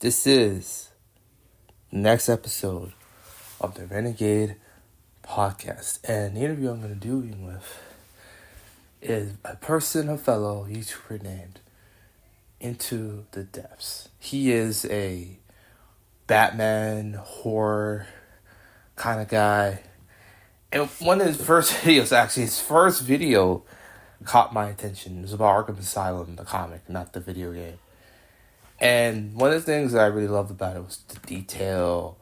This is the next episode of the Renegade Podcast. And the interview I'm going to do with is a fellow YouTuber named Into the Depths. He is a Batman horror kind of guy. And one of his first video caught my attention. It was about Arkham Asylum, the comic, not the video game. And one of the things that I really loved about it was the detail,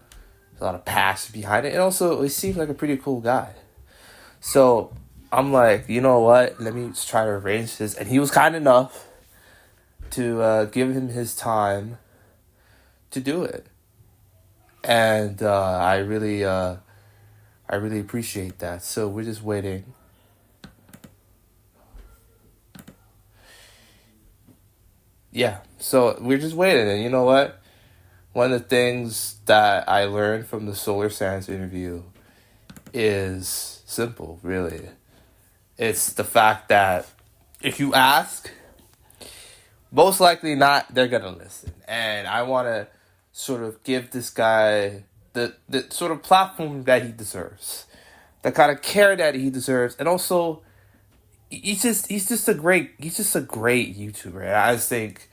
a lot of passion behind it, and also he seemed like a pretty cool guy. So I'm like, you know what? Let me just try to arrange this. And he was kind enough to give him his time to do it, and I really appreciate that. So we're just waiting. Yeah, so we're just waiting, and you know what? One of the things that I learned from the Solar Sands interview is simple, really. It's the fact that if you ask, most likely not, they're going to listen. And I want to sort of give this guy the sort of platform that he deserves, the kind of care that he deserves, and also he's just a great YouTuber. And I just think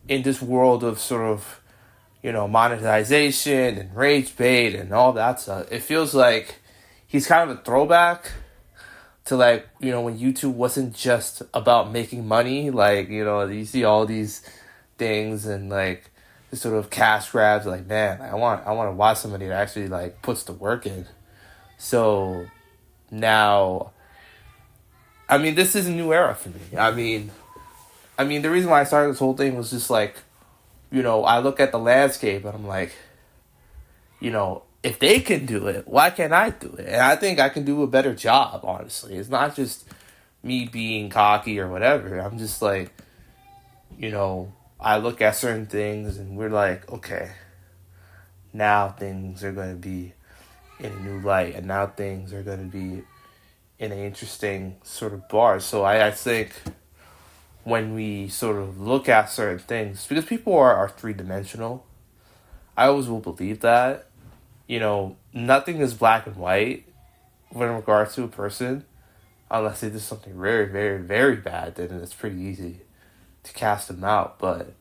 in this world of sort of, monetization and ragebait and all that stuff, it feels like he's kind of a throwback to when YouTube wasn't just about making money. You see all these things and this sort of cash grabs. Man, I want to watch somebody that actually puts the work in. So now, this is a new era for me. The reason why I started this whole thing was just I look at the landscape and I'm like, if they can do it, why can't I do it? And I think I can do a better job, honestly. It's not just me being cocky or whatever. I'm just I look at certain things and we're like, okay, now things are going to be in a new light, and now things are going to be in an interesting sort of bar. So I think when we sort of look at certain things, because people are three-dimensional, I always will believe that. Nothing is black and white when regards to a person, unless they do something very, very, very bad, then it's pretty easy to cast them out. But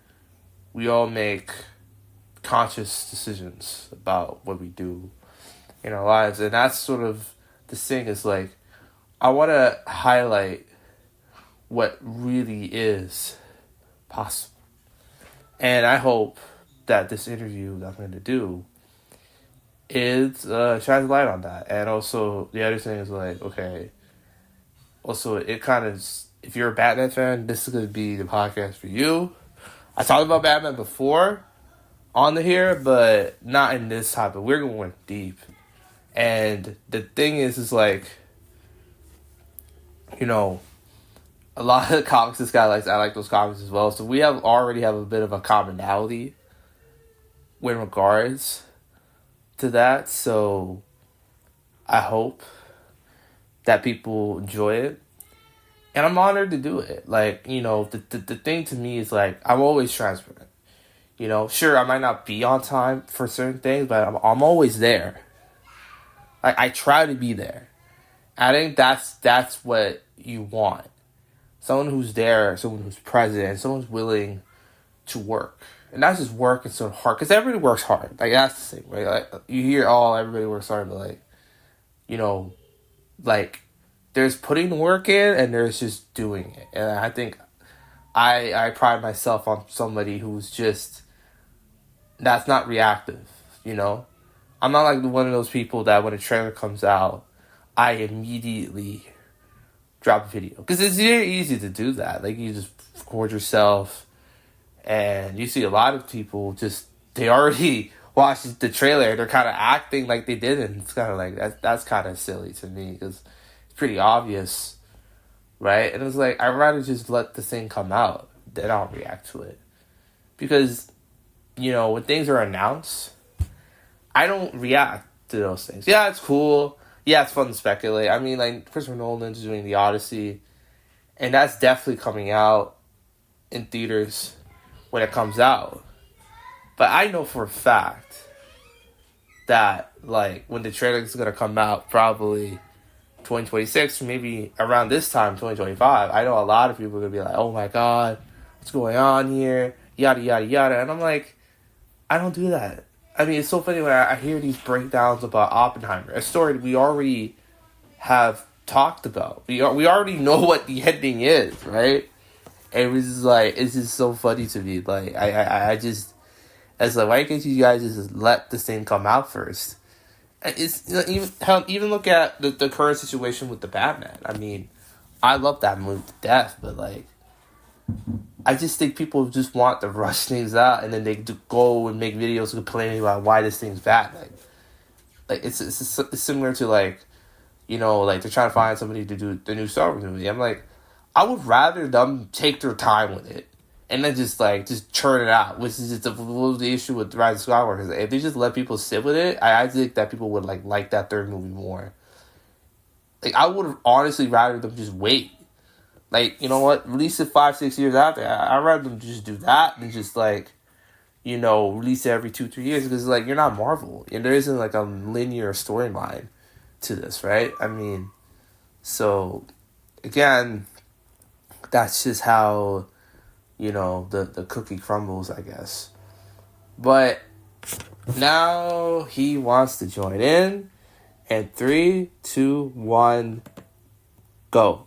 we all make conscious decisions about what we do in our lives, and that's sort of the thing is I want to highlight what really is possible. And I hope that this interview that I'm going to do is shines light on that. And also, the other thing is okay, also it kind of, if you're a Batman fan, this is going to be the podcast for you. I talked about Batman before on the here, but not in this topic. We're going deep. And the thing is a lot of the comics this guy likes, I like those comics as well. So we already have a bit of a commonality with regards to that. So I hope that people enjoy it. And I'm honored to do it. The thing to me is I'm always transparent. Sure, I might not be on time for certain things, but I'm always there. I try to be there. I think that's what you want. Someone who's there, someone who's present, and someone who's willing to work. And not just work and sort of hard, because everybody works hard. That's the thing, right? You hear, everybody works hard, but there's putting the work in and there's just doing it. And I think I pride myself on somebody who's just, that's not reactive, I'm not one of those people that when a trailer comes out, I immediately drop a video. Because it's very easy to do that. You just record yourself, and you see a lot of people they already watched the trailer, they're kind of acting like they didn't. It's kind of that's kind of silly to me, because it's pretty obvious, right? And it's I'd rather just let the thing come out, then I'll react to it. Because, when things are announced, I don't react to those things. Yeah, it's cool. Yeah, it's fun to speculate. Christopher Nolan's doing The Odyssey, and that's definitely coming out in theaters when it comes out. But I know for a fact that, like, when the trailer is going to come out, probably 2026, maybe around this time, 2025, I know a lot of people are going to be like, oh my god, what's going on here? Yada, yada, yada. And I'm like, I don't do that. I mean, it's so funny when I hear these breakdowns about Oppenheimer, a story we already have talked about. We already know what the ending is, right? And it was just like, it's just so funny to me. Like, I just, it's like, why can't you guys just let this thing come out first? It's, you know, even look at the current situation with the Batman. I mean, I love that movie to death, but like, I just think people just want to rush things out, and then they go and make videos complaining about why this thing's bad. Like it's similar to, like, you know, like they're trying to find somebody to do the new Star Wars movie. I'm like, I would rather them take their time with it and then just churn it out, which is just the issue with Rise of Skywalker. If they just let people sit with it, I think that people would like that third movie more. Like, I would have honestly rather them just wait. Like, you know what? Release it 5-6 years after. I'd rather them just do that than just, like, you know, release it every 2-3 years, because, like, you're not Marvel. And there isn't, like, a linear storyline to this, right? I mean, so, again, that's just how, you know, the cookie crumbles, I guess. But now he wants to join in. And 3, 2, 1, go.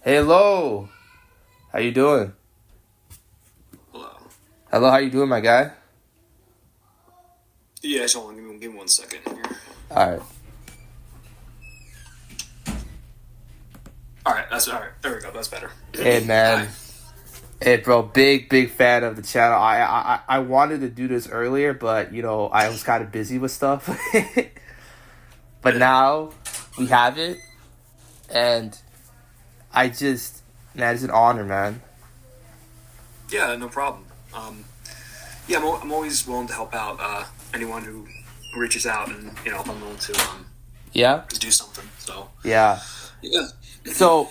Hello. How you doing? Hello, how you doing, my guy? Yeah, just hold on. Give me 1 second here. Alright. Alright, that's alright. There we go. That's better. Hey, man. Hi. Hey, bro, big fan of the channel. I wanted to do this earlier, but, you know, I was kind of busy with stuff. But now we have it, and I just, man, it's an honor, man. Yeah, no problem. Yeah, I'm always willing to help out anyone who reaches out, and, you know, if I'm willing to to do something. So yeah. Yeah. So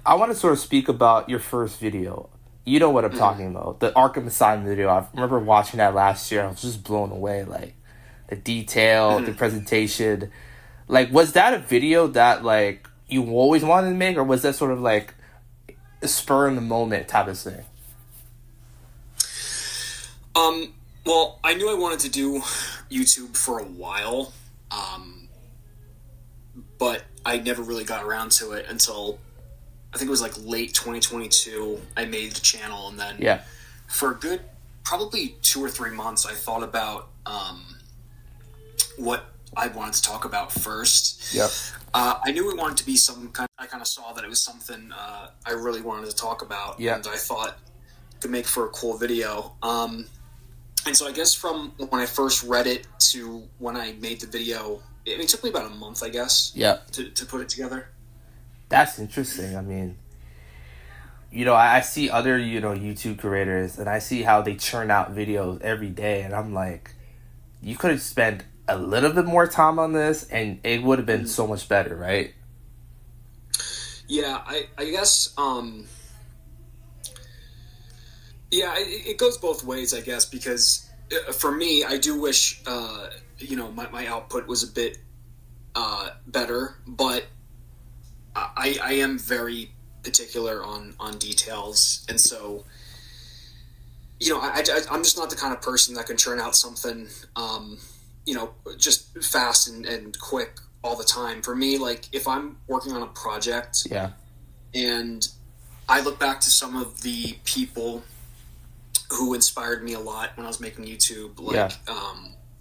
I want to sort of speak about your first video. You know what I'm talking about. The Arkham Asylum video. I remember watching that last year. I was just blown away. Like, the detail, the presentation. Like, was that a video that, like, you always wanted to make? Or was that sort of, like, a spur in the moment type of thing? Well, I knew I wanted to do YouTube for a while. But I never really got around to it until, I think it was like late 2022, I made the channel, and then for a good probably 2 or 3 months I thought about what I wanted to talk about first. I knew it wanted to be some kind. I kind of saw that it was something I really wanted to talk about, and I thought it could make for a cool video. And so I guess from when I first read it to when I made the video, it took me about a month, I guess, to put it together. That's interesting. I mean, you know, I see other, you know, YouTube creators, and I see how they churn out videos every day, and I'm like, you could have spent a little bit more time on this, and it would have been so much better, right? Yeah, I guess, it goes both ways, I guess, because for me, I do wish, you know, my output was a bit better, but I am very particular on details, and so, you know, I'm just not the kind of person that can churn out something, you know, just fast and quick all the time. For me, like, if I'm working on a project, and I look back to some of the people who inspired me a lot when I was making YouTube,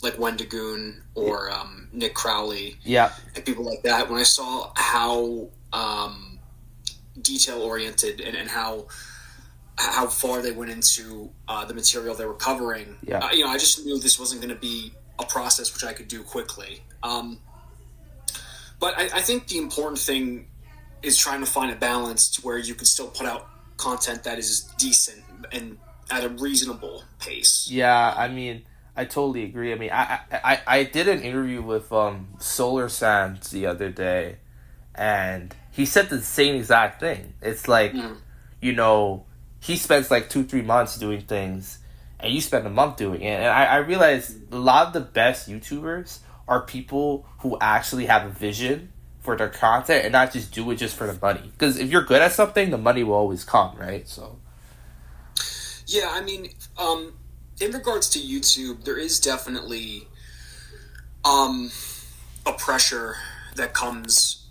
like Wendigoon or Nick Crowley, and people like that. When I saw how detail oriented and how far they went into the material they were covering, you know, I just knew this wasn't going to be a process which I could do quickly. But I think the important thing is trying to find a balance to where you can still put out content that is decent and at a reasonable pace. Yeah, I mean, I totally agree. I mean, I did an interview with Solar Sands the other day, and he said the same exact thing. It's like, you know, he spends like 2-3 months doing things, and you spend a month doing it. And I realize a lot of the best YouTubers are people who actually have a vision for their content and not just do it just for the money. Because if you're good at something, the money will always come, right? So, yeah, I mean, in regards to YouTube, there is definitely a pressure that comes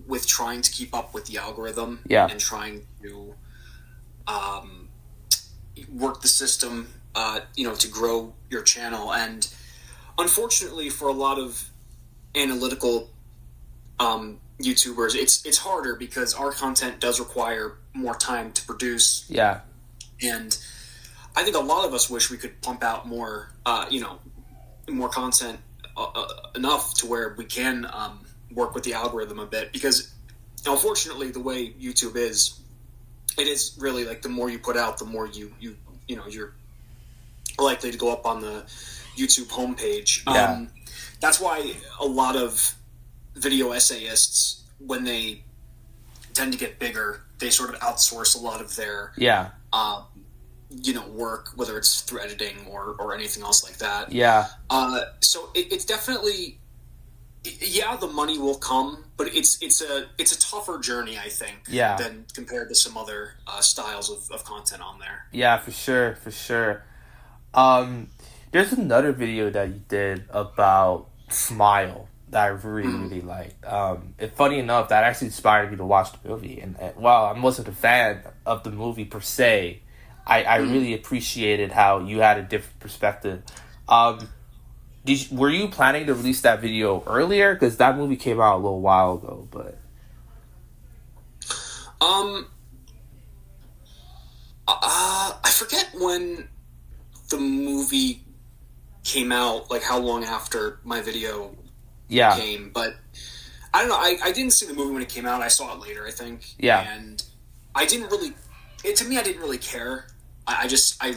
with trying to keep up with the algorithm, yeah, and trying to work the system, to grow your channel. And unfortunately, for a lot of analytical YouTubers, it's harder because our content does require more time to produce. Yeah. And I think a lot of us wish we could pump out more, more content enough to where we can work with the algorithm a bit. Because unfortunately, the way YouTube is, it is really like the more you put out, the more you're likely to go up on the YouTube homepage. Yeah. That's why a lot of video essayists, when they tend to get bigger, they sort of outsource a lot of their work, whether it's through editing or anything else like that. Yeah. So it's definitely, the money will come, but it's a tougher journey, I think, than compared to some other styles of content on there. Yeah, for sure. There's another video that you did about Smile that I really liked. And funny enough, that actually inspired me to watch the movie. And while I wasn't a fan of the movie per se, I really appreciated how you had a different perspective. Were you planning to release that video earlier? Because that movie came out a little while ago, but... I forget when the movie came out, like how long after my video came, but I don't know. I didn't see the movie when it came out. I saw it later, I think. Yeah. And I didn't really... to me, I didn't really care. I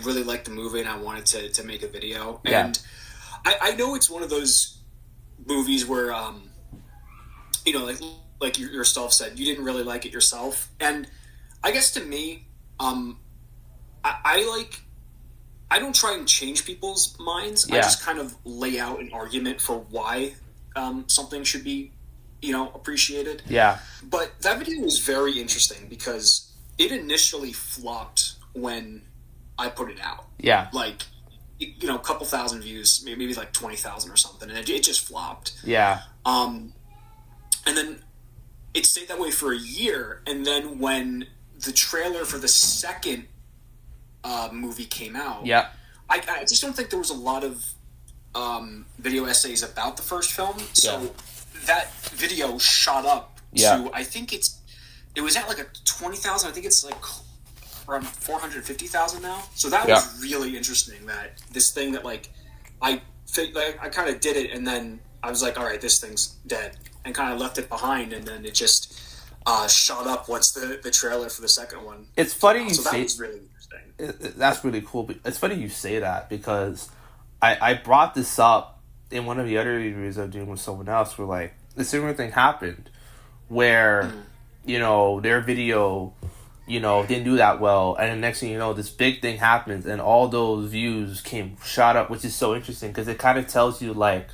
really liked the movie and I wanted to make a video. Yeah. And I know it's one of those movies where, like yourself said, you didn't really like it yourself. And I guess to me, I don't try and change people's minds. Yeah. I just kind of lay out an argument for why something should be, appreciated. Yeah. But that video was very interesting because it initially flopped when I put it out. Yeah. Like, a couple thousand views, maybe like 20,000 or something, and it just flopped. Yeah. And then it stayed that way for a year, and then when the trailer for the second movie came out, I just don't think there was a lot of video essays about the first film, so that video shot up to, I think it was at like a 20,000. I think it's like around 450,000 now. So that was really interesting. That this thing that I kind of did it, and then I was like, all right, this thing's dead, and kind of left it behind, and then it just shot up once the trailer for the second one. It's funny you so say that was really interesting. That's really cool. It's funny you say that because I brought this up in one of the other interviews I'm doing with someone else. Where like a similar thing happened, where their video didn't do that well, and the next thing you know, this big thing happens, and all those views shot up, which is so interesting because it kind of tells you like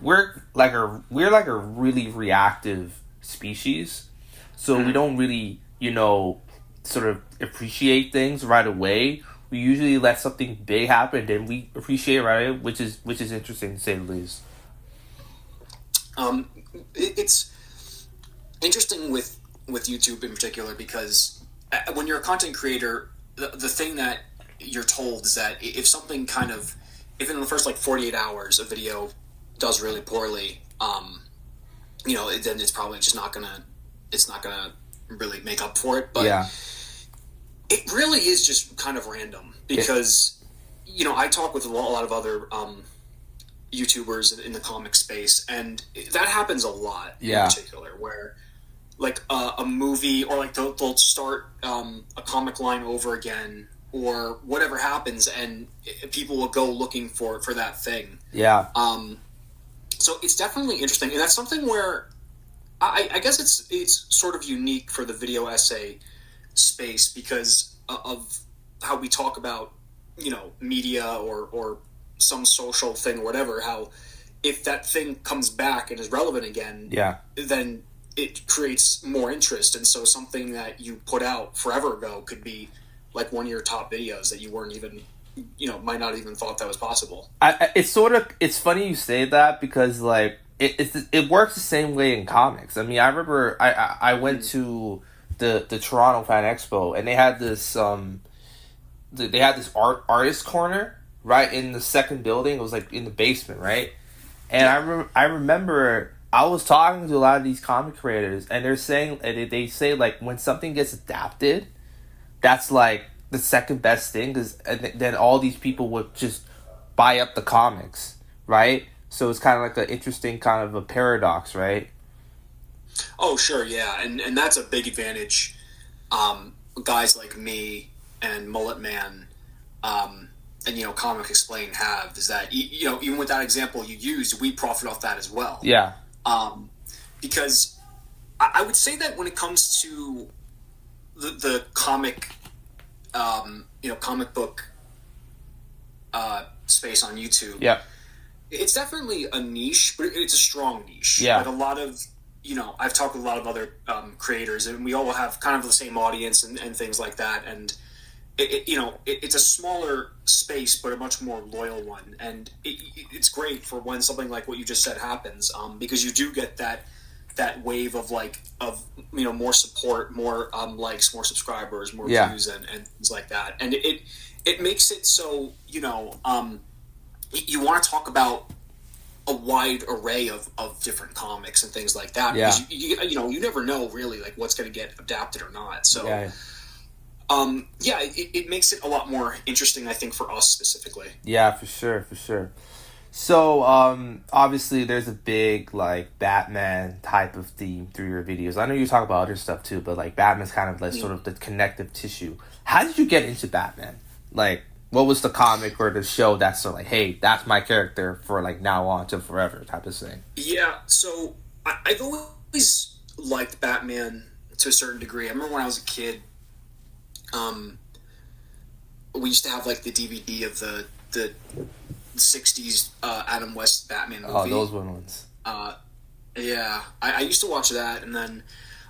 we're like a really reactive species, so we don't really sort of appreciate things right away. We usually let something big happen, then we appreciate it right away, which is interesting to say the least. It's interesting with YouTube in particular because when you're a content creator, the thing that you're told is that if something if in the first 48 hours a video does really poorly, then it's probably just not gonna really make up for it. But it really is just kind of random because I talk with a lot of other YouTubers in the comic space, and that happens a lot in particular where like a movie or they'll start a comic line over again or whatever happens, and people will go looking for that thing. So it's definitely interesting, and that's something where I guess it's sort of unique for the video essay space because of how we talk about media or some social thing or whatever, how if that thing comes back and is relevant again, then it creates more interest. And so something that you put out forever ago could be like one of your top videos that you weren't even, might not even thought that was possible. It's funny you say that, because like it works the same way in comics. I mean, I remember I went to the Toronto Fan Expo, and they had this artist corner right in the second building. It was like in the basement, right? And I remember I was talking to a lot of these comic creators, and they're saying, they say like when something gets adapted, that's like the second best thing, because then all these people would just buy up the comics, right? So it's kind of like an interesting kind of a paradox, right? Oh, sure, yeah, and that's a big advantage. Guys like me and Mullet Man, and Comic Explain have, is that even with that example you used, we profit off that as well. Yeah. Because I would say that when it comes to the comic, comic book space on YouTube, it's definitely a niche, but it's a strong niche. Yeah. Like a lot of, I've talked with a lot of other creators, and we all have kind of the same audience and things like that. And it's a smaller space, but a much more loyal one. And it's great for when something like what you just said happens, because you do get that wave of more support, more likes, more subscribers, more views, and things like that. And it makes it so you want to talk about a wide array of different comics and things like that, because you never know really like what's going to get adapted or not. So it makes it a lot more interesting, I think, for us specifically. Yeah, for sure. So, obviously there's a big, like, Batman type of theme through your videos. I know you talk about other stuff too, but, like, Batman's kind of, like, sort of the connective tissue. How did you get into Batman? Like, what was the comic or the show that's sort of like, hey, that's my character for, like, now on to forever type of thing? Yeah, so I've always liked Batman to a certain degree. I remember when I was a kid, we used to have, like, the DVD of the 60s Adam West Batman movie. Oh, those were ones. Yeah, I used to watch that, and then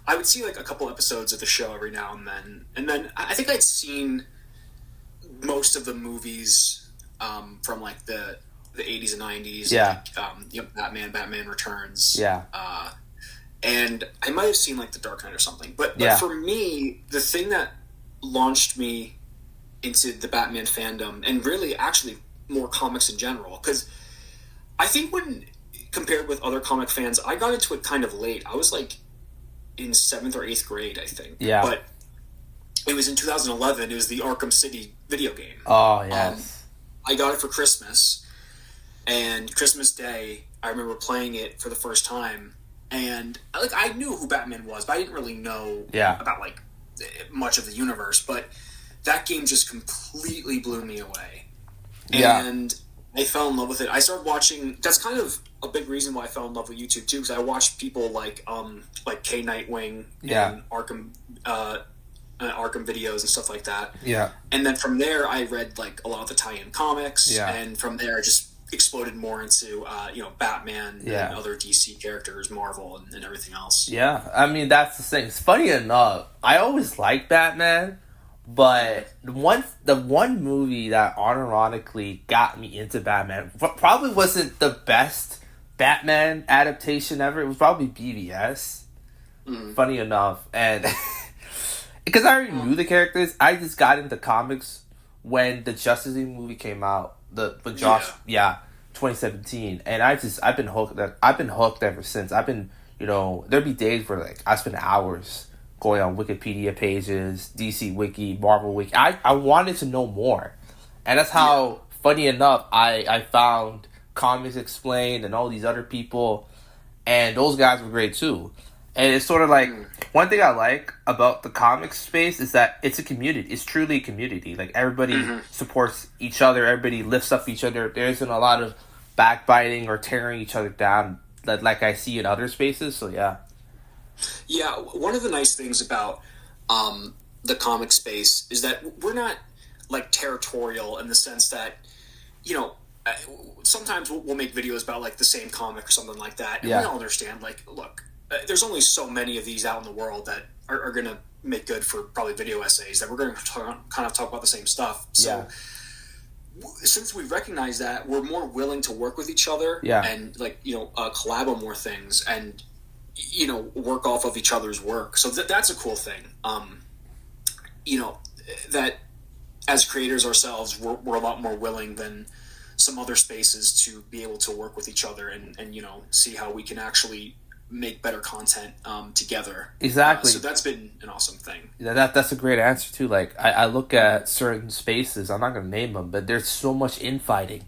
I would see like a couple episodes of the show every now and then. And then I think I'd seen most of the movies from like the 80s and 90s. Yeah. Like, Batman Returns. Yeah. And I might have seen like The Dark Knight or something. But for me, the thing that launched me into the Batman fandom, and really actually more comics in general, because I think when compared with other comic fans, I got into it kind of late. I was like in 7th or 8th grade, I think. Yeah. But it was in 2011. It was the Arkham City video game. Oh, yes. I got it for Christmas, and Christmas Day, I remember playing it for the first time, and like I knew who Batman was, but I didn't really know about like much of the universe. But that game just completely blew me away. And I fell in love with it. I started watching. That's kind of a big reason why I fell in love with YouTube too, because I watched people like K Nightwing and Arkham videos and stuff like that. Yeah. And then from there, I read like a lot of the tie-in comics, and from there, I just exploded more into Batman and other DC characters, Marvel, and everything else. Yeah, I mean that's the thing. It's funny enough. I always liked Batman. But the one movie that unironically got me into Batman probably wasn't the best Batman adaptation ever. It was probably BVS. Funny enough, and because I already knew the characters, I just got into comics when the Justice League movie came out. 2017, and I've been hooked. I've been hooked ever since. I've been there'd be days where like I spend hours going on Wikipedia pages, DC Wiki, Marvel Wiki. I wanted to know more. And that's how, funny enough, I found Comics Explained and all these other people. And those guys were great too. And it's sort of like, one thing I like about the comics space is that it's a community. It's truly a community. Like, everybody supports each other. Everybody lifts up each other. There isn't a lot of backbiting or tearing each other down like I see in other spaces. So, yeah. Yeah, one of the nice things about the comic space is that we're not... like territorial in the sense that, sometimes we'll make videos about like the same comic or something like that, and we all understand, like, look, there's only so many of these out in the world that are going to make good for probably video essays, that we're going to kind of talk about the same stuff. So since we recognize that, we're more willing to work with each other and like, collab on more things and, work off of each other's work. So that's a cool thing. That as creators ourselves, we're a lot more willing than some other spaces to be able to work with each other and see how we can actually make better content together. Exactly. So that's been an awesome thing. That's a great answer too. Like I look at certain spaces, I'm not going to name them, but there's so much infighting.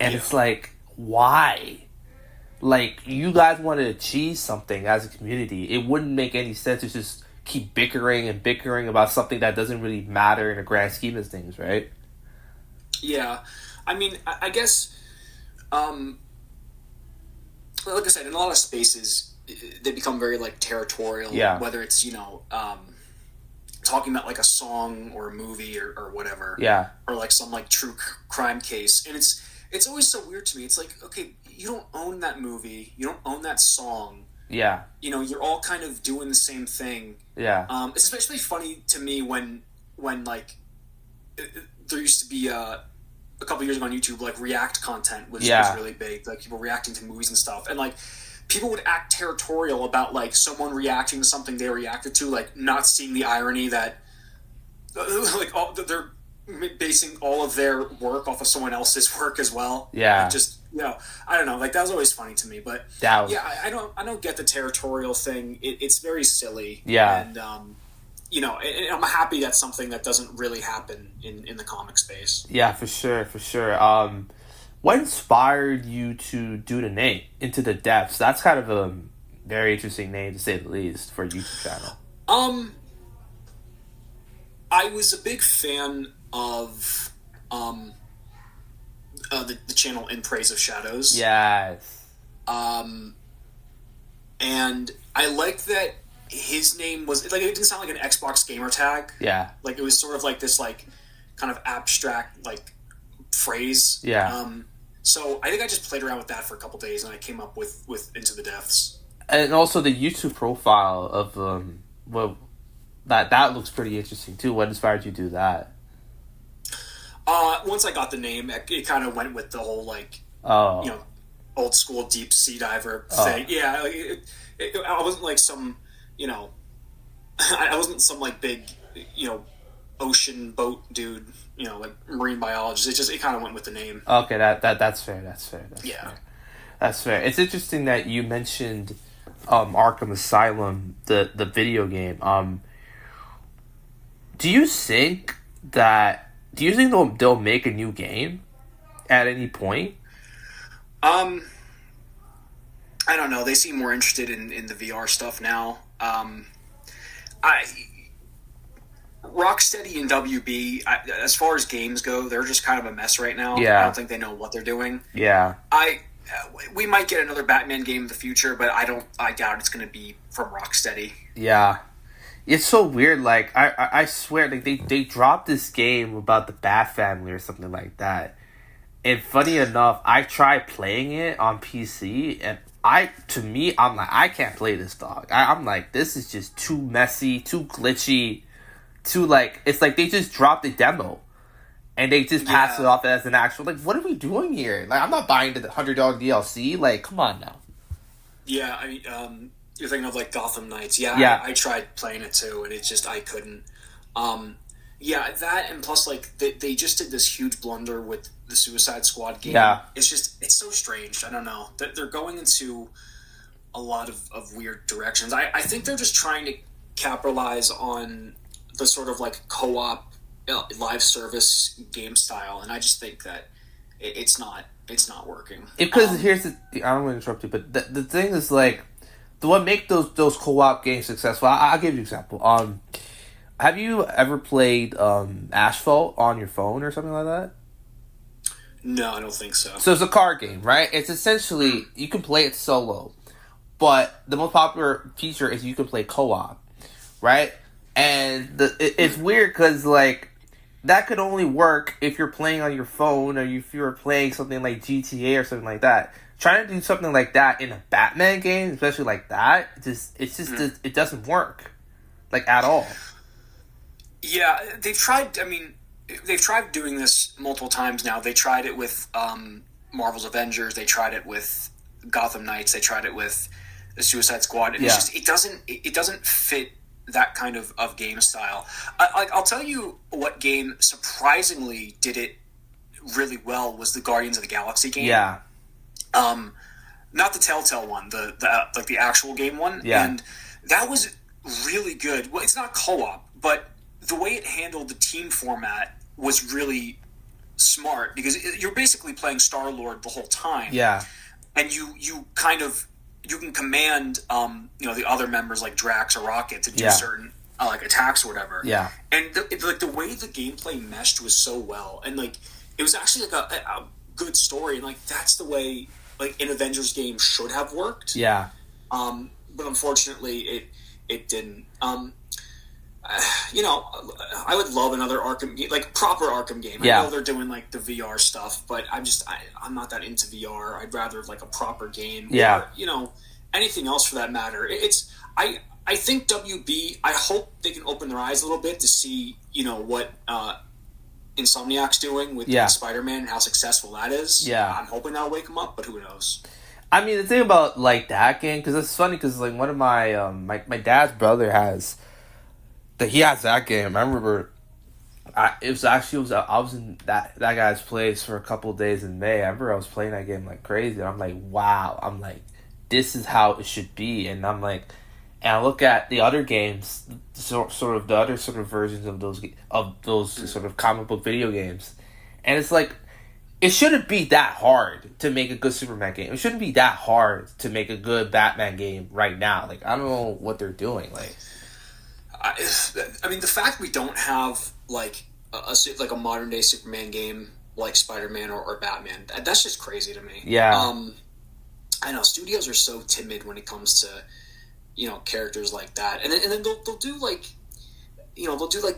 And it's like, why? Like, you guys want to achieve something as a community. It wouldn't make any sense to just keep bickering about something that doesn't really matter in the grand scheme of things, right? Yeah. I mean, I guess, like I said, in a lot of spaces, they become very, like, territorial. Yeah. Whether it's, talking about, like, a song or a movie or whatever. Yeah. Or, like, some, like, true crime case. And it's always so weird to me. It's like, okay, you don't own that movie. You don't own that song. Yeah. You're all kind of doing the same thing. Yeah. It's especially funny to me when like, there used to be a couple years ago on YouTube, like, React content, which was really big. Like, people reacting to movies and stuff. And, like, people would act territorial about, like, someone reacting to something they reacted to, like, not seeing the irony that, like, they're basing all of their work off of someone else's work as well. Yeah. And just, I don't know. Like, that was always funny to me. But, I don't get the territorial thing. It's very silly. Yeah. And, and I'm happy that's something that doesn't really happen in the comic space. Yeah, for sure. What inspired you to do the name Into the Depths? That's kind of a very interesting name, to say the least, for a YouTube channel. I was a big fan of the channel In Praise of Shadows. Yes. And I liked that his name was, like, it didn't sound like an Xbox gamer tag. Yeah. Like, it was sort of like this, like, kind of abstract, like, phrase. Yeah. So I think I just played around with that for a couple days, and I came up with Into the Depths. And also the YouTube profile of that looks pretty interesting too. What inspired you to do that? Once I got the name, it kind of went with the whole, like, old school deep sea diver thing. Yeah, like, I wasn't like some, I wasn't some, like, big, ocean boat dude, like marine biologist. It kind of went with the name. Okay, that's fair. That's fair. It's interesting that you mentioned Arkham Asylum, the video game. Do you think they'll make a new game at any point? I don't know. They seem more interested in the VR stuff now. Rocksteady and WB, as far as games go, they're just kind of a mess right now. Yeah. I don't think they know what they're doing. Yeah. We might get another Batman game in the future, but I doubt it's going to be from Rocksteady. Yeah. It's so weird. Like, I swear, like, they dropped this game about the Bat Family or something like that. And funny enough, I tried playing it on PC, and I'm like, I can't play this, dog. I'm like, this is just too messy, too glitchy, too, like, it's like they just dropped a demo. And they just pass it off as an actual, like, what are we doing here? Like, I'm not buying the $100 DLC. Like, come on now. Yeah, you're thinking of, like, Gotham Knights. Yeah. I tried playing it too, and it's just, I couldn't. That, and plus, like, they just did this huge blunder with the Suicide Squad game. Yeah. It's so strange. I don't know. They're going into a lot of weird directions. I think they're just trying to capitalize on the sort of, like, co-op live service game style, and I just think that it's not working. Because here's I don't want to interrupt you, but the thing is, like, what make those co-op games successful? I'll give you an example. Have you ever played Asphalt on your phone or something like that? No, I don't think so. So it's a card game, right? It's essentially, you can play it solo, but the most popular feature is you can play co-op, right? And it's weird because, like, that could only work if you're playing on your phone or if you're playing something like GTA or something like that. Trying to do something like that in a Batman game, especially like that, it doesn't work, like, at all. Yeah, they've tried. I mean, they've tried doing this multiple times now. They tried it with Marvel's Avengers. They tried it with Gotham Knights. They tried it with the Suicide Squad. And it's just it doesn't fit that kind of game style. I'll tell you what game surprisingly did it really well was the Guardians of the Galaxy game. Yeah. Not the Telltale one, the like the actual game one. Yeah. And that was really good. Well, it's not co-op, but the way it handled the team format was really smart because you're basically playing Star-Lord the whole time. Yeah. And you can command the other members like Drax or Rocket to do certain like attacks or whatever. Yeah. And the way the gameplay meshed was so well, and like it was actually like a good story, and like that's the way like an Avengers game should have worked. Yeah. But unfortunately it didn't. I would love another Arkham game, like proper Arkham game. Yeah. I know they're doing like the VR stuff, but I'm not that into VR. I'd rather like a proper game. Yeah. Or, anything else for that matter. I think WB, I hope they can open their eyes a little bit to see, what Insomniac's doing with Spider-Man and how successful that is. Yeah. I'm hoping that'll wake them up, but who knows? I mean, the thing about like that game, because it's funny, because like one of my my dad's brother has that game. I remember, I was in that guy's place for a couple of days in May. I remember I was playing that game like crazy. And I'm like, wow. I'm like, this is how it should be. And I'm like, and I look at the other games, sort of the other sort of versions of those sort of comic book video games, and it's like, it shouldn't be that hard to make a good Superman game. It shouldn't be that hard to make a good Batman game right now. Like, I don't know what they're doing. Like, I mean, the fact we don't have like a modern day Superman game like Spider-Man or Batman, that's just crazy to me. Yeah. I know studios are so timid when it comes to characters like that, and then they'll do like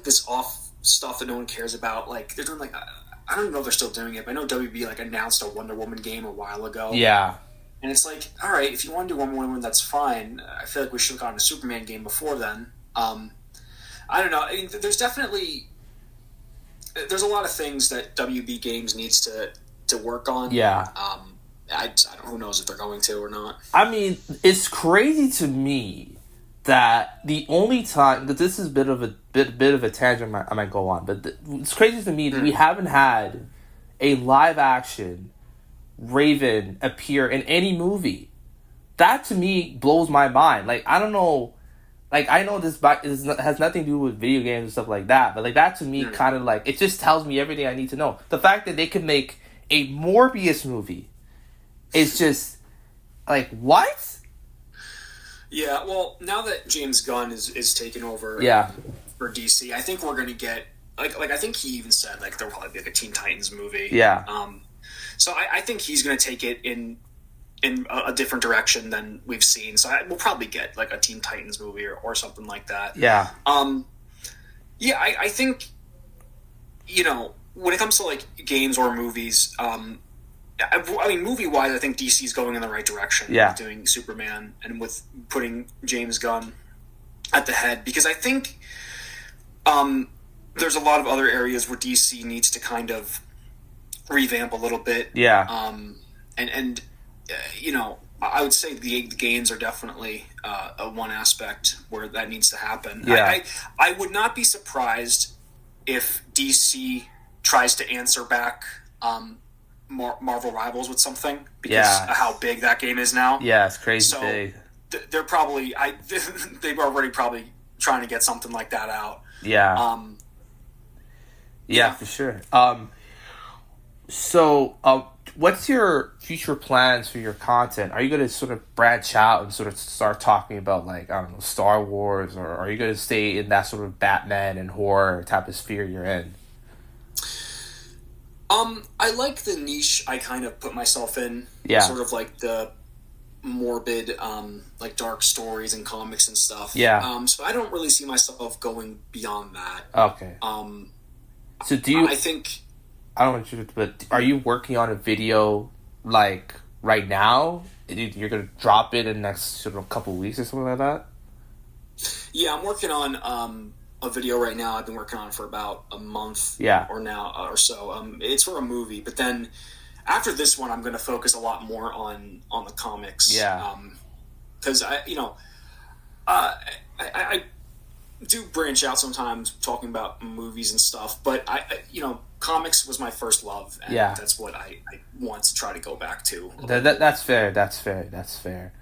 this off stuff that no one cares about. Like they're doing like I don't even know if they're still doing it, but I know WB like announced a Wonder Woman game a while ago. Yeah. And it's like, all right, if you want to do Wonder Woman, that's fine. I feel like we should have gotten a Superman game before then. I don't know. I mean, there's a lot of things that WB Games needs to work on. Yeah. I don't. Who knows if they're going to or not. I mean, it's crazy to me that the only time that this is a bit of a tangent I might go on, but it's crazy to me that we haven't had a live action Raven appear in any movie. That to me blows my mind. Like, I don't know. Like, I know this has nothing to do with video games and stuff like that, but like that to me kind of like, it just tells me everything I need to know. The fact that they can make a Morbius movie is just like, what? Yeah, well, now that James Gunn is taken over for DC, I think we're going to get like I think he even said like there'll probably be like a Teen Titans movie. Yeah. So I think he's going to take it in a different direction than we've seen. So we'll probably get like a Teen Titans movie or something like that. Yeah. Yeah, I think when it comes to like games or movies, I mean, movie-wise, I think DC's going in the right direction with doing Superman and with putting James Gunn at the head. Because I think there's a lot of other areas where DC needs to kind of revamp a little bit. Yeah. I would say the games are definitely one aspect where that needs to happen. Yeah. I would not be surprised if DC tries to answer back Marvel Rivals with something because of how big that game is now. Yeah, it's crazy so big. They're probably they've already probably trying to get something like that out. Yeah. For sure. So what's your future plans for your content? Are you going to sort of branch out and sort of start talking about like, I don't know, Star Wars, or are you going to stay in that sort of Batman and horror type of sphere you're in? I like the niche I kind of put myself in. Yeah. Sort of like the morbid, like dark stories and comics and stuff. Yeah. So I don't really see myself going beyond that. Okay. So do you? I think I don't want you to, but are you working on a video like right now? You're gonna drop it in the next sort of couple weeks or something like that. Yeah, I'm working on a video right now. I've been working on it for about a month, or so. It's for a movie, but then after this one, I'm going to focus a lot more on the comics. Yeah. Because I do branch out sometimes talking about movies and stuff, but comics was my first love, and that's what I want to try to go back to. That's fair. That's fair.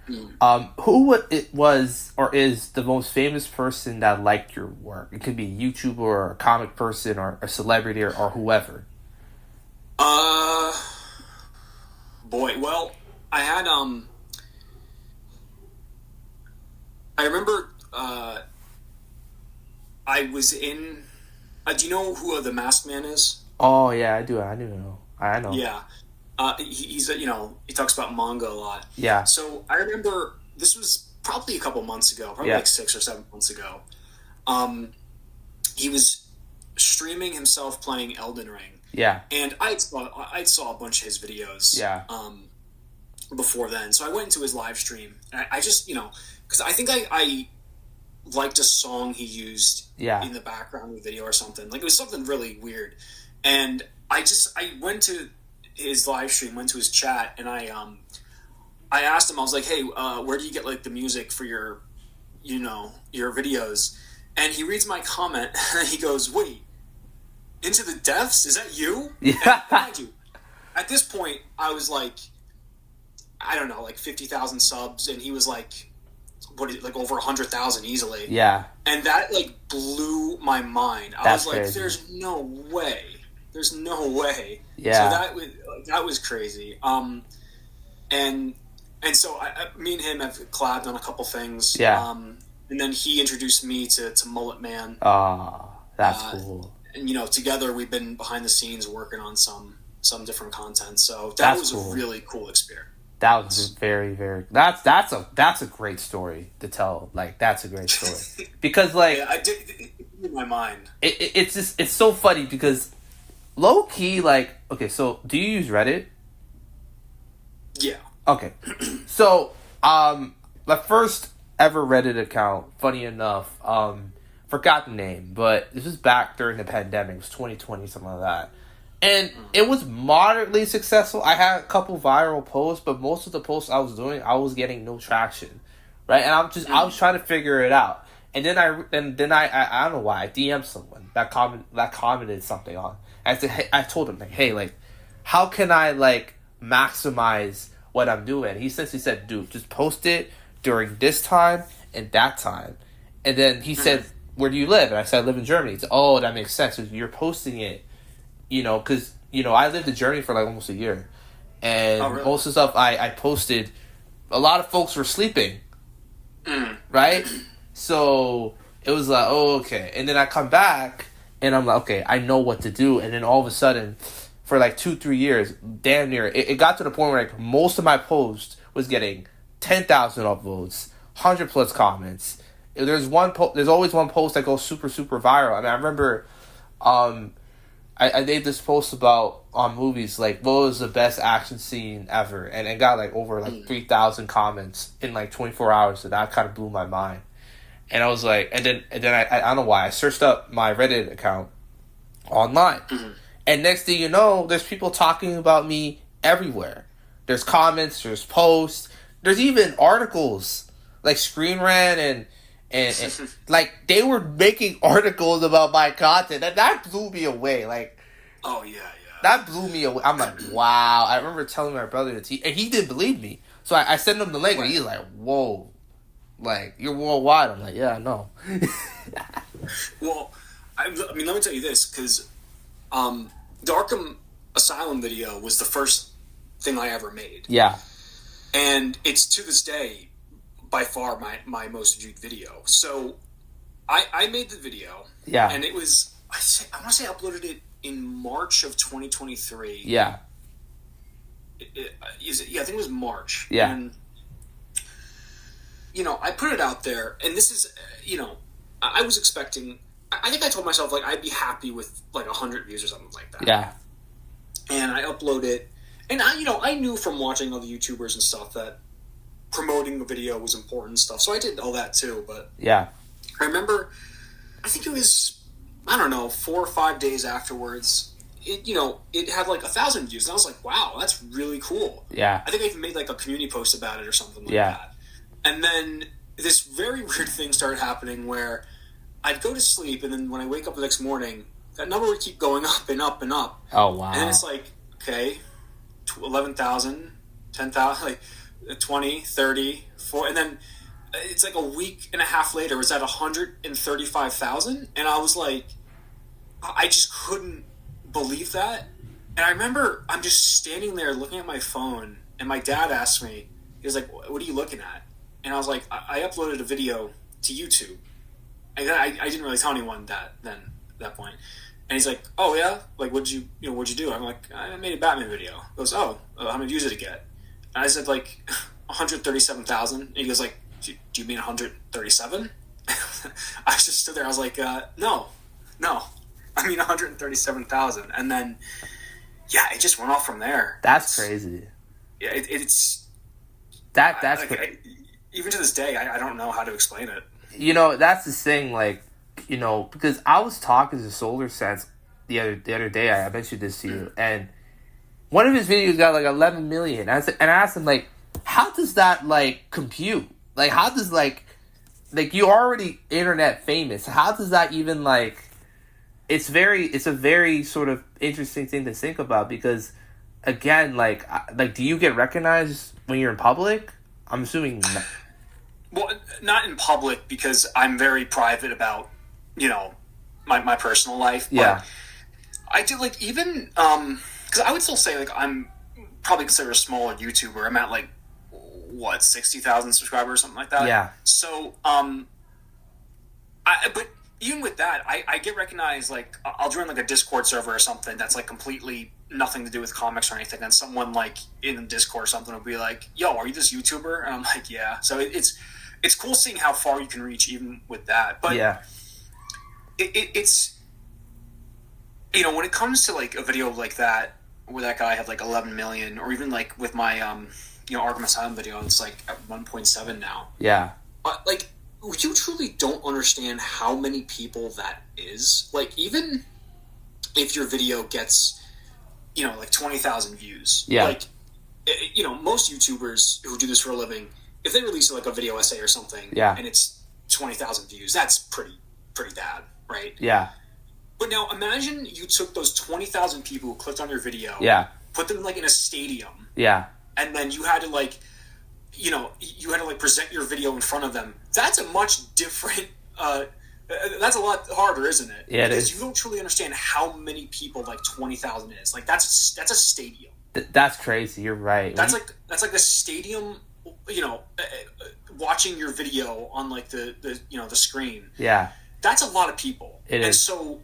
Who it was or is the most famous person that liked your work? It could be a YouTuber or a comic person or a celebrity or whoever. Boy, well, I had I remember I was in. Do you know who the Masked Man is? Oh yeah, I do. I do know. I know. Yeah, he's he talks about manga a lot. Yeah. So I remember this was probably a couple months ago, probably like 6 or 7 months ago. He was streaming himself playing Elden Ring. Yeah. And I saw a bunch of his videos. Yeah. Before then, so I went into his live stream, and I just because I think I liked a song he used in the background of the video or something. Like it was something really weird. And I went to his live stream, went to his chat, and I asked him, I was like, hey, where do you get like the music for your videos? And he reads my comment and he goes, wait, Into the Depths? Is that you? Yeah. And mind you, at this point I was like, I don't know, like 50,000 subs, and he was like, like over 100,000 easily. Yeah. And that like blew my mind. I was like, crazy. There's no way. Yeah. So that was crazy. And so me and him have collabed on a couple things. Yeah. And then he introduced me to Mullet Man. Oh, that's cool. And together we've been behind the scenes working on some different content. So that was cool. A really cool experience. That was very, very. That's a great story to tell. Like that's a great story because like I did in my mind. It's so funny because low key like okay. So do you use Reddit? Yeah. Okay. So my first ever Reddit account. Funny enough, forgot the name, but this was back during the pandemic. It was 2020, something like that. And it was moderately successful. I had a couple viral posts, but most of the posts I was doing, I was getting no traction, right? And I was trying to figure it out. And then I don't know why I DM'd someone that commented something on. I told him like, hey, like, how can I like maximize what I'm doing? He said, dude, just post it during this time and that time. And then he said, where do you live? And I said, I live in Germany. He said, oh, that makes sense. So you're posting it. Because, I lived in Germany for like almost a year. And most of the stuff I posted, a lot of folks were sleeping. Right? So it was like, oh, okay. And then I come back and I'm like, okay, I know what to do. And then all of a sudden, for like 2-3 years, damn near, it got to the point where like most of my posts was getting 10,000 upvotes, 100 plus comments. There's always one post that goes super, super viral. I mean, I remember, I made this post about on movies, like what was the best action scene ever, and it got like over like 3,000 comments in like 24 hours, and that kind of blew my mind. And I was like, and then I don't know why I searched up my Reddit account online, and next thing you know, there's people talking about me everywhere. There's comments, there's posts, there's even articles like Screen Rant and like they were making articles about my content, and that blew me away. Like, oh yeah, that blew me away. I'm like, wow. I remember telling my brother that and he didn't believe me. So I sent him the link, and he's like, whoa, like you're worldwide. I'm like, yeah, I know. Well, I mean, let me tell you this, because the Arkham Asylum video was the first thing I ever made. Yeah, and it's to this day by far my most viewed video. So I made the video. Yeah. And it was, I want to say I uploaded it in March of 2023. Yeah. I think it was March. Yeah. And, I put it out there, and this is, I was expecting I think I told myself, like, I'd be happy with, like, 100 views or something like that. Yeah. And I upload it. And, I knew from watching other YouTubers and stuff that promoting the video was important and stuff. So I did all that, too. But Yeah. I remember, I think it was, I don't know, 4 or 5 days afterwards, it had, like, 1,000 views. And I was like, wow, that's really cool. Yeah. I think I even made, like, a community post about it or something like Yeah. that. And then this very weird thing started happening where I'd go to sleep, and then when I wake up the next morning, that number would keep going up and up and up. Oh, wow. And then it's like, okay, 11,000, 10,000, like 20, 30, 40, and then it's like a week and a half later, it's at 135,000. And I was like, I just couldn't believe that. And I remember I'm just standing there looking at my phone, and my dad asked me, he was like, what are you looking at? And I was like, I uploaded a video to YouTube. And I didn't really tell anyone that point. And he's like, oh yeah? Like, what'd you do? I'm like, I made a Batman video. He goes, oh, how many views did it get? And I said, like, 137,000. And he goes, like, do you mean 137? I just stood there. I was like, no. I mean 137,000. And then, yeah, it just went off from there. That's crazy. Yeah, it's... That's even to this day, I don't know how to explain it. That's the thing, like, because I was talking to Solar Sense the other day. I mentioned this to you, and one of his videos got like 11 million. And I asked him, like, how does that, like, compute? Like, how does, like you already internet famous? How does that even, like? It's a very sort of interesting thing to think about, because again, like do you get recognized when you're in public? I'm assuming not. Well, not in public, because I'm very private about, my personal life. But yeah. I do, like, even, because I would still say, like, I'm probably considered a smaller YouTuber. I'm at, like, 60,000 subscribers or something like that? Yeah. So, but even with that, I get recognized, like, I'll join, like, a Discord server or something that's, like, completely nothing to do with comics or anything, and someone, like, in the Discord or something will be like, yo, are you this YouTuber? And I'm like, yeah. So it's cool seeing how far you can reach even with that. But yeah. It's, when it comes to, like, a video like that, where that guy had, like, 11 million, or even, like, with my, Arkham Asylum video, it's, like, at 1.7 now. Yeah. Like, you truly don't understand how many people that is. Like, even if your video gets, like 20,000 views. Yeah. Like, most YouTubers who do this for a living, if they release, like, a video essay or something, yeah, and it's 20,000 views, that's pretty bad, right? Yeah. But now imagine you took those 20,000 people who clicked on your video, yeah, put them, like, in a stadium, yeah, and then you had to, like, present your video in front of them. That's a much different, that's a lot harder, isn't it? Yeah, because you don't truly understand how many people, like, 20,000 is. Like, that's a stadium. That's crazy. You're right. That's like the stadium, watching your video on, like, the screen. Yeah. That's a lot of people. It is. And so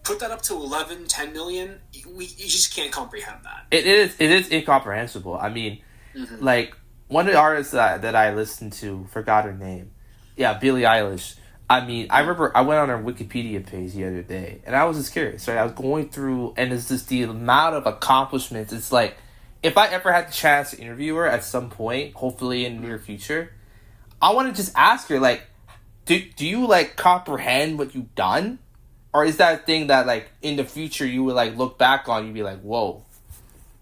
put that up to 11, 10 million, you just can't comprehend that. It is incomprehensible. I mean, mm-hmm. like, one of the artists that I listened to, forgot her name. Yeah, Billie Eilish. I mean, I remember I went on her Wikipedia page the other day, and I was just curious. Right? I was going through, and it's just the amount of accomplishments. It's like, if I ever had the chance to interview her at some point, hopefully in the near future, I want to just ask her, like, do you, like, comprehend what you've done? Or is that a thing that, like, in the future you would, like, look back on, you'd be like, whoa,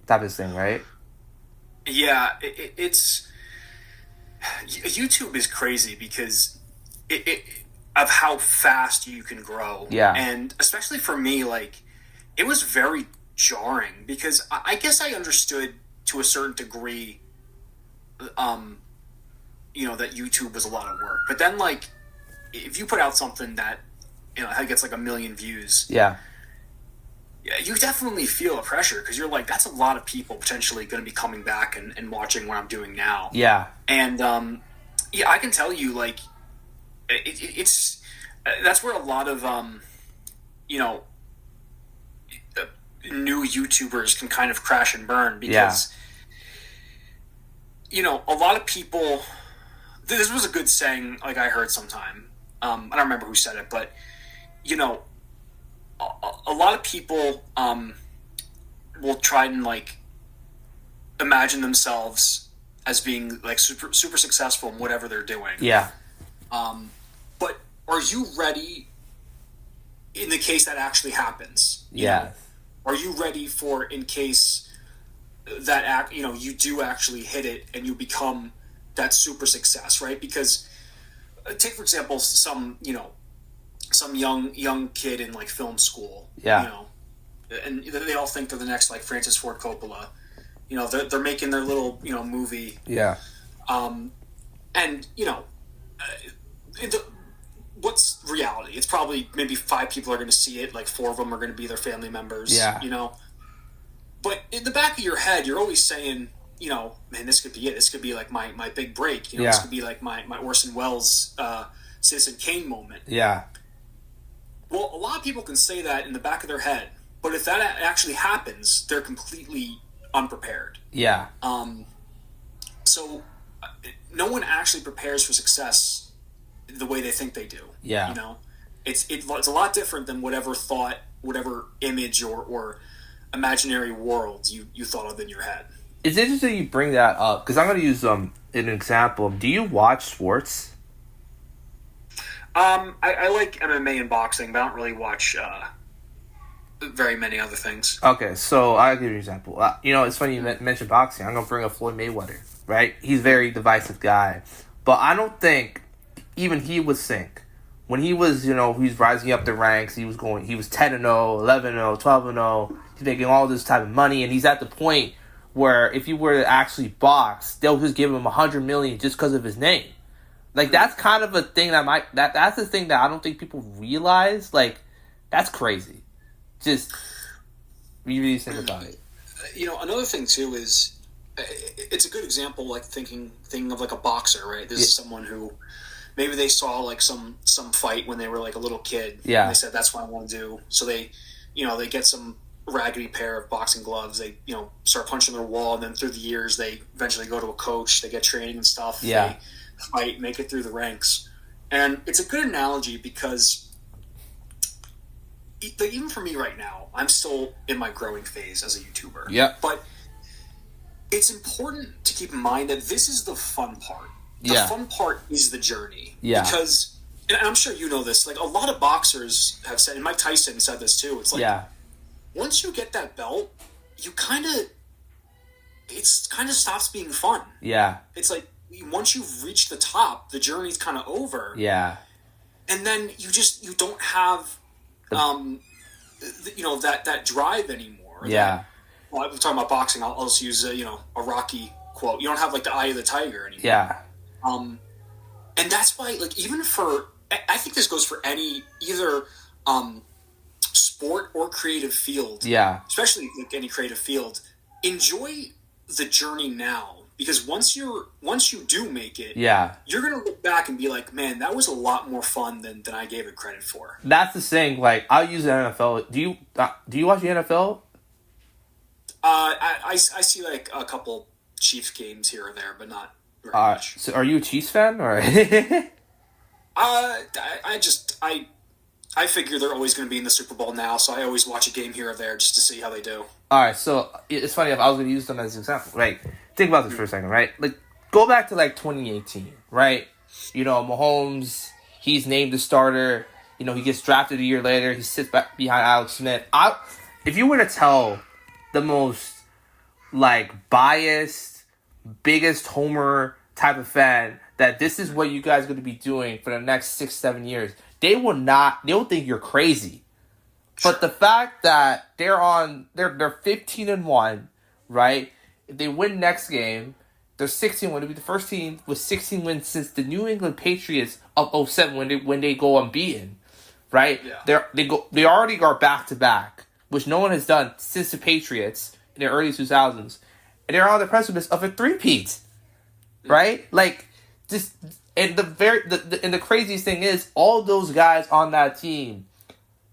type of thing, right? Yeah, it's... YouTube is crazy because of how fast you can grow. Yeah. And especially for me, like, it was very jarring because I guess I understood to a certain degree, that YouTube was a lot of work. But then, like, if you put out something that, gets, like, 1 million views... Yeah. Yeah, you definitely feel a pressure because you're like, that's a lot of people potentially going to be coming back and watching what I'm doing now. Yeah. And, I can tell you, like, it's that's where a lot of, new YouTubers can kind of crash and burn because, a lot of people, this was a good saying, like, I heard sometime. I don't remember who said it, but you know, a lot of people will try and like imagine themselves as being like super successful in whatever they're doing. Yeah. But are you ready in the case that actually happens? Yeah. Are you ready for in case that you do actually hit it and you become that super success, right? Because take for example some young kid in like film school, and they all think they're the next like Francis Ford Coppola. They're making their little movie. Yeah. And what's reality? It's probably maybe 5 people are going to see it. Like 4 of them are going to be their family members. Yeah. But in the back of your head, you're always saying, man, this could be it. This could be like my big break. This could be like my Orson Welles, Citizen Kane moment. Yeah. Well, a lot of people can say that in the back of their head, but if that actually happens, they're completely unprepared. Yeah. So no one actually prepares for success the way they think they do. Yeah. It's a lot different than whatever thought, whatever image or imaginary world you thought of in your head. It's interesting you bring that up because I'm going to use an example. Do you watch sports? I like MMA and boxing, but I don't really watch very many other things. Okay, so I'll give you an example. It's funny you mentioned boxing. I'm going to bring up Floyd Mayweather, right? He's a very divisive guy. But I don't think even he would sink. When he was, he's rising up the ranks, he was 10-0, 11-0, 12-0. He's making all this type of money, and he's at the point where if he were to actually box, they'll just give him $100 million just because of his name. Like, that's kind of a thing that's the thing that I don't think people realize. Like, that's crazy. Just, you really think about it. Another thing, too, is it's a good example, like, thinking of, like, a boxer, right? This is someone who maybe they saw, like, some fight when they were, like, a little kid. Yeah. And they said, that's what I want to do. So they get some raggedy pair of boxing gloves. They, start punching their wall, and then through the years, they eventually go to a coach. They get training and stuff. Yeah. They fight, make it through the ranks. And it's a good analogy because even for me right now, I'm still in my growing phase as a YouTuber. Yeah. But it's important to keep in mind that this is the fun part. The fun part is the journey. Yeah. Because, and I'm sure you know this, like a lot of boxers have said, and Mike Tyson said this too, it's like, once you get that belt, it kind of stops being fun. Yeah. It's like, once you've reached the top, the journey's kind of over. Yeah. And then you don't have, that drive anymore. Yeah. We're talking about boxing. I'll just use, a Rocky quote. You don't have, like, the eye of the tiger anymore. Yeah. And that's why, like, even for, I think this goes for any, either sport or creative field. Yeah. Especially, like, any creative field. Enjoy the journey now. Because once you do make it, you're gonna look back and be like, man, that was a lot more fun than I gave it credit for. That's the thing. Like, I'll use the NFL. Do you watch the NFL? I see like a couple Chiefs games here or there, but not very much. So, are you a Chiefs fan or? I figure they're always going to be in the Super Bowl now, so I always watch a game here or there just to see how they do. All right, so it's funny if I was going to use them as an example, right? Think about this for a second, right? Like, go back to, like, 2018, right? Mahomes, he's named the starter. He gets drafted a year later. He sits back behind Alex Smith. If you were to tell the most, like, biased, biggest homer type of fan that this is what you guys are going to be doing for the next 6-7 years, they'll think you're crazy. But the fact that they're 15-1, right? If they win next game, they're 16-1. It'll be the first team with 16 wins since the New England Patriots of 2007 when they go unbeaten, right? Yeah. They already are back to back, which no one has done since the Patriots in the early 2000s, and they're on the precipice of a three-peat, right? Like, just and the craziest thing is all those guys on that team.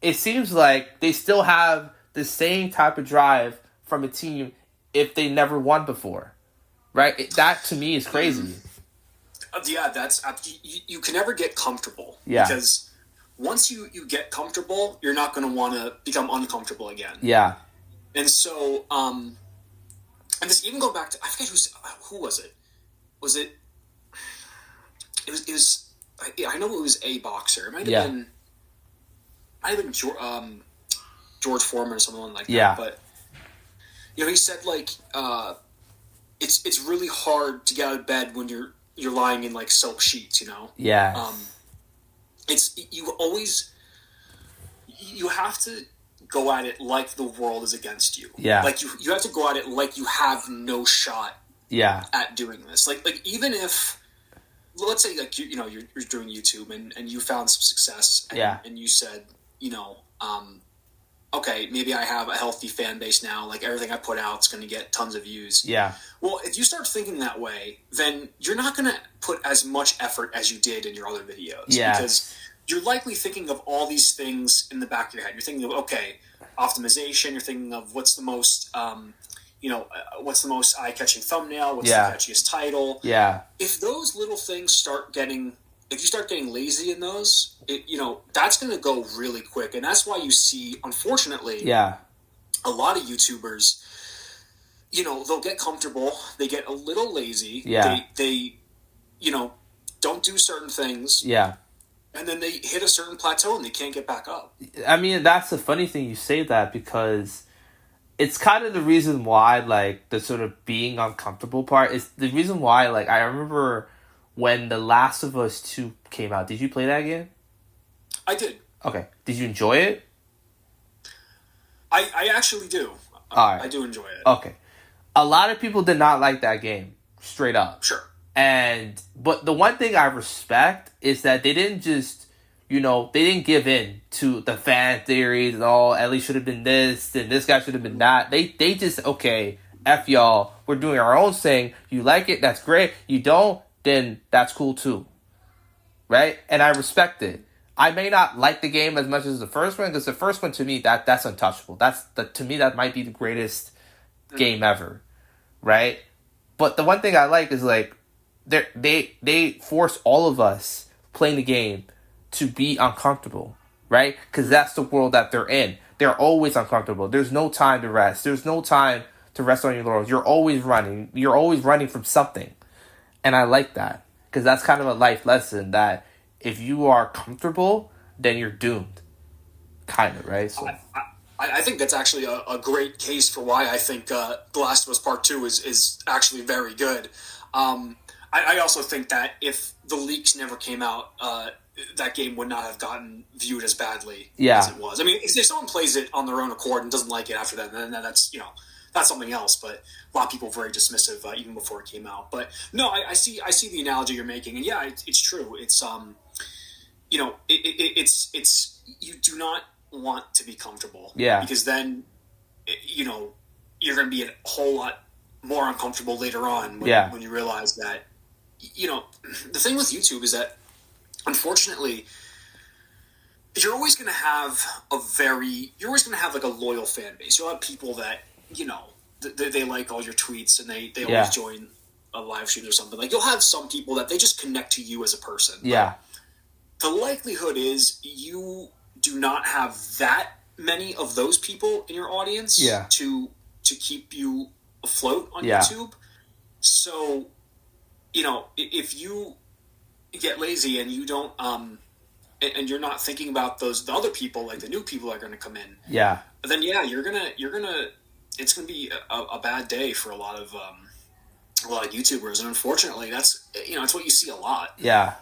It seems like they still have the same type of drive from a team if they never won before, right? That to me is crazy. Yeah, that's you can never get comfortable because once you get comfortable, you're not going to want to become uncomfortable again. Yeah. And so, and this even go back to, I forget who was it? Was it? It was. I know it was a boxer. It might have been. Might have been George Foreman or someone like that. Yeah. But he said like, it's really hard to get out of bed when you're lying in like silk sheets. Yeah. It's you have to go at it like the world is against you. Yeah. Like you have to go at it like you have no shot. Yeah. At doing this, like even if, let's say like you're doing YouTube and you found some success and you said okay, maybe I have a healthy fan base now, like everything I put out is going to get tons of views. Yeah. Well, if you start thinking that way, then you're not going to put as much effort as you did in your other videos. Yeah. Because you're likely thinking of all these things in the back of your head. You're thinking of, okay, optimization. You're thinking of what's the most, what's the most eye-catching thumbnail? What's the catchiest title? Yeah. If those little things if you start getting lazy in those, that's going to go really quick. And that's why you see, unfortunately, a lot of YouTubers, they'll get comfortable. They get a little lazy. Yeah. They don't do certain things. Yeah. And then they hit a certain plateau and they can't get back up. I mean, that's the funny thing you say that, because it's kind of the reason why, like, the sort of being uncomfortable part is the reason why, like, I remember when The Last of Us 2 came out. Did you play that game? I did. Okay. Did you enjoy it? I actually do. All right. I do enjoy it. Okay. A lot of people did not like that game, straight up. Sure. But the one thing I respect is that they didn't just, they didn't give in to the fan theories and all, at least should have been this, and this guy should have been that. They just, okay, F y'all, we're doing our own thing. You like it, that's great. You don't, then that's cool too. Right? And I respect it. I may not like the game as much as the first one, because the first one, to me, that's untouchable. To me, that might be the greatest game ever. Right? But the one thing I like is, like, they force all of us playing the game to be uncomfortable, right? Because that's the world that they're in. They're always uncomfortable. There's no time to rest. There's no time to rest on your laurels. You're always running. You're always running from something. And I like that, because that's kind of a life lesson that if you are comfortable, then you're doomed. Kind of, right? So I think that's actually a great case for why I think The Last of Us Part 2 is actually very good. I also think that if the leaks never came out, that game would not have gotten viewed as badly as it was. I mean, if someone plays it on their own accord and doesn't like it after that, then that's that's something else. But a lot of people were very dismissive even before it came out. But no, I see the analogy you're making, and it's true. It's it's you do not want to be comfortable, because then you're going to be a whole lot more uncomfortable later on when you realize that. The thing with YouTube is that, unfortunately, you're always going to have like a loyal fan base. You'll have people that, they like all your tweets and they always join a live stream or something. Like, you'll have some people that they just connect to you as a person. Yeah. But the likelihood is you do not have that many of those people in your audience to keep you afloat on YouTube. So, if you get lazy and you don't, and you're not thinking about the other people, like the new people are going to come in. Yeah. Then it's going to be a bad day for a lot of YouTubers, and unfortunately, that's what you see a lot. Yeah.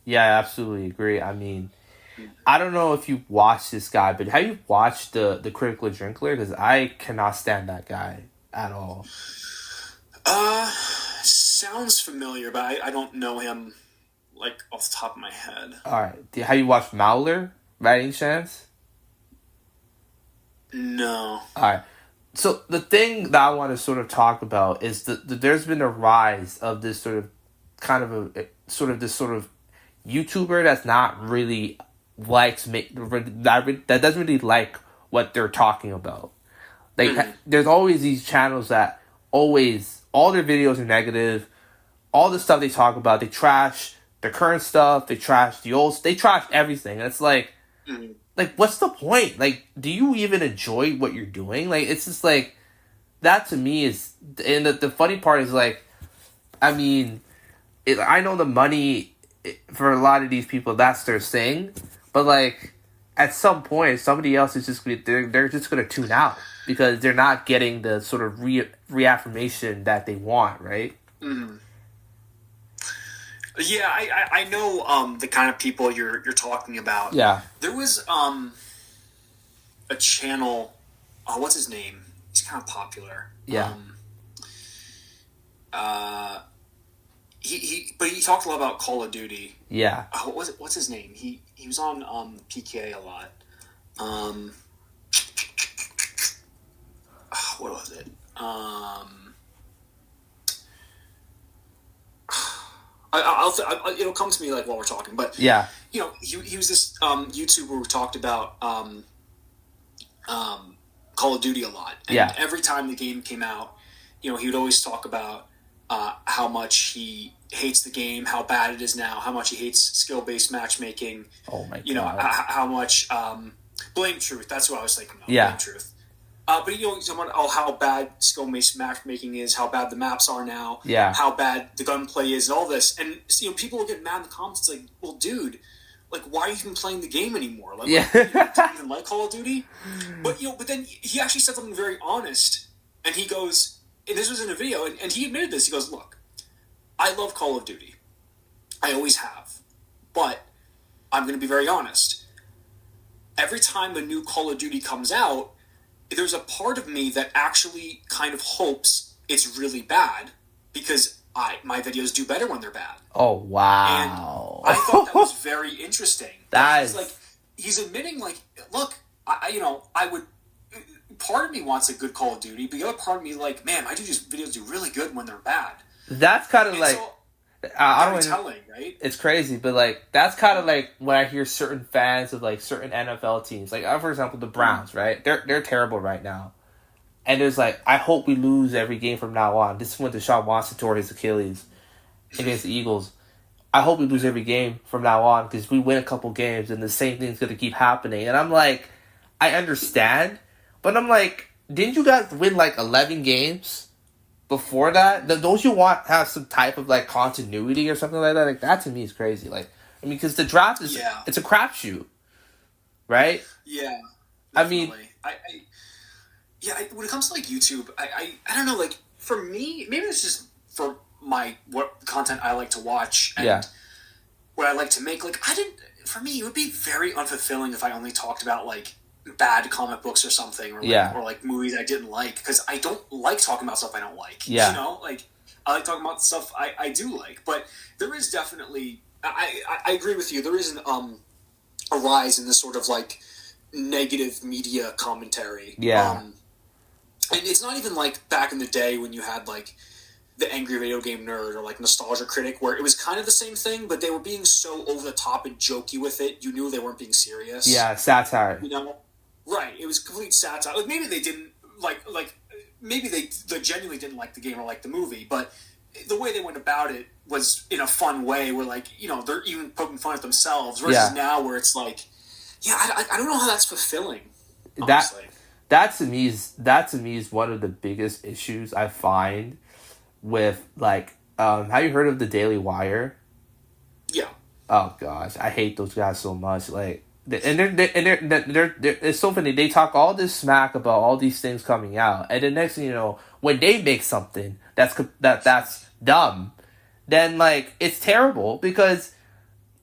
Yeah, I absolutely agree. I mean, I don't know if you watched this guy, but have you watched the Critical Drinkler? Because I cannot stand that guy at all. Sounds familiar, but I don't know him, like, off the top of my head. All right. Have you watched Mauler, by any chance? No. All right. So the thing that I want to sort of talk about is that there's been a rise of this sort of YouTuber that's not really that doesn't really like what they're talking about. Like, there's always these channels that all their videos are negative. All the stuff they talk about, they trash the current stuff. They trash the old. They trash everything. And it's like, what's the point? Like, do you even enjoy what you're doing? Like, it's just like, that to me is, and the funny part is like, I mean, I know the money for a lot of these people, that's their thing, but like, at some point, somebody else is just they're just gonna tune out because they're not getting the sort of reaffirmation that they want, right? Mm-hmm. Yeah, I know the kind of people you're talking about. Yeah, there was a channel. What's his name? He's kind of popular. Yeah. But he talked a lot about Call of Duty. Yeah. What was it? What's his name? He was on PKA a lot. What was it? It'll come to me like while we're talking, but yeah, you know, he was this YouTuber who talked about Call of Duty a lot, and every time the game came out, you know, he would always talk about how much he hates the game, how bad it is now, how much he hates skill-based matchmaking. Oh my god! You know how much Blame Truth. That's what I was thinking of. Yeah. Blame Truth. But you know, someone, how bad skill-based matchmaking is, how bad the maps are now, how bad the gunplay is, and all this. And you know, people will get mad in the comments. It's like, well, dude, like, why are you even playing the game anymore? Like, do you even like Call of Duty? But you know, but then he actually said something very honest, and he goes, and this was in a video, and he admitted this. He goes, look, I love Call of Duty. I always have. But I'm going to be very honest. Every time a new Call of Duty comes out, there's a part of me that actually kind of hopes it's really bad because my videos do better when they're bad. Oh, wow. And I thought that was very interesting. That is... like, he's admitting, like, look, I would... Part of me wants a good Call of Duty, but the other part of me, like, man, my videos do really good when they're bad. That's kind of like... So, I don't telling, right? It's crazy, but like that's kind of like when I hear certain fans of like certain NFL teams, like for example the Browns, right? They're terrible right now, and there's like I hope we lose every game from now on. This is when Deshaun Watson tore his Achilles against the Eagles. I hope we lose every game from now on because we win a couple games and the same thing's gonna keep happening. And I'm like, I understand, but I'm like, didn't you guys win like 11 games? Before that, don't you want to have some type of like continuity or something like that? Like that to me is crazy. Like, I mean, because the draft is it's a crapshoot, right? Yeah, definitely. I mean, when it comes to like YouTube, I don't know. Like for me, maybe it's just for what content I like to watch and what I like to make. Like for me, it would be very unfulfilling if I only talked about like bad comic books or something, or like movies I didn't like, because I don't like talking about stuff I don't like. You know, like I like talking about stuff I do like, but there is definitely I agree with you. There is a rise in this sort of like negative media commentary. And it's not even like back in the day when you had like the Angry Video Game Nerd or like Nostalgia Critic, where it was kind of the same thing, but they were being so over the top and jokey with it. You knew they weren't being serious. Yeah, satire. You know. Right, it was complete satire. Like maybe they didn't maybe they genuinely didn't like the game or like the movie, but the way they went about it was in a fun way, where like, you know, they're even poking fun at themselves. Versus now, where it's like, I don't know how that's fulfilling. Honestly. That to me is one of the biggest issues I find with like have you heard of the Daily Wire? Yeah. Oh gosh, I hate those guys so much. Like. And they're it's so funny. They talk all this smack about all these things coming out, and the next thing you know, when they make something that's dumb, then like it's terrible because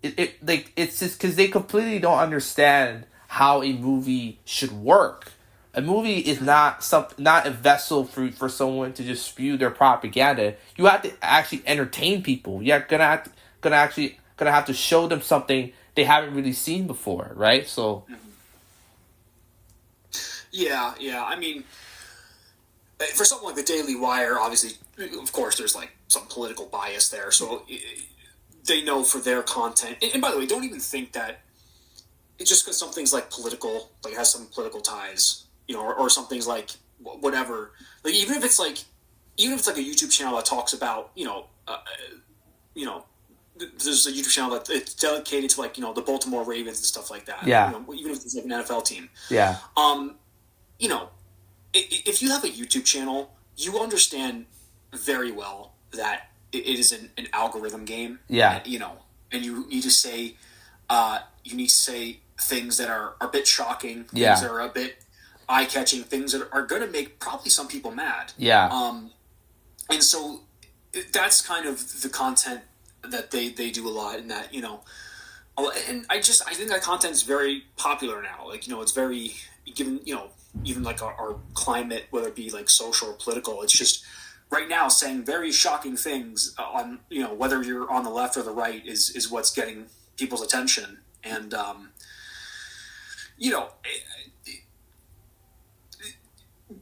it's just because they completely don't understand how a movie should work. A movie is not a vessel for someone to just spew their propaganda. You have to actually entertain people. You're gonna have to show them something they haven't really seen before, right? So, yeah. I mean, for something like the Daily Wire, obviously, of course, there's like some political bias there, so they know for their content. And by the way, don't even think that it's just because something's like political, like has some political ties, you know, or something's like whatever. Like even if it's like a YouTube channel that talks about, you know, there's a YouTube channel that it's dedicated to like the Baltimore Ravens and stuff like that. Yeah. Even if it's like an NFL team. Yeah. If you have a YouTube channel, you understand very well that it is an algorithm game. Yeah. And you need to say, things that are a bit shocking, things Yeah. that are a bit eye-catching, things that are going to make probably some people mad. Yeah. And so that's kind of the content that they do a lot, in that, and I think that content is very popular now. Like, it's very, given, even like our climate, whether it be like social or political, it's just right now saying very shocking things on, whether you're on the left or the right is what's getting people's attention. And,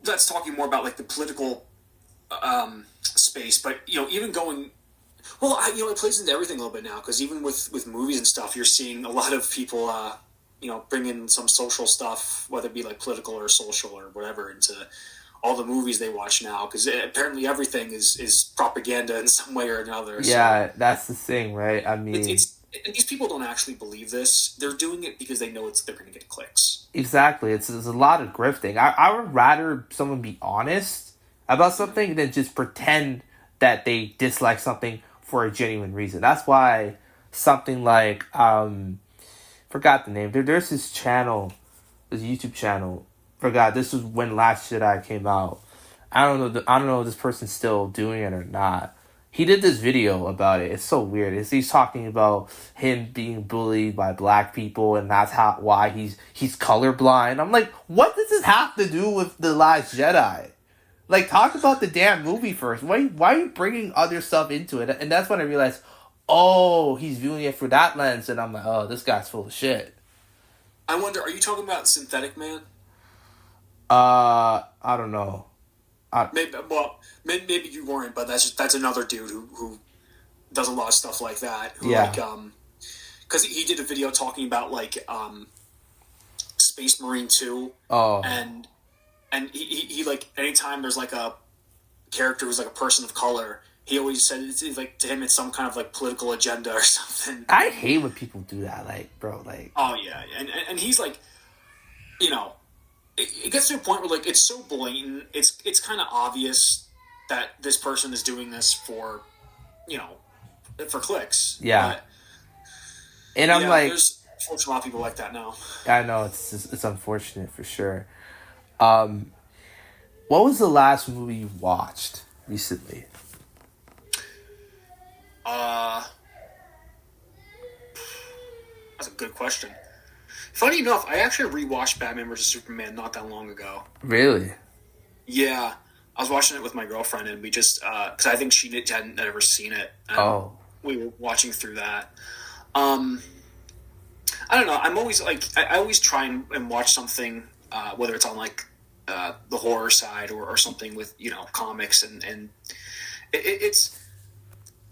that's talking more about like the political space, but even going it plays into everything a little bit now, because even with movies and stuff, you're seeing a lot of people bring in some social stuff, whether it be like political or social or whatever, into all the movies they watch now, because apparently everything is propaganda in some way or another. Yeah, so that's the thing, right? I mean, and these people don't actually believe this. They're doing it because they know they're going to get clicks. Exactly. It's a lot of grifting. I would rather someone be honest about something than just pretend that they dislike something for a genuine reason. That's why something like forgot the name. There's this channel, this YouTube channel. Forgot. This was when Last Jedi came out. I don't know if this person's still doing it or not. He did this video about it. It's so weird. He's talking about him being bullied by black people, and that's why he's colorblind. I'm like, what does this have to do with The Last Jedi? Like, talk about the damn movie first. Why are you bringing other stuff into it? And that's when I realized, oh, he's viewing it through that lens, and I'm like, oh, this guy's full of shit. I wonder, are you talking about Synthetic Man? I don't know. Maybe you weren't, but that's another dude who does a lot of stuff like that. Who, yeah. Because he did a video talking about like Space Marine 2. Oh. And he like, anytime there's like a character who's like a person of color, he always said it's like, to him it's some kind of like political agenda or something. I hate when people do that, like, bro, like. Oh yeah, and he's like, it gets to a point where like it's so blatant, it's kind of obvious that this person is doing this for clicks. Yeah. And I'm like, there's a lot of people like that now. I know it's unfortunate for sure. What was the last movie you watched recently? That's a good question. Funny enough, I actually rewatched Batman vs Superman not that long ago. Really? Yeah, I was watching it with my girlfriend, and we just because I think she hadn't ever seen it. Oh. We were watching through that. I don't know. I'm always like I always try and watch something, whether it's on like the horror side or something with comics, and it's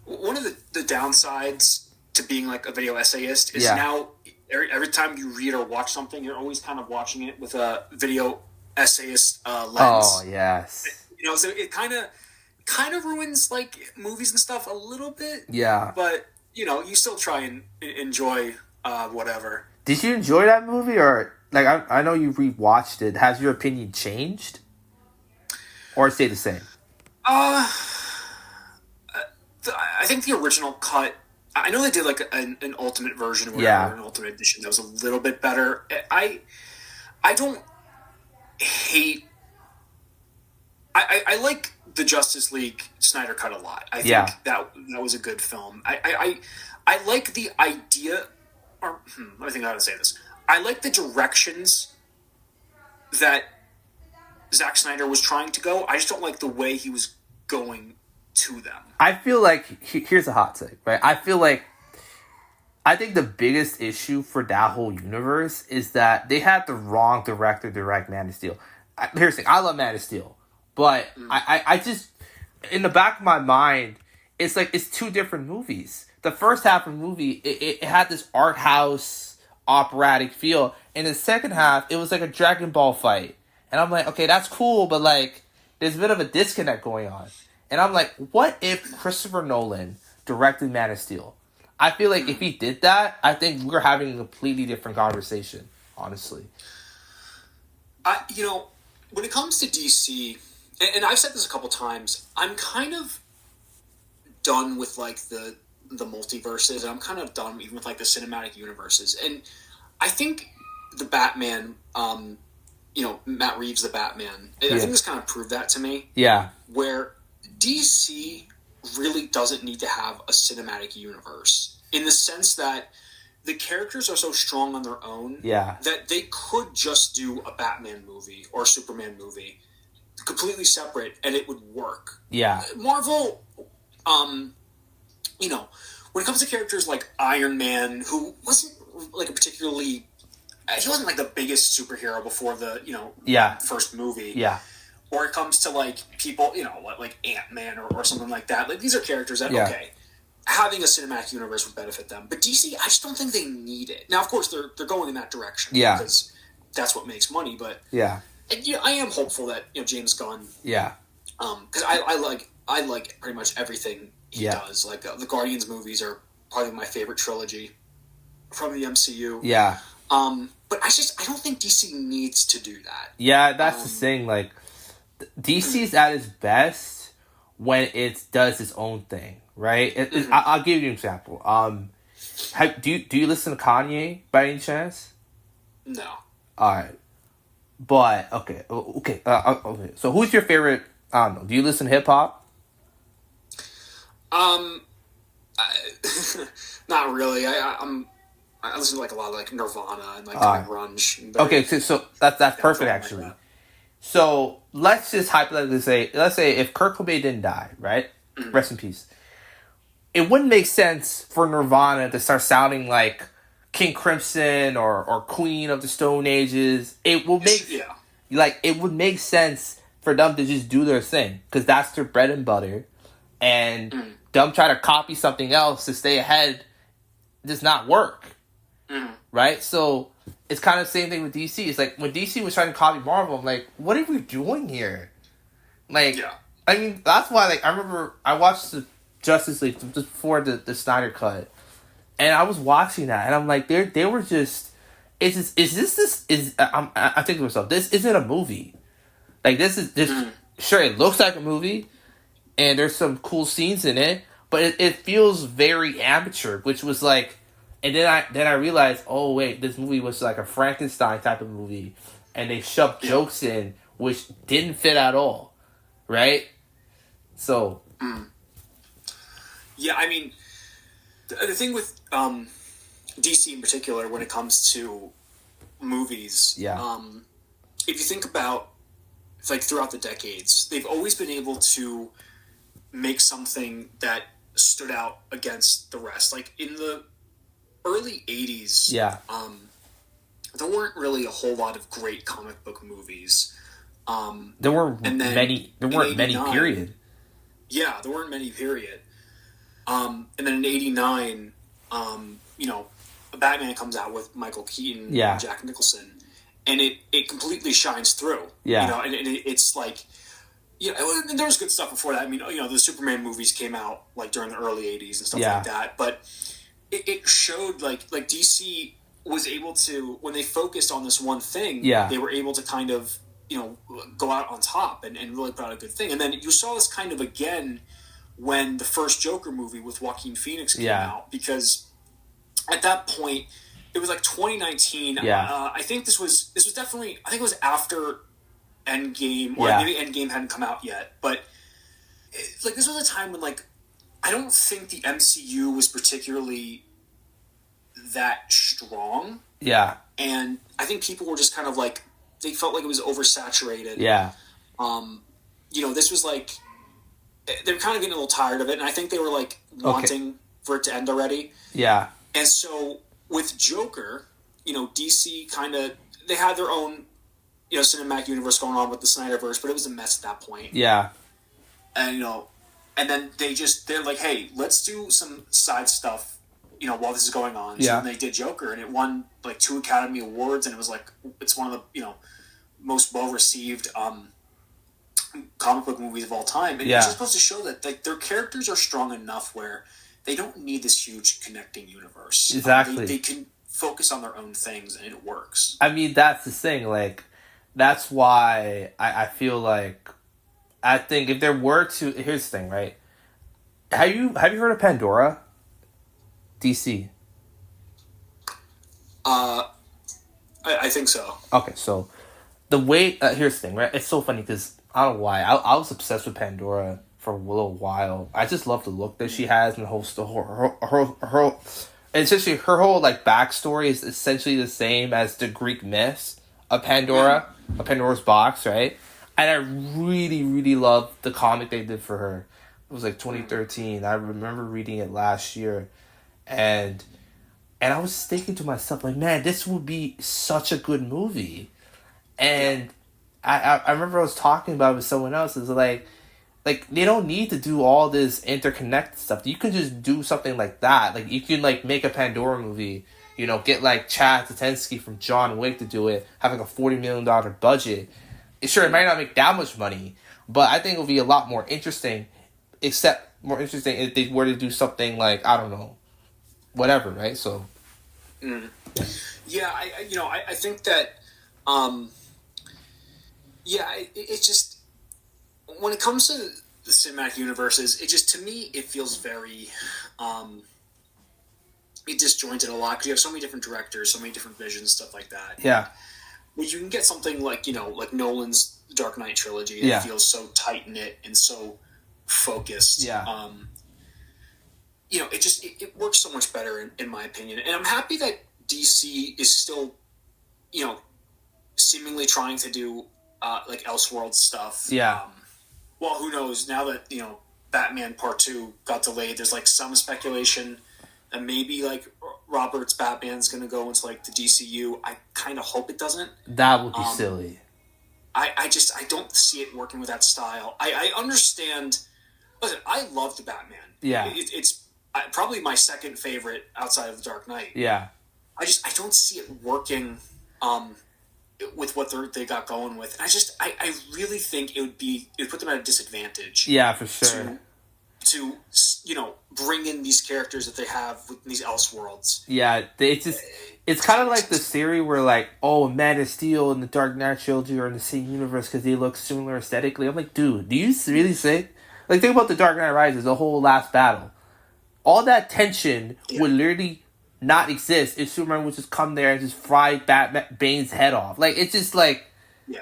one of the downsides to being like a video essayist is now every time you read or watch something, you're always kind of watching it with a video essayist lens. Oh yes. So it kind of ruins like movies and stuff a little bit. Yeah. But you still try and enjoy whatever. Did you enjoy that movie, or like I know you rewatched it? Has your opinion changed, or stayed the same? I think the original cut. I know they did like an ultimate version, or whatever, an ultimate edition that was a little bit better. I don't hate. I like the Justice League Snyder cut a lot. I think that was a good film. I like the idea. Or let me think how to say this. I like the directions that Zack Snyder was trying to go. I just don't like the way he was going to them. I feel like here's a hot take, right? I think the biggest issue for that whole universe is that they had the wrong director direct Man of Steel. Here's the thing: I love Man of Steel, but I just in the back of my mind, it's like it's two different movies. The first half of the movie, it had this art house operatic feel, and the second half, it was like a Dragon Ball fight. And I'm like, okay, that's cool, but like, there's a bit of a disconnect going on. And I'm like, what if Christopher Nolan directed Man of Steel? I feel like if he did that, I think we're having a completely different conversation, honestly. When it comes to DC, and I've said this a couple times, I'm kind of done with like the multiverses, and I'm kind of done even with like the cinematic universes. And I think the Batman, Matt Reeves, the Batman, I think this kind of proved that to me. Yeah. Where DC really doesn't need to have a cinematic universe in the sense that the characters are so strong on their own that they could just do a Batman movie or a Superman movie completely separate and it would work. Yeah. Marvel, when it comes to characters like Iron Man, who wasn't like he wasn't like the biggest superhero before the, first movie. Yeah. Or it comes to like people, like Ant-Man or something like that. Like these are characters that, okay, having a cinematic universe would benefit them. But DC, I just don't think they need it. Now, of course, they're going in that direction because that's what makes money. But I am hopeful that James Gunn, because I like pretty much everything he does. Like the Guardians movies are probably my favorite trilogy from the MCU. Yeah. But I don't think DC needs to do that. Yeah, that's the thing. Like DC's at its best when it does its own thing, right? I'll give you an example. Do you listen to Kanye by any chance? No. All right, but okay. So who's your favorite? I don't know. Do you listen to hip hop? Not really. I listen to like a lot of like Nirvana and like grunge. Okay, so that's perfect actually. Like that. So let's just hypothetically say, if Kurt Cobain didn't die, right? Mm-hmm. Rest in peace. It wouldn't make sense for Nirvana to start sounding like King Crimson or Queen of the Stone Ages. It will make it would make sense for them to just do their thing because that's their bread and butter, and them try to copy something else to stay ahead does not work, right? So. It's kind of the same thing with DC. It's like when DC was trying to copy Marvel, I'm like, what are we doing here? Like, I mean, that's why. Like, I remember I watched the Justice League just before the Snyder Cut, and I was watching that, and I'm like, they were just. I think to myself, this isn't a movie. Like this. Sure, it looks like a movie, and there's some cool scenes in it, but it feels very amateur, which was like. And then I realized, oh wait, this movie was like a Frankenstein type of movie, and they shoved jokes in which didn't fit at all, right? So, yeah, I mean, the thing with DC in particular when it comes to movies, if you think about like throughout the decades, they've always been able to make something that stood out against the rest. Like in the early 80s, there weren't really a whole lot of great comic book movies. There weren't many, period. Yeah, there weren't many, period. And then in 89, Batman comes out with Michael Keaton and Jack Nicholson, and it completely shines through. Yeah. And it's like, and there was good stuff before that. I mean, the Superman movies came out like during the early 80s and stuff like that, but it showed like DC was able to, when they focused on this one thing, they were able to kind of, go out on top and really put out a good thing. And then you saw this kind of again when the first Joker movie with Joaquin Phoenix came out, because at that point it was like 2019. I think this was definitely, I think it was after Endgame, or maybe Endgame hadn't come out yet, but like this was a time when like I don't think the MCU was particularly that strong. Yeah. And I think people were just kind of like, they felt like it was oversaturated. Yeah. This was like, they were kind of getting a little tired of it, and I think they were like wanting for it to end already. Yeah. And so with Joker, DC kind of, they had their own, cinematic universe going on with the Snyderverse, but it was a mess at that point. Yeah. And, and then they're like, hey, let's do some side stuff, while this is going on. So then they did Joker, and it won like 2 Academy Awards, and it was like, it's one of the, most well-received comic book movies of all time. And it's just supposed to show that like their characters are strong enough where they don't need this huge connecting universe. Exactly. They can focus on their own things, and it works. I mean, that's the thing. Like, that's why I feel like, I think if there were to, here's the thing, right? Have you heard of Pandora? DC. I think so. Okay, so the way here's the thing, right? It's so funny because I don't know why I was obsessed with Pandora for a little while. I just love the look that she has and the whole her and essentially her whole like backstory is essentially the same as the Greek myths of Pandora, of Pandora's box, right? And I really, really love the comic they did for her. It was like 2013. I remember reading it last year, and I was thinking to myself, like, man, this would be such a good movie. And I remember I was talking about it with someone else. It's like they don't need to do all this interconnected stuff. You can just do something like that. Like, you can like make a Pandora movie. You know, get like Chad Stahelski from John Wick to do it. Have like a $40 million budget. Sure, it might not make that much money, but I think it would be a lot more interesting. Except more interesting if they were to do something like, I don't know, whatever, right? So, yeah, I think that, it just, when it comes to the cinematic universes, it just, to me, it feels very, it disjointed a lot because you have so many different directors, so many different visions, stuff like that. Yeah. Well, you can get something like, like Nolan's Dark Knight trilogy, and it feels so tight-knit and so focused. Yeah. It works so much better in my opinion. And I'm happy that DC is still, seemingly trying to do like Elseworld stuff. Yeah. Well, who knows? Now that, Batman Part 2 got delayed, there's like some speculation that maybe like Robert's Batman's going to go into like the DCU. I kind of hope it doesn't. That would be silly. I don't see it working with that style. I understand. Listen, I love the Batman. Yeah. It's probably my second favorite outside of the Dark Knight. Yeah. I don't see it working with what they got going with. I really think it would put them at a disadvantage. Yeah, for sure. To bring in these characters that they have with these Elseworlds. Yeah, it's kind of like the theory where like, oh, Man of Steel and the Dark Knight trilogy are in the same universe because they look similar aesthetically. I'm like, dude, do you really think? Like, think about the Dark Knight Rises, the whole last battle. All that tension would literally not exist if Superman would just come there and just fry Bane's head off. Like, it's just like... Yeah.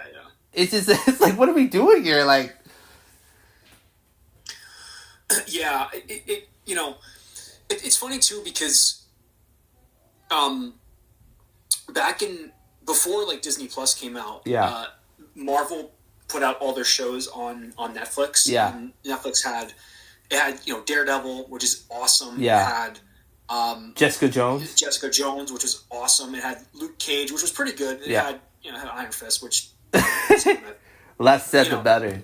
It's like, what are we doing here? Like... Yeah, it's funny, too, because before, like, Disney Plus came out, Marvel put out all their shows on Netflix. Yeah. And Netflix had Daredevil, which is awesome. Yeah. It had Jessica Jones, which was awesome. It had Luke Cage, which was pretty good. It had Iron Fist, which less said the better.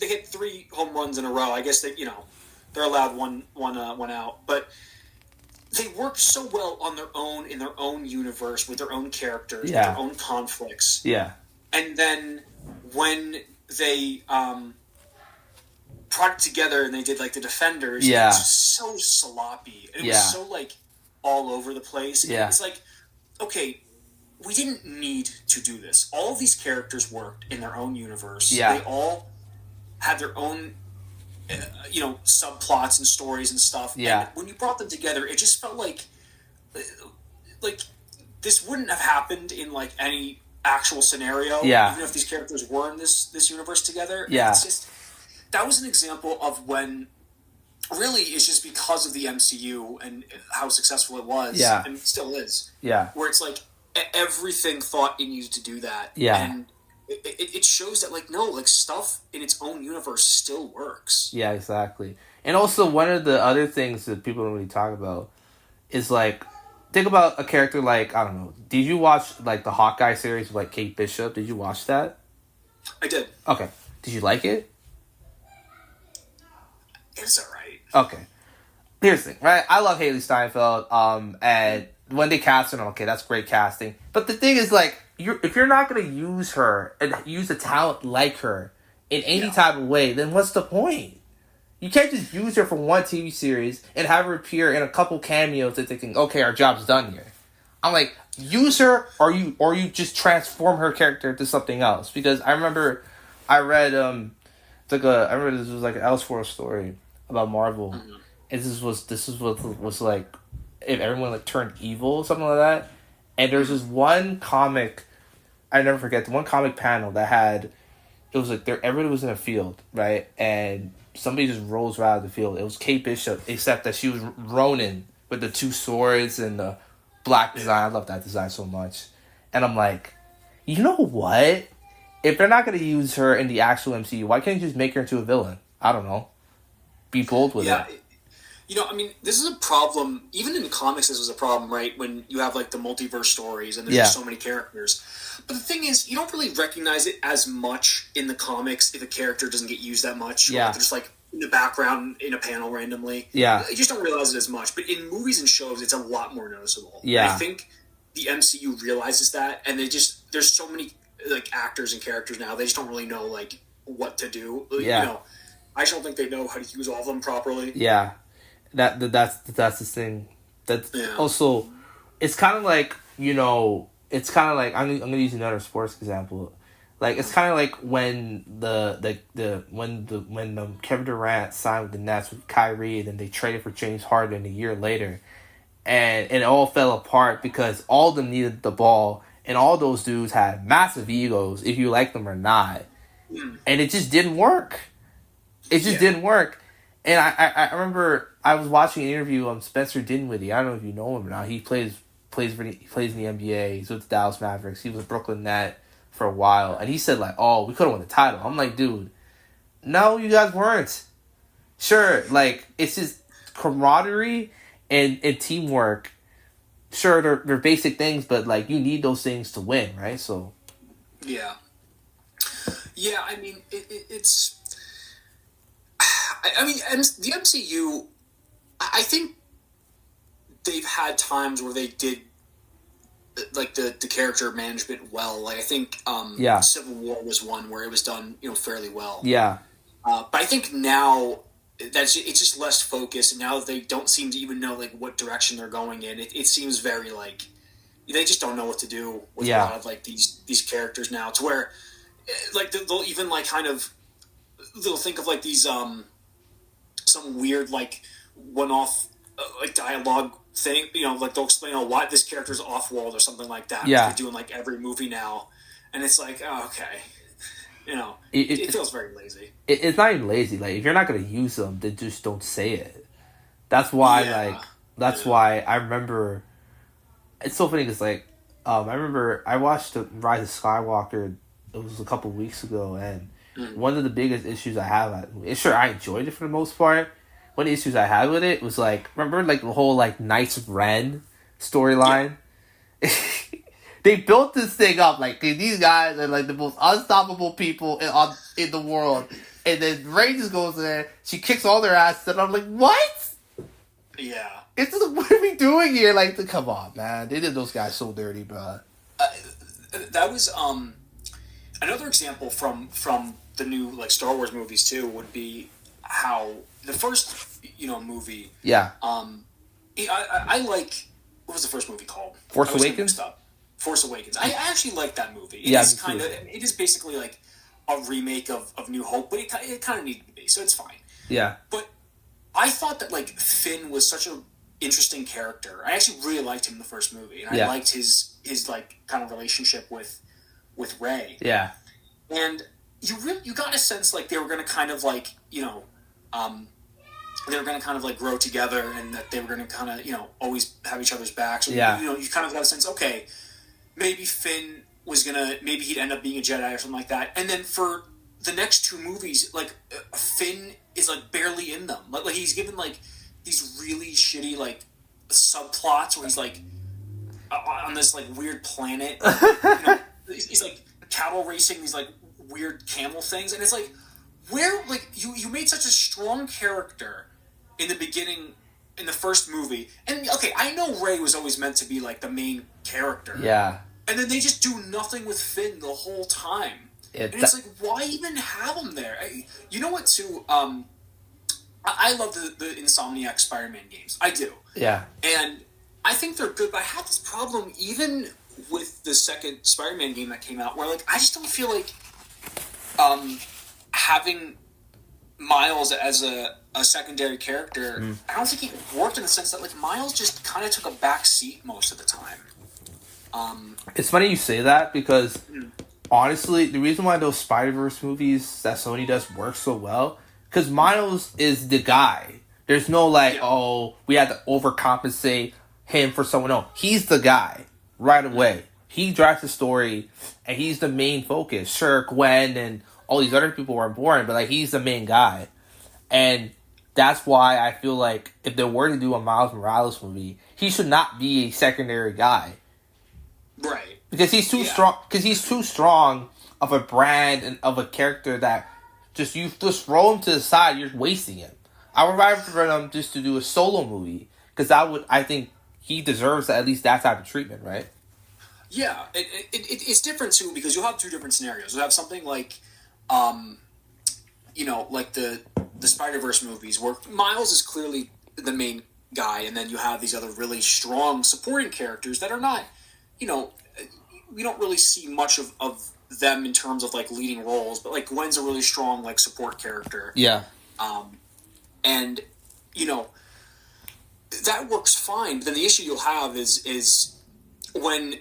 They hit 3 home runs in a row. I guess they're allowed one out, but they worked so well on their own in their own universe with their own characters, with their own conflicts. Yeah. And then when they brought it together and they did like the Defenders, it was so sloppy. It was so like all over the place. Yeah. It's like, okay, we didn't need to do this. All of these characters worked in their own universe. Yeah. They all had their own subplots and stories and stuff. Yeah. And when you brought them together, it just felt like this wouldn't have happened in like any actual scenario. Yeah. Even if these characters were in this universe together. Yeah. It's just, that was an example of when really it's just because of the MCU and how successful it was. Yeah. And it still is. Yeah. Where it's like everything thought it needed to do that. Yeah. And it shows that, like, no, like, stuff in its own universe still works. Yeah, exactly. And also, one of the other things that people don't really talk about is, like, think about a character like, I don't know, did you watch, like, the Hawkeye series with, like, Kate Bishop? Did you watch that? I did. Okay. Did you like it? It was alright. Okay. Here's the thing, right? I love Haley Steinfeld, and when they cast her, okay, that's great casting. But the thing is, like, if you're not going to use her and use a talent like her in any type of way, then what's the point? You can't just use her for one TV series and have her appear in a couple cameos and thinking, okay, our job's done here. I'm like, use her, or you just transform her character into something else. Because I remember, I read I remember this was like an Elseworld story about Marvel, and this was what was like, if everyone like turned evil, something like that. And there's this one comic, I never forget the one comic panel that had, it was like everybody was in a field, right, and somebody just rolls right out of the field. It was Kate Bishop, except that she was Ronin with the two swords and the black design. I love that design so much. And I'm like, you know what? If they're not going to use her in the actual MCU, why can't you just make her into a villain? I don't know. Be bold with it. You know, I mean, this is a problem. Even in the comics, this was a problem, right? When you have, like, the multiverse stories and there's just so many characters. But the thing is, you don't really recognize it as much in the comics if a character doesn't get used that much. Yeah. Or they're just, like, in the background in a panel randomly. Yeah. You just don't realize it as much. But in movies and shows, it's a lot more noticeable. Yeah. And I think the MCU realizes that, and there's so many, like, actors and characters now, they just don't really know, like, what to do. Yeah. You know, I just don't think they know how to use all of them properly. Yeah. That's the thing. That's also, it's kind of like, you know, it's kind of like, I'm gonna use another sports example. Like, it's kind of like when when Kevin Durant signed with the Nets with Kyrie, and then they traded for James Harden a year later, and it all fell apart because all of them needed the ball, and all those dudes had massive egos, if you like them or not, and it just didn't work. It just didn't work. And I remember I was watching an interview on Spencer Dinwiddie. I don't know if you know him or not. He plays in the NBA. He's with the Dallas Mavericks. He was a Brooklyn Net for a while. And he said, like, oh, we could have won the title. I'm like, dude, no, you guys weren't. Sure, like, it's just camaraderie and teamwork. Sure, they're basic things, but, like, you need those things to win, right? So. Yeah. Yeah, I mean, it's... I mean, the MCU, I think they've had times where they did, like, the character management well. Like, I think Civil War was one where it was done, you know, fairly well. Yeah. But I think now it's just less focused, and now they don't seem to even know, like, what direction they're going in. It seems very, like, they just don't know what to do with a lot of, like, these characters now, to where, like, they'll even, like, kind of, they'll think of, like, these, some weird, like, one-off, like, dialogue thing, you know, like, they'll explain, why this character's off-world or something like that. Yeah. They're doing, like, every movie now, and it's like, oh, okay. You know, it feels very lazy. It's not even lazy. Like, if you're not going to use them, then just don't say it. That's why, why I remember, it's so funny because, like, I remember I watched The Rise of Skywalker, it was a couple weeks ago, and one of the biggest issues I have, sure, I enjoyed it for the most part. One of the issues I had with it was, like, remember, like, the whole, like, Knights of Ren storyline? Yeah. They built this thing up, like, these guys are, like, the most unstoppable people in the world. And then Rey just goes there, she kicks all their asses, and I'm like, what? Yeah. It's just, what are we doing here? Like, come on, man. They did those guys so dirty, bro. That was, another example from the new, like, Star Wars movies too would be how the first, you know, movie. Yeah. I like, what was the first movie called? Force Awakens. Force Awakens. I actually like that movie. It is basically like a remake of New Hope, but it kind of needed to be, so it's fine. Yeah. But I thought that, like, Finn was such an interesting character. I actually really liked him in the first movie, and I liked his like kind of relationship with Rey. Yeah. And you got a sense, like, they were going to kind of, like, you know, they were going to kind of, like, grow together, and that they were going to kind of, you know, always have each other's backs. So, you know, you kind of got a sense, okay, maybe Finn was going to, maybe he'd end up being a Jedi or something like that. And then for the next two movies, like, Finn is, like, barely in them. Like he's given, like, these really shitty, like, subplots where he's, like, on this, like, weird planet. You know, he's, like, cattle racing these, like, weird camel things, and it's like, where, like, you made such a strong character in the beginning, in the first movie, and, okay, I know Rey was always meant to be, like, the main character. Yeah. And then they just do nothing with Finn the whole time. And it's like, why even have him there? You know what, too, I love the Insomniac Spider-Man games. I do. Yeah. And I think they're good, but I have this problem even with the second Spider-Man game that came out where, like, I just don't feel like having Miles as a secondary character, I don't think it worked in the sense that, like, Miles just kind of took a back seat most of the time. It's funny you say that because, honestly, the reason why those Spider-Verse movies that Sony does work so well, because Miles is the guy. There's no, like, oh, we had to overcompensate him for someone else. He's the guy right away. He drives the story, and he's the main focus. Sure, Gwen and all these other people were important, but, like, he's the main guy. And that's why I feel like if they were to do a Miles Morales movie, he should not be a secondary guy. Right. Because he's too strong. Because he's too strong of a brand and of a character that you just throw him to the side. You're wasting him. I would rather for them just to do a solo movie because I think he deserves at least that type of treatment, right? Yeah, it's different too because you'll have two different scenarios. You'll have something like, like the Spider-Verse movies where Miles is clearly the main guy, and then you have these other really strong supporting characters that are not, we don't really see much of them in terms of, like, leading roles, but, like, Gwen's a really strong, like, support character. Yeah. And, that works fine, but then the issue you'll have is when,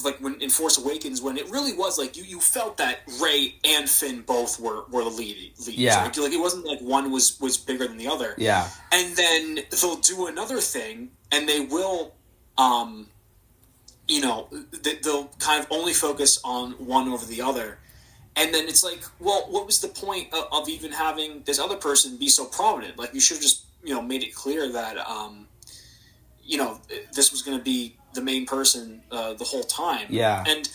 like, when in Force Awakens, when it really was, like, you felt that Rey and Finn both were the leads. Yeah. Like, it wasn't like one was bigger than the other. Yeah. And then they'll do another thing, and they will, they'll kind of only focus on one over the other. And then it's like, well, what was the point of even having this other person be so prominent? Like, you should have just, made it clear that, this was going to be the main person the whole time. Yeah. And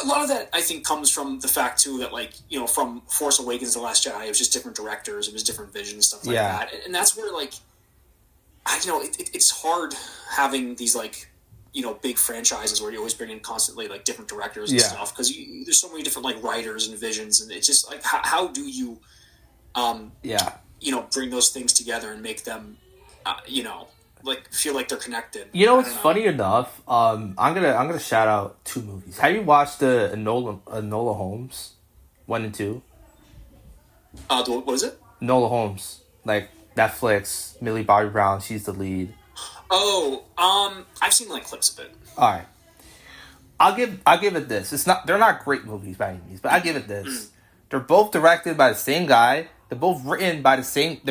a lot of that, I think, comes from the fact, too, that, like, from Force Awakens to The Last Jedi, it was just different directors, it was different visions, stuff like that. And that's where, like, it's hard having these, like, big franchises where you always bring in constantly, like, different directors and stuff, because there's so many different, like, writers and visions, and it's just, like, how do you, bring those things together and make them, like, feel like they're connected. What's funny enough? I'm gonna shout out two movies. Have you watched the Enola Holmes 1 and 2? What is it? Enola Holmes, like Netflix. Millie Bobby Brown, she's the lead. Oh, I've seen, like, clips of it. All right, I'll give it this. They're not great movies by any means, but I give it this. They're both directed by the same guy. They're both written by the same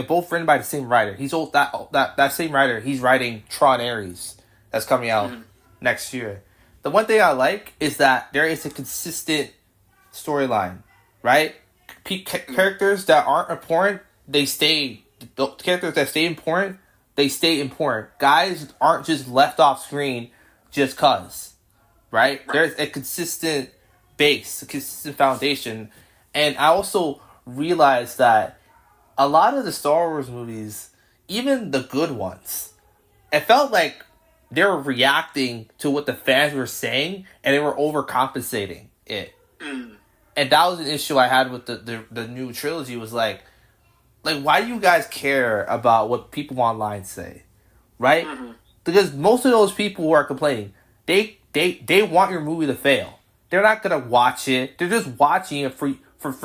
writer. He's old. That same writer. He's writing Tron Ares, that's coming out next year. The one thing I like is that there is a consistent storyline, right? Characters that aren't important, they stay. The characters that stay important, they stay important. Guys aren't just left off screen just cause, right? There's a consistent base, a consistent foundation, and I also realized that a lot of the Star Wars movies, even the good ones, it felt like they were reacting to what the fans were saying and they were overcompensating it. And that was an issue I had with the new trilogy, was like, why do you guys care about what people online say? Right? Because most of those people who are complaining, they want your movie to fail. They're not gonna watch it. They're just watching it for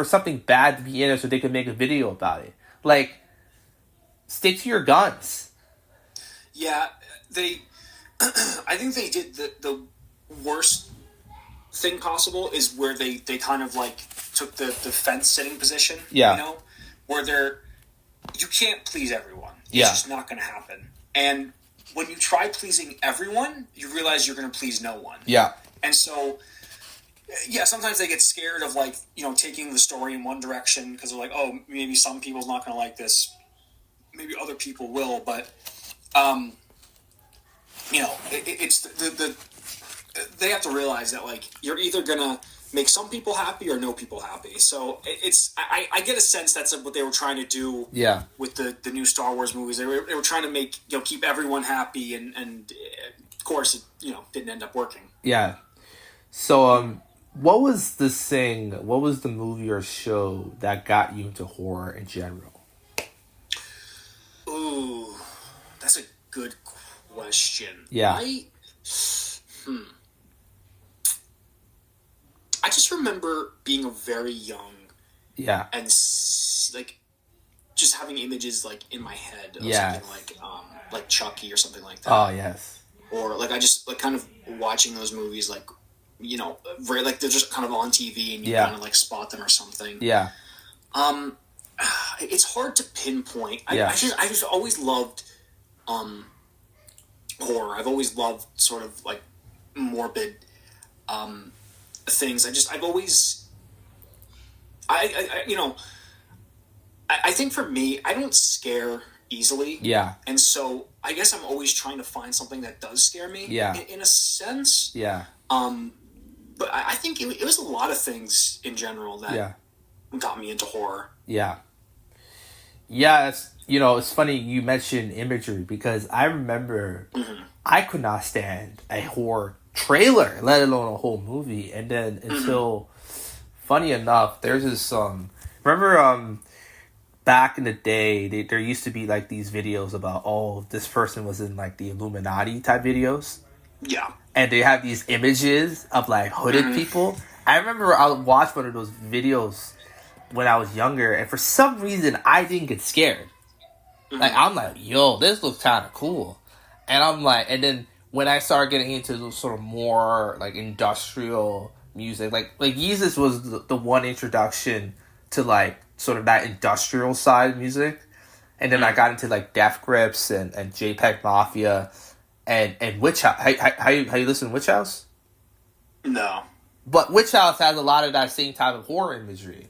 something bad to be in it so they can make a video about it. Like, stick to your guns. Yeah, I think they did the worst thing possible is where they kind of, like, took the fence-sitting position, where you can't please everyone. It's just not going to happen. And when you try pleasing everyone, you realize you're going to please no one. Yeah. And so, sometimes they get scared of, like, taking the story in one direction because they're like, oh, maybe some people's not going to like this. Maybe other people will, but, it's they have to realize that, like, you're either going to make some people happy or no people happy. So I get a sense that's what they were trying to do with the new Star Wars movies. They were trying to make, keep everyone happy, and of course, it, didn't end up working. Yeah. So, what was the movie or show that got you into horror in general? good question. Yeah. I just remember being very young. Yeah. And like just having images like in my head of something like Chucky or something like that. Oh yes. Or like I just like kind of watching those movies like, you know, very like they're just kind of on TV and you kind of like spot them or something. Yeah. It's hard to pinpoint. Yeah. I just always loved horror. I've always loved sort of like morbid things. I've always you know, I think for me, I don't scare easily. Yeah. And so I guess I'm always trying to find something that does scare me. Yeah. In a sense. Yeah. But I think it was a lot of things in general that got me into horror. Yeah. Yeah, it's funny you mentioned imagery because I remember I could not stand a horror trailer, let alone a whole movie. And then until, funny enough, there's this, remember back in the day, there used to be like these videos about, oh, this person was in like the Illuminati type videos. Yeah. And they have these images of like hooded people. I remember I watched one of those videos when I was younger, and for some reason I didn't get scared. Like I'm like, yo, this looks kind of cool, and I'm like, and then when I started getting into those sort of more like industrial music, like Yeezus was the one introduction to like sort of that industrial side of music, and then I got into like Death Grips and JPEG Mafia. And Witch House. How you listen to Witch House? No. But Witch House has a lot of that same type of horror imagery.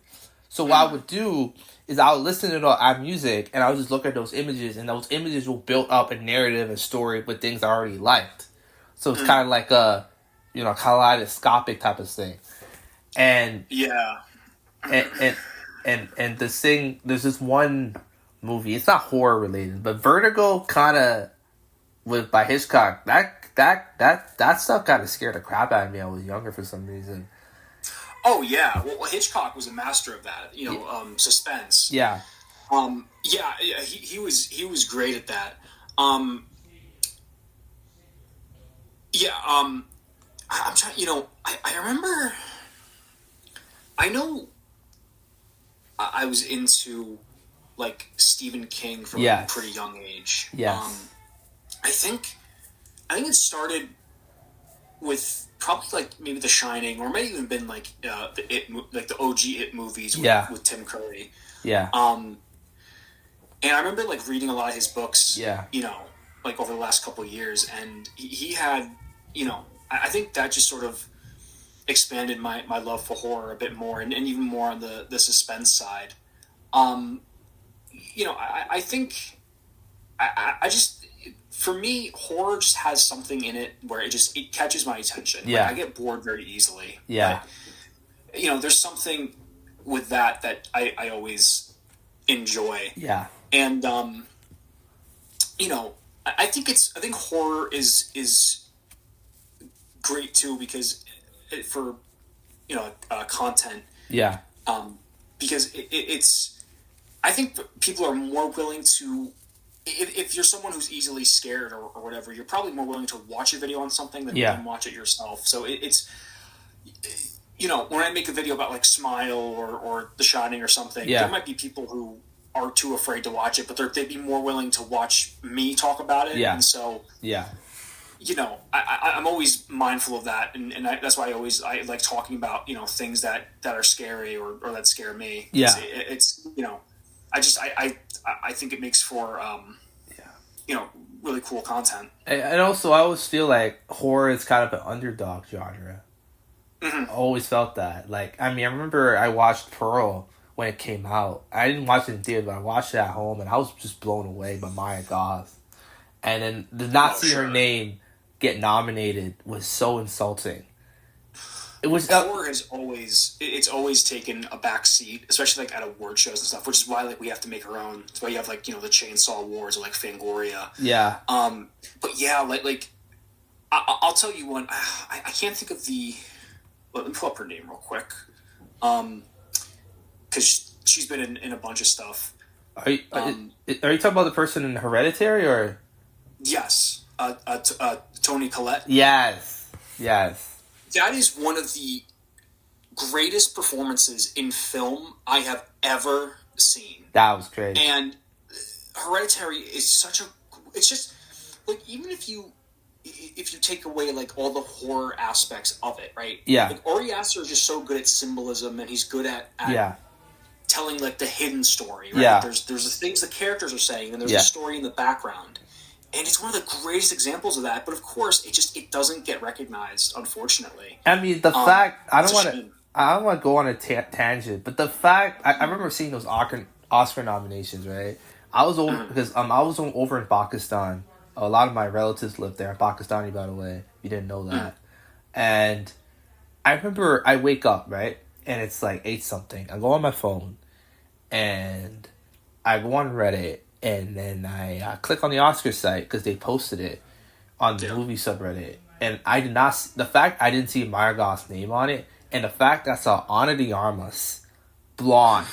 So what I would do is I would listen to our music and I would just look at those images, and those images will build up a narrative and story with things I already liked. So it's kind of like a, kaleidoscopic type of thing. And and this thing, there's this one movie. It's not horror related, but Vertigo kind of. By Hitchcock, that stuff kind of scared the crap out of me. I was younger for some reason. Oh yeah, well Hitchcock was a master of that. Suspense. Yeah. He was great at that. I'm trying. I remember. I know. I was into like Stephen King from a pretty young age. Yes. I think it started with probably like maybe The Shining, or it might have even been like the OG It movies with Tim Curry. Yeah. And I remember like reading a lot of his books. Yeah. Like over the last couple of years, and he had, I think that just sort of expanded my love for horror a bit more, and even more on the suspense side. I think I just. For me, horror just has something in it where it catches my attention. Yeah. Like, I get bored very easily. Yeah. But, there's something with that I always enjoy. Yeah. And, I think horror is great too because for content. Yeah. Because it's I think people are more willing to. If you're someone who's easily scared or whatever, you're probably more willing to watch a video on something than watch it yourself. So it's, when I make a video about like Smile or The Shining or something, there might be people who are too afraid to watch it, but they'd be more willing to watch me talk about it. Yeah. And so, I'm always mindful of that. And that's why I like talking about, things that are scary or that scare me. Yeah. It's I think it makes for really cool content. And also, I always feel like horror is kind of an underdog genre. I always felt that. Like, I remember I watched Pearl when it came out. I didn't watch it in theater, but I watched it at home, and I was just blown away by Maya Goth. And then to not see her name get nominated was so insulting. It was horror has always taken a back seat, especially like at award shows and stuff, which is why like we have to make our own. That's why you have like the Chainsaw Awards or like Fangoria. Yeah. But yeah, like I'll tell you one. I can't think of the. Let me pull up her name real quick. Because she's been in a bunch of stuff. Are you talking about the person in Hereditary or? Yes, Tony Collette. Yes. Yes. That is one of the greatest performances in film I have ever seen. That was crazy. And Hereditary is such a... It's just... Like, even if you take away, like, all the horror aspects of it, right? Yeah. Like, Ari Aster is just so good at symbolism, and he's good at telling, like, the hidden story, right? Yeah. There's the things the characters are saying, and there's the story in the background. And it's one of the greatest examples of that, but of course, it doesn't get recognized, unfortunately. I mean, the fact... I don't want to go on a tangent, but the fact... I remember seeing those Oscar nominations, right? I was over... Because I was over in Pakistan. A lot of my relatives live there. I'm Pakistani, by the way. If you didn't know that. And I remember I wake up, right? And it's like 8-something. I go on my phone. And I go on Reddit. And then I click on the Oscar site because they posted it on the movie subreddit. And I did not... The fact I didn't see Margot's name on it. And the fact I saw Ana de Armas, Blonde,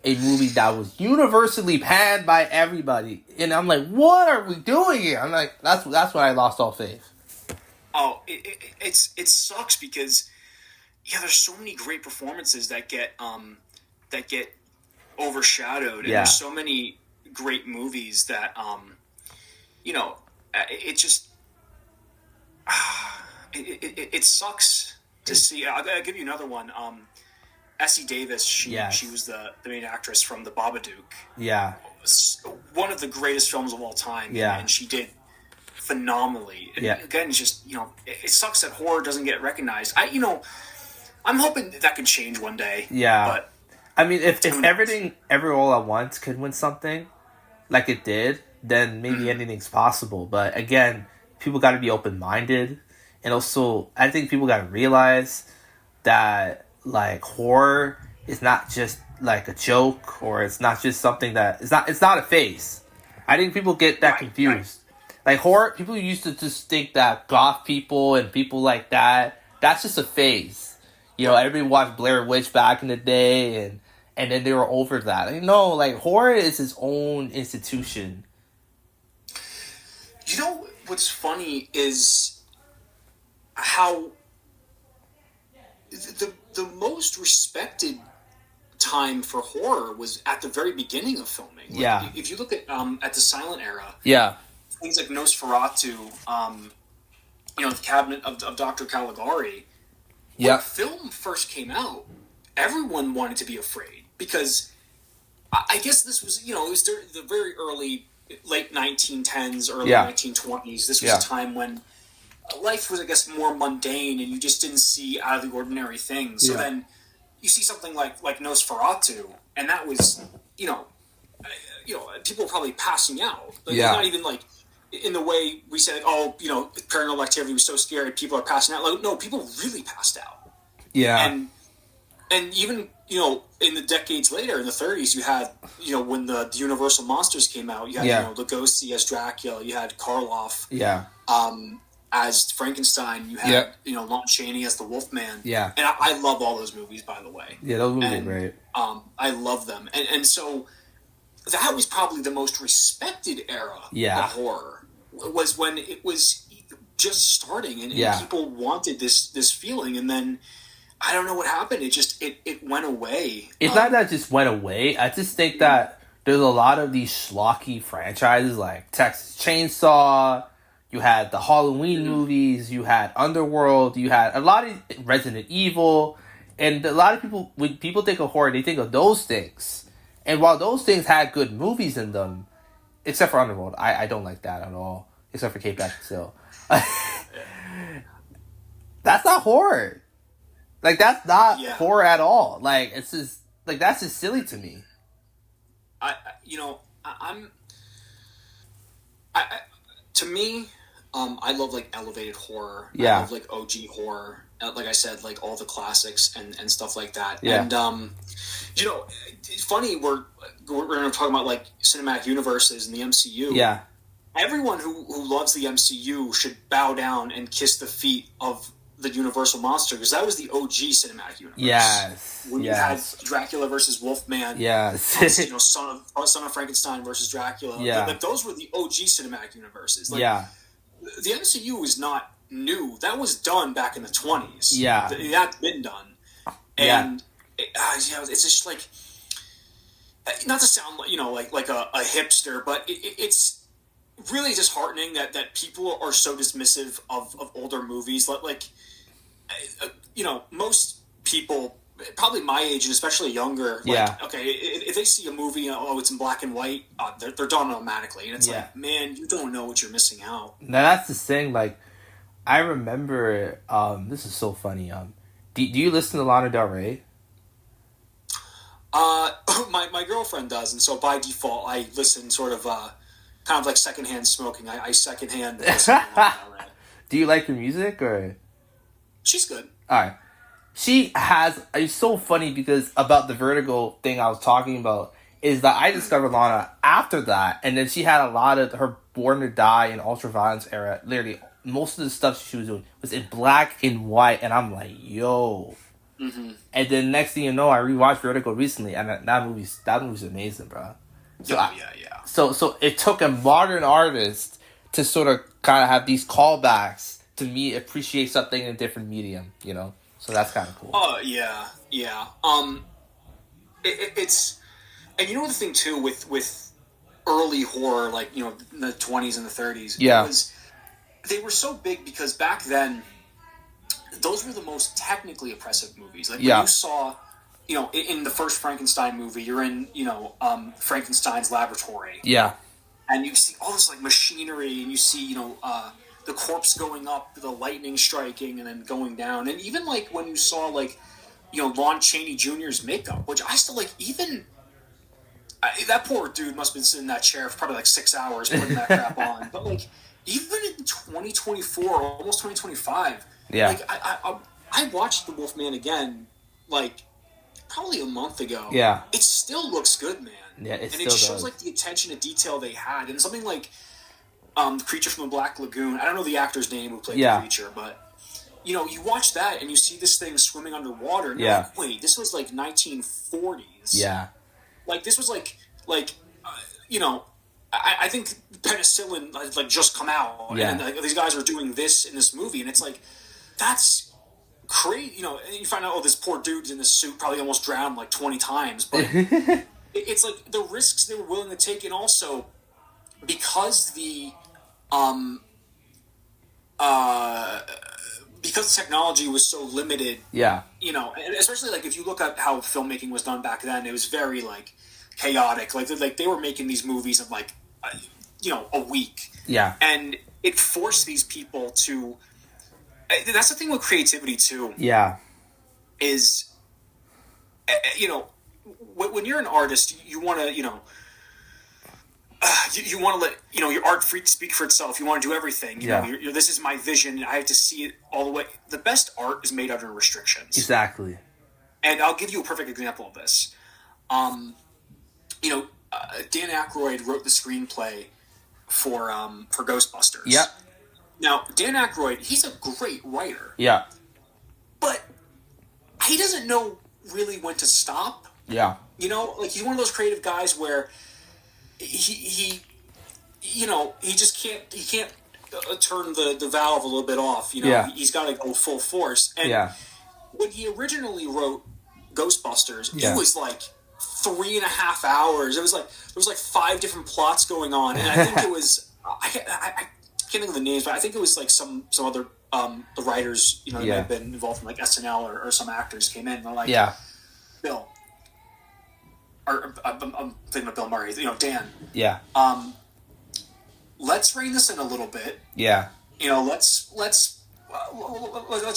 a movie that was universally panned by everybody. And I'm like, what are we doing here? I'm like, that's when I lost all faith. Oh, it sucks because, there's so many great performances that get overshadowed. And there's so many great movies that, it just... It sucks to see. I'll give you another one. Essie Davis, she was the main actress from The Babadook. Yeah. One of the greatest films of all time. Yeah. And she did phenomenally. And again, it's just, it sucks that horror doesn't get recognized. I'm hoping that could change one day. Yeah. But I mean, if Everything Ever All at Once could win something like it did, then maybe anything's possible. But again, people got to be open-minded. And also, I think people got to realize that, like, horror is not just, like, a joke, or it's not just something that... It's not a phase. I think people get that confused. Right. Like, horror, people used to just think that goth people and people like that, that's just a phase. Everybody watched Blair Witch back in the day, and then they were over that. No, like, horror is its own institution. What's funny is how the most respected time for horror was at the very beginning of filming. Like, if you look at the silent era, things like Nosferatu, the Cabinet of Dr. Caligari. When film first came out, everyone wanted to be afraid because I guess this was it was during the very late 1910s, early 1920s. This was a time when life was, I guess, more mundane, and you just didn't see out of the ordinary things. So then you see something like Nosferatu, and that was, people were probably passing out. Like, not even like in the way we said, paranormal activity was so scary, people are passing out. Like, no, people really passed out. Yeah. And even, in the decades later, in the 30s, you had, when the Universal Monsters came out, you had, Lugosi as Dracula, you had Karloff. Yeah. As Frankenstein, you had, Lon Chaney as the Wolfman. Yeah. And I love all those movies, by the way. Yeah, those movies are great. I love them. And so that was probably the most respected era of horror, was when it was just starting and people wanted this feeling. And then I don't know what happened. It went away. It's not that it just went away. I just think that there's a lot of these schlocky franchises like Texas Chainsaw. You had the Halloween movies, you had Underworld, you had a lot of Resident Evil, and a lot of people, when people think of horror, they think of those things. And while those things had good movies in them, except for Underworld, I don't like that at all, except for Kate Beckinsale. That's not horror. Like, that's not horror at all. Like, it's just, like, that's just silly to me. To me, I love, like, elevated horror. I love, like, OG horror. Like I said, like, all the classics and stuff like that. Yeah. And, it's funny, we're going to talk about, like, cinematic universes and the MCU. Yeah. Everyone who loves the MCU should bow down and kiss the feet of the Universal monster, because that was the OG cinematic universe. Yes. When you had Dracula versus Wolfman. Yes. You know, Son of Frankenstein versus Dracula. Yeah. Like, those were the OG cinematic universes. Like, yeah. The MCU is not new. That was done back in the 20s. Yeah. That's been done. And it's just like, not to sound like, you know, like a hipster, but it's really disheartening that people are so dismissive of older movies. Like, you know, most people, probably my age and especially younger, like, okay, if they see a movie, it's in black and white, they're done automatically. And it's like, man, you don't know what you're missing out. Now, that's the thing. Like, I remember, this is so funny. Do you listen to Lana Del Rey? My girlfriend does, and so by default, I listen sort of, kind of like secondhand smoking. I secondhand listen to Lana Del Rey. Do you like her music, or? She's good. Alright. She has, it's so funny because about the Vertigo thing I was talking about, is that I discovered Lana after that, and then she had a lot of her Born to Die and Ultraviolence era, literally, most of the stuff she was doing was in black and white, and I'm like, yo. Mm-hmm. And then next thing you know, I rewatched Vertigo recently, and that movie's amazing, bro. So yeah. So it took a modern artist to sort of kind of have these callbacks to me appreciate something in a different medium, you know. So that's kind of cool. Oh yeah. It's, and you know the thing too with early horror, like, you know, in the 20s and the 30s. Yeah. They were so big because back then, those were the most technically oppressive movies. Like, when you saw, you know, in the first Frankenstein movie, you're in, you know, Frankenstein's laboratory. Yeah. And you see all this, like, machinery, and you see, you know, the corpse going up, the lightning striking, and then going down. And even, like, when you saw, like, you know, Lon Chaney Jr.'s makeup, which I still, like, even... that poor dude must have been sitting in that chair for probably, like, 6 hours putting that crap on. But, like, even in 2024, almost 2025... Yeah. Like, I watched The Wolfman again, like, probably a month ago. Yeah. It still looks good, man. Yeah, it still does. shows, like, the attention to detail they had. And something like The Creature from the Black Lagoon. I don't know the actor's name who played the creature, but, you know, you watch that and you see this thing swimming underwater. And you're like, wait, this was, like, 1940s. Yeah. Like, this was, like you know... I think penicillin had, like, just come out, and like, these guys are doing this in this movie, and it's like, that's crazy, you know. And you find out, this poor dude's in this suit, probably almost drowned like 20 times, but it's like the risks they were willing to take, and also because because technology was so limited, you know, and especially like if you look at how filmmaking was done back then, it was very like chaotic. Like they were making these movies in like, you know, a week. Yeah. And it forced these people to... That's the thing with creativity, too. Yeah. Is, you know, when you're an artist, you want to, you know... you want to let, you know, your art speak for itself. You want to do everything. You know, this is my vision. I have to see it all the way. The best art is made under restrictions. Exactly. And I'll give you a perfect example of this. You know, Dan Aykroyd wrote the screenplay for Ghostbusters. Yep. Now, Dan Aykroyd, he's a great writer. Yeah. But he doesn't know really when to stop. Yeah. You know, like, he's one of those creative guys where he you know, he can't turn the valve a little bit off. You know, he's got to go full force. And when he originally wrote Ghostbusters, it was like 3.5 hours. It was like there was like 5 different plots going on, and I think it was I can't think of the names, but I think it was like some other the writers, you know, that might have been involved from like SNL or some actors came in and they're like, Bill, or I'm thinking of Bill Murray, you know, Dan, let's rein this in a little bit. You know, let's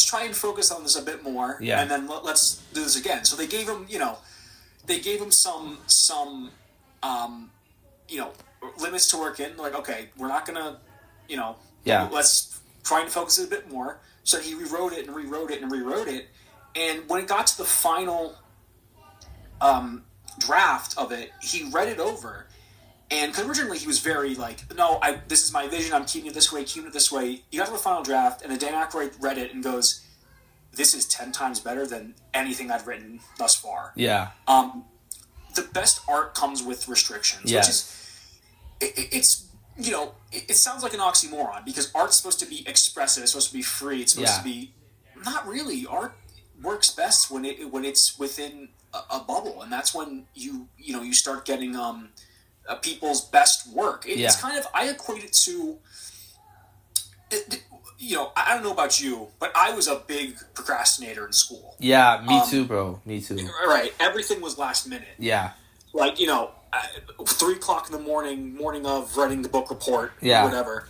try and focus on this a bit more, and then let's do this again. So they gave him, you know, some you know, limits to work in. They're like, okay, we're not gonna, you know, let's try and focus it a bit more. So he rewrote it and rewrote it and rewrote it, and when it got to the final draft of it, he read it over. And because originally he was very like, no, this is my vision, I'm keeping it this way, keeping it this way. You got to the final draft, and then Dan Aykroyd read it and goes, this is 10 times better than anything I've written thus far. Yeah. The best art comes with restrictions, Yeah. which is, it's, you know, it sounds like an oxymoron because art's supposed to be expressive, it's supposed to be free, it's supposed to be, not really. Art works best when it's within a bubble, and that's when you start getting people's best work. It's kind of, I equate it to, you know, I don't know about you, but I was a big procrastinator in school. Yeah, me too, bro. Me too. Right. Everything was last minute. Yeah. Like, you know, 3 o'clock in the morning of writing the book report, whatever.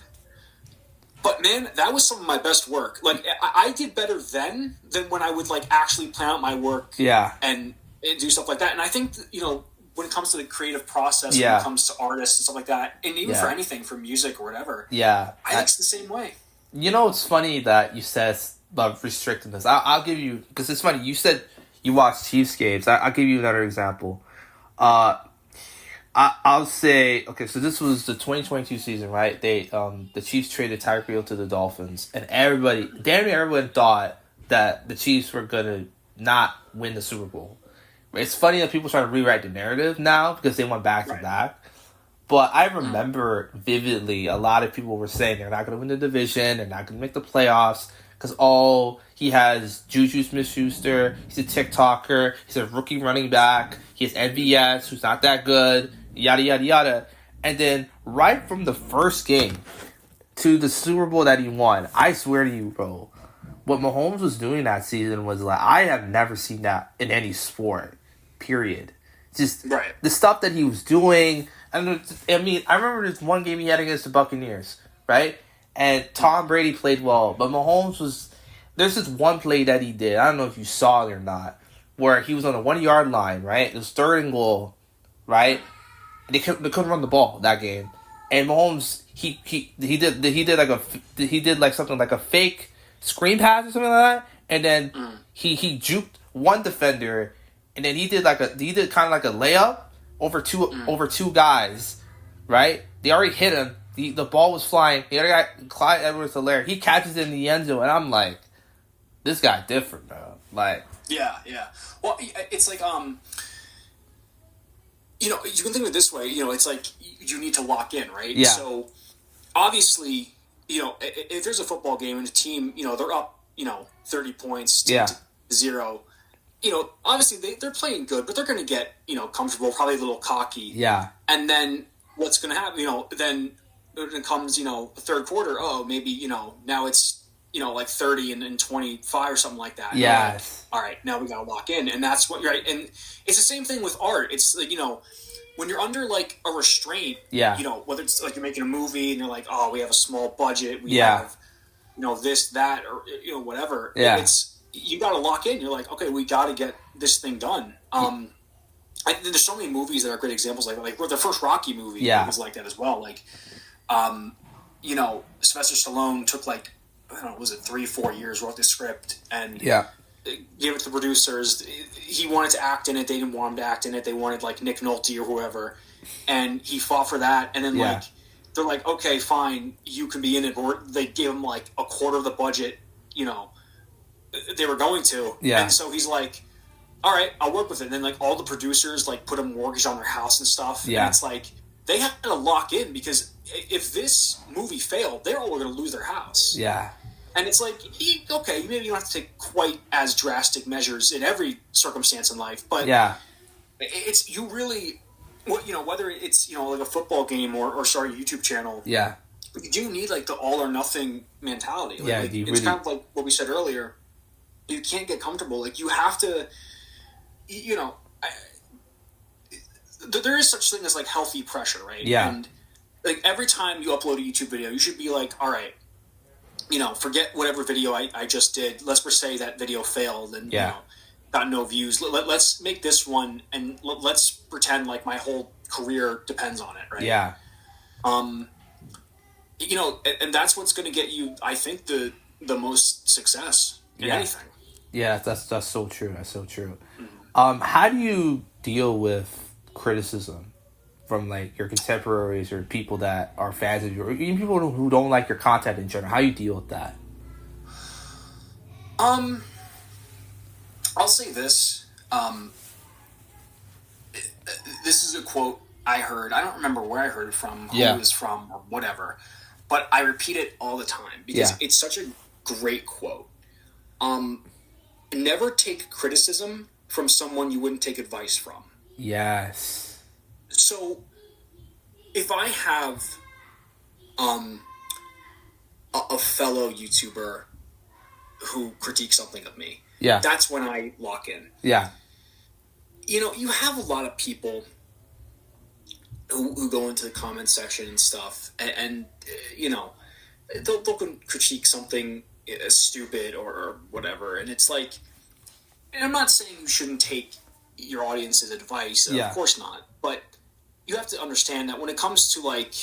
But man, that was some of my best work. Like, I did better then than when I would like actually plan out my work. And do stuff like that. And I think, you know, when it comes to the creative process, when it comes to artists and stuff like that, and even for anything, for music or whatever, I think it's the same way. You know, it's funny that you said about restricting this. I'll give you, because it's funny, you said you watched Chiefs games. I'll give you another example. I'll say, okay, so this was the 2022 season, right? They the Chiefs traded Tyreek Hill to the Dolphins, and damn near everyone thought that the Chiefs were gonna not win the Super Bowl. It's funny that people try to rewrite the narrative now because they went back to back. But I remember vividly a lot of people were saying they're not going to win the division, they're not going to make the playoffs because he has Juju Smith-Schuster, he's a TikToker, he's a rookie running back, he has MVS, who's not that good, yada, yada, yada. And then right from the first game to the Super Bowl that he won, I swear to you, bro, what Mahomes was doing that season was like, I have never seen that in any sport. Period. Just the stuff that he was doing. I mean, I remember this one game he had against the Buccaneers, right? And Tom Brady played well, but Mahomes there's this one play that he did. I don't know if you saw it or not, where he was on the 1 yard line, right? It was 3rd and goal, right? They couldn't run the ball that game, and Mahomes he did like something like a fake screen pass or something like that, and then he juked one defender. And then he did kind of like a layup over two guys, right? They already hit him. The ball was flying. The other guy, Clyde Edwards-Helaire, he catches it in the end zone, and I'm like, this guy different, bro. Like, yeah. Well, it's like you know, you can think of it this way. You know, it's like you need to lock in, right? Yeah. So obviously, you know, if there's a football game and a team, you know, they're up, you know, 30 points to 0. You know, obviously they're playing good, but they're going to get, you know, comfortable, probably a little cocky. Yeah. And then what's going to happen, you know, then it comes, you know, third quarter, maybe, you know, now it's, you know, like 30 and 25 or something like that. Yeah. Like, all right, now we got to lock in. And that's what, right. And it's the same thing with art. It's like, you know, when you're under like a restraint, you know, whether it's like you're making a movie and you're like, oh, we have a small budget. We have, you know, this, that, or, you know, whatever. Yeah. You got to lock in. You're like, okay, we got to get this thing done. There's so many movies that are great examples. Like the first Rocky movie was like that as well. Like, you know, Sylvester Stallone took like, I don't know, was it 3-4 years, wrote the script and gave it to the producers. He wanted to act in it. They didn't want him to act in it. They wanted like Nick Nolte or whoever. And he fought for that. And then like, they're like, okay, fine, you can be in it. Or they gave him like a quarter of the budget, you know, they were going to. And so he's like, all right, I'll work with it. And then like all the producers like put a mortgage on their house and stuff. And it's like, they had to lock in because if this movie failed, they're all going to lose their house. Yeah. And it's like, okay, maybe you don't have to take quite as drastic measures in every circumstance in life, but it's, you really, you know, whether it's, you know, like a football game or start a YouTube channel, you do need like the all or nothing mentality. Like, it's kind of like what we said earlier. You can't get comfortable. Like you have to, you know, there is such thing as like healthy pressure, right? Yeah. And like every time you upload a YouTube video, you should be like, all right, you know, forget whatever video I just did. Let's say that video failed and you know, got no views. Let's make this one and let's pretend like my whole career depends on it, right? Yeah. You know, and that's what's going to get you, I think, the most success in anything. Yeah, that's so true. That's so true. Mm-hmm. How do you deal with criticism from like your contemporaries or people that are fans of you, or even people who don't like your content in general? How do you deal with that? I'll say this. This is a quote I heard. I don't remember where I heard it from, who it was from, or whatever. But I repeat it all the time because it's such a great quote. Never take criticism from someone you wouldn't take advice from. Yes. So, if I have a fellow YouTuber who critiques something of me, that's when I lock in. Yeah. You know, you have a lot of people who go into the comment section and stuff, and you know, they'll critique something stupid or whatever, and it's like, and I'm not saying you shouldn't take your audience's advice, of course not, but you have to understand that when it comes to, like,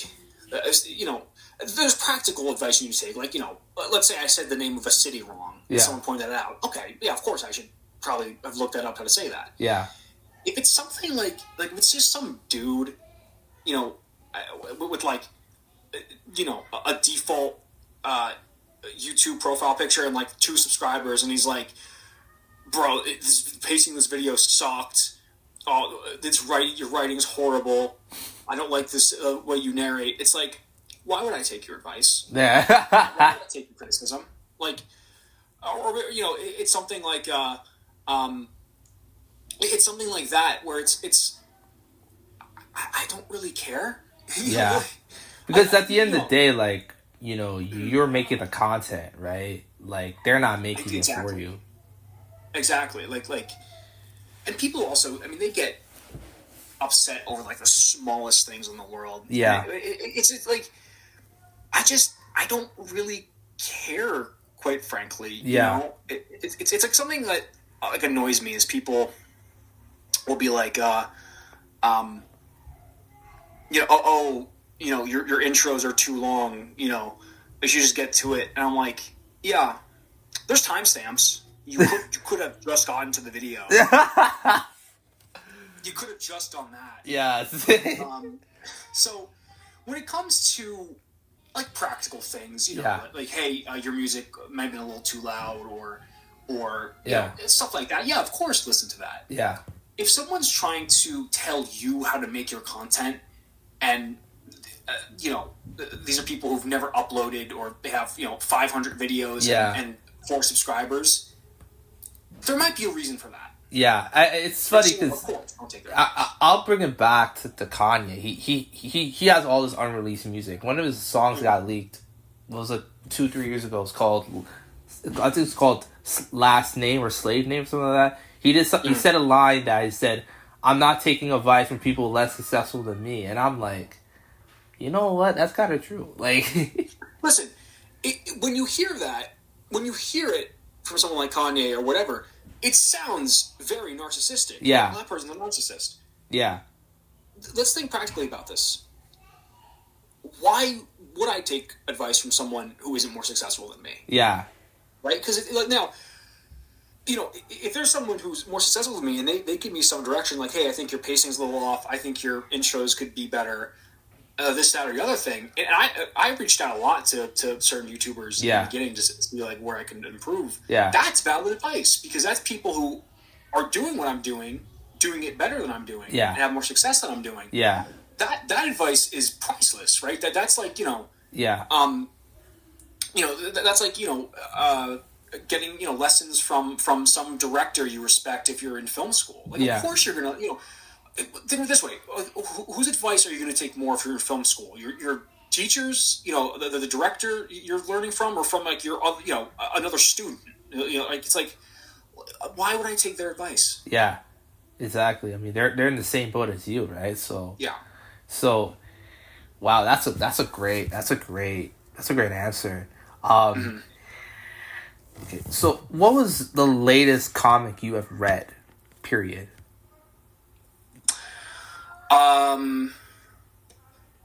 you know, there's practical advice you need to take. Like, you know, let's say I said the name of a city wrong, and someone pointed that out. Okay, yeah, of course I should probably have looked that up how to say that. Yeah. If it's something like if it's just some dude, you know, with like, you know, a default YouTube profile picture and like 2 subscribers, and he's like, bro, pacing this video sucked. Oh, your writing is horrible. I don't like this way you narrate. It's like, why would I take your advice? Yeah. Why would I take your criticism? Like, or you know, it's something like, it's something like that where it's. I don't really care. Yeah. Because at the end of the day, like, you know, you're making the content, right? Like, they're not making it for you. Exactly. Like, and people also, I mean, they get upset over like the smallest things in the world. Yeah. It's like, I don't really care, quite frankly. Yeah. You know? It's like something that like annoys me is people will be like, you know, you know, your intros are too long, you know, you should just get to it. And I'm like, yeah, there's timestamps. You could have just gotten to the video. You could have just done that. Yeah. So when it comes to like practical things, you know, like, hey, your music might have been a little too loud, or you know, stuff like that. Yeah, of course, listen to that. Yeah. If someone's trying to tell you how to make your content, and you know, these are people who've never uploaded, or they have, you know, 500 videos and 4 subscribers, there might be a reason for that. Yeah, it's funny because I'll bring it back to Kanye. He has all this unreleased music. One of his songs got leaked. It was like 2-3 years ago. It's called, I think it's called Last Name or Slave Name, something like that. He said a line that he said, "I'm not taking advice from people less successful than me," and I'm like, you know what? That's kind of true. Like, listen, when you hear that, when you hear it from someone like Kanye or whatever, it sounds very narcissistic. Yeah. Like, that person's a narcissist. Yeah. Let's think practically about this. Why would I take advice from someone who isn't more successful than me? Yeah. Right? Because now, you know, if there's someone who's more successful than me and they give me some direction, like, hey, I think your pacing's a little off, I think your intros could be better, this, that, or the other thing. And I reached out a lot to certain YouTubers in the beginning to see like where I can improve. Yeah. That's valid advice, because that's people who are doing what I'm doing it better than I'm doing, and have more success than I'm doing. Yeah. That advice is priceless, right? That's like, you know, you know, that's like, you know, getting, you know, lessons from some director you respect if you're in film school. Like, of course you're gonna, you know, think of it this way: whose advice are you going to take more for your film school? Your teachers, you know, the director you're learning from, or from like your, you know, another student? You know, like, it's like, why would I take their advice? Yeah, exactly. I mean, they're in the same boat as you, right? So yeah. So, wow, that's a great answer. Okay, so what was the latest comic you have read? Period.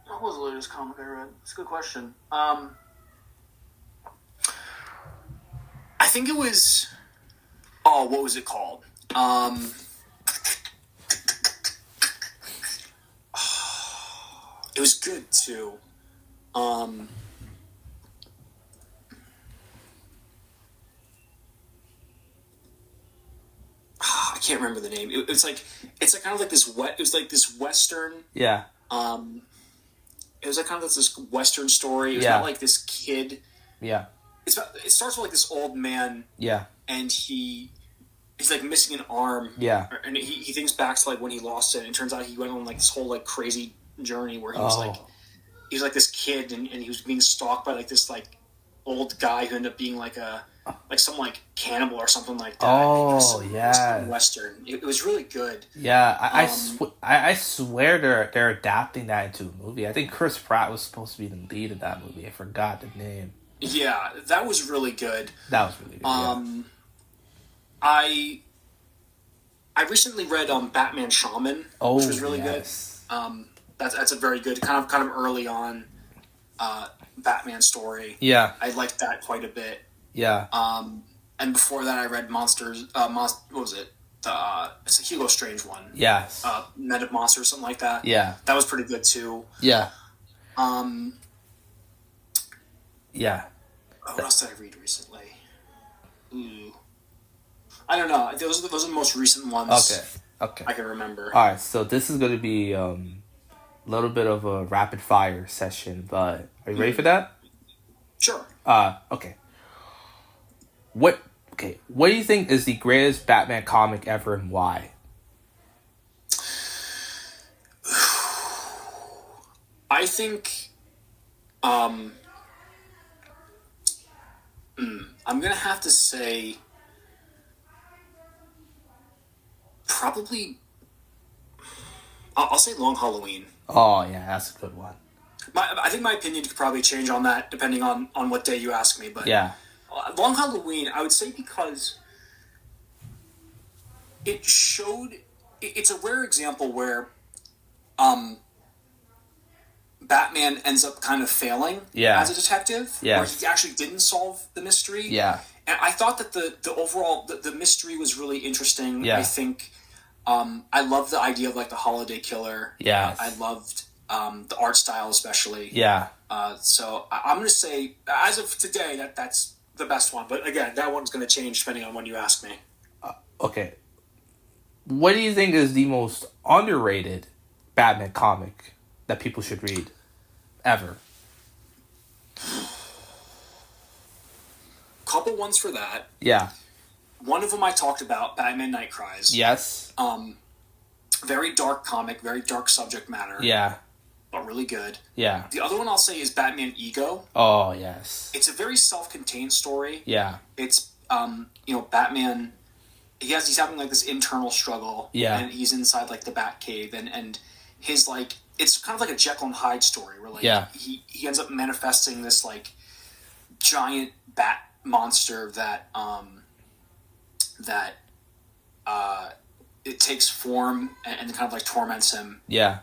What was the latest comic I read? It's a good question. I think it was. Oh, what was it called? It was good too. can't remember the name. It's like kind of like this it was like this Western. Yeah. It was like kind of this Western story. It was about like this kid. Yeah. It starts with like this old man. Yeah. And he's like missing an arm. Yeah. And he thinks back to like when he lost it, and it turns out he went on like this whole like crazy journey where he was like this kid, and he was being stalked by like this like old guy who ended up being like some like cannibal or something like that. Oh, yeah. Western. It was really good. Yeah, I swear they're adapting that into a movie. I think Chris Pratt was supposed to be the lead of that movie. I forgot the name. Yeah, that was really good. That was really good. I recently read Batman Shaman, which was really good. That's a very good kind of early on Batman story. Yeah, I liked that quite a bit. Yeah. And before that, I read Monsters. What was it? It's a Hugo Strange one. Yes. Men of Monsters, something like that. Yeah. That was pretty good too. Yeah. Yeah. What else did I read recently? I don't know. Those are the most recent ones. Okay. I can remember. All right. So this is going to be a little bit of a rapid fire session, but are you ready for that? Sure. Okay. What do you think is the greatest Batman comic ever, and why? I think I'm gonna have to say probably I'll say Long Halloween. Oh yeah, that's a good one. I think my opinion could probably change on that depending on what day you ask me, but yeah. Long Halloween, I would say, because it showed... It's a rare example where Batman ends up kind of failing as a detective, where he actually didn't solve the mystery. Yeah. And I thought that the overall... The mystery was really interesting. Yeah. I think... I loved the idea of, like, the holiday killer. Yeah. I loved the art style, especially. Yeah. So I'm going to say, as of today, that's the best one. But again, that one's going to change depending on when you ask me. Okay. What do you think is the most underrated Batman comic that people should read ever? Couple ones for that. Yeah. One of them I talked about, Batman Night Cries. Yes. Very dark comic, very dark subject matter. Yeah. But really good. Yeah. The other one I'll say is Batman Ego. Oh, yes. It's a very self-contained story. Yeah. It's, Batman, he's having, like, this internal struggle. Yeah. And he's inside, like, the Batcave, and his, like, it's kind of like a Jekyll and Hyde story, where, like, he ends up manifesting this, like, giant bat monster that it takes form and kind of, like, torments him. Yeah.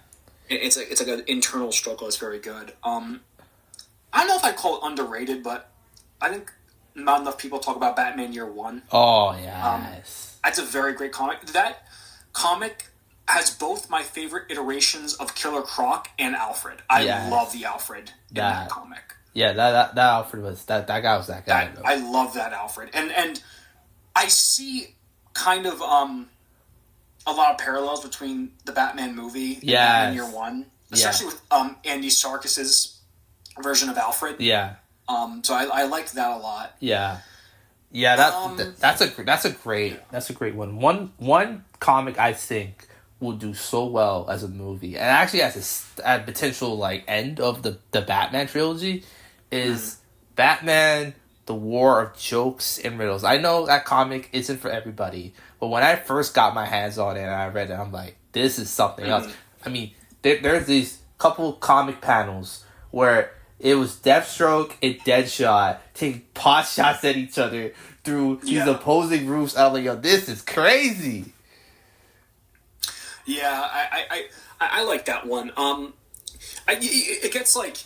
It's like an internal struggle. It's very good. I don't know if I'd call it underrated, but I think not enough people talk about Batman Year One. Oh, yes. That's a very great comic. That comic has both my favorite iterations of Killer Croc and Alfred. I love the Alfred in that comic. Yeah, that Alfred was that guy was that guy. I love that Alfred, and I see kind of a lot of parallels between the Batman movie and Batman Year One, especially with Andy Serkis's version of Alfred. Yeah. So I liked that a lot. Yeah. Yeah, that's a great one. One comic I think will do so well as a movie, and actually as a potential like end of the Batman trilogy, is Batman: The War of Jokes and Riddles. I know that comic isn't for everybody, but when I first got my hands on it and I read it, I'm like, this is something else. I mean, there's these couple comic panels where it was Deathstroke and Deadshot taking pot shots at each other through these opposing roofs. I'm like, yo, this is crazy. Yeah, I like that one. It gets like,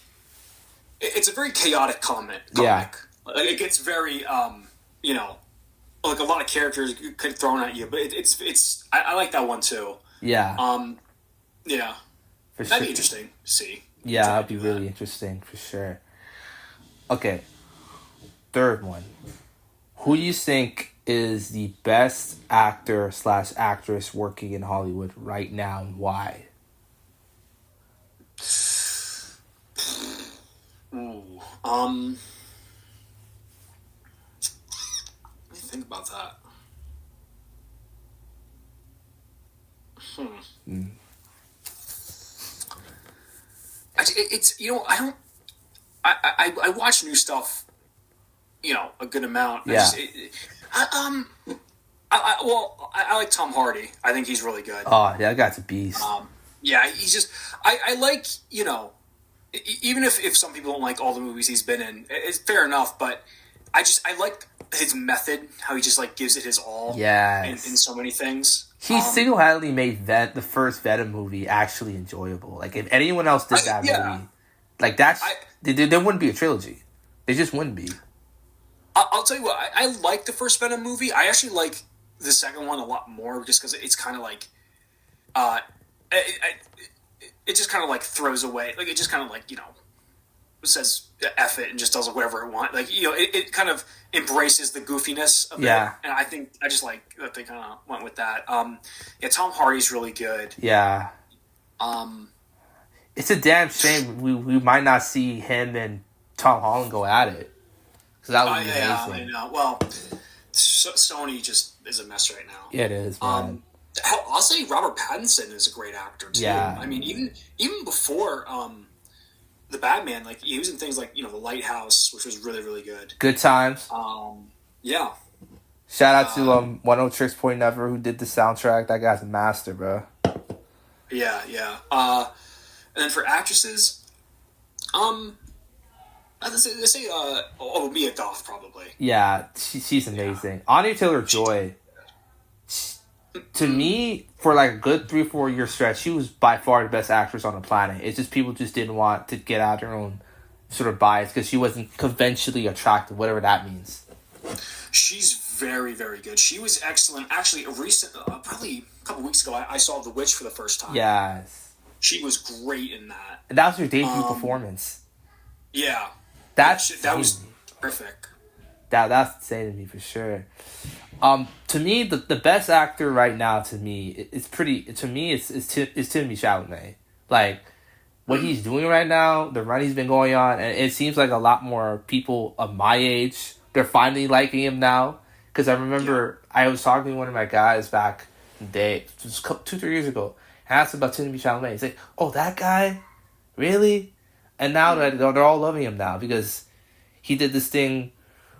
it's a very chaotic comic. Yeah. Like, it gets very, like a lot of characters thrown at you, but I like that one too. Yeah. Yeah. For That'd sure. be interesting to see. Yeah, that'd be really interesting for sure. Okay. Third one. Who do you think is the best actor / actress working in Hollywood right now, and why? Ooh. Let me think about that. It's I watch new stuff, a good amount. Yeah. I like Tom Hardy. I think he's really good. Oh, that guy's a beast. Yeah, he's just I like even if some people don't like all the movies he's been in, it's fair enough. But I like his method, how he just like gives it his all. Yeah. In so many things. He single-handedly made the first Venom movie actually enjoyable. Like, if anyone else did that movie, like, there wouldn't be a trilogy. There just wouldn't be. I'll tell you what, I like the first Venom movie. I actually like the second one a lot more, just because it's kind of like, it just kind of like throws away, like, it just kind of like, says F it and just does whatever it wants. Like, it kind of embraces the goofiness of it. And I just like that they kind of went with that. Tom Hardy's really good. Yeah. It's a damn shame we might not see him and Tom Holland go at it. Because that would be amazing. I know. Well, Sony just is a mess right now. Yeah, it is, man. I'll say Robert Pattinson is a great actor, too. Yeah. I mean, even before the Batman, like, he was in things like, The Lighthouse, which was really, really good. Good times. Yeah. Shout out to 106 Point Never, who did the soundtrack. That guy's a master, bro. Yeah. And then for actresses, let's say Mia Goth, probably. Yeah, she's amazing. Anya Taylor-Joy, to me, for like a good 3-4 year stretch, she was by far the best actress on the planet. It's just people just didn't want to get out their own sort of bias because she wasn't conventionally attractive, whatever that means. She's very, very good. She was excellent. Actually, probably a couple weeks ago, I saw The Witch for the first time. Yes. She was great in that. And that was her debut performance. Yeah. That was terrific. That's insane to me for sure. To me, the best actor right now it's Timothée Chalamet. Like, what he's doing right now, the run he's been going on, and it seems like a lot more people of my age, they're finally liking him now. Because I remember I was talking to one of my guys back in the day, just 2-3 years ago, and I asked him about Timothée Chalamet. He's like, oh, that guy? Really? And now they're all loving him now because he did this thing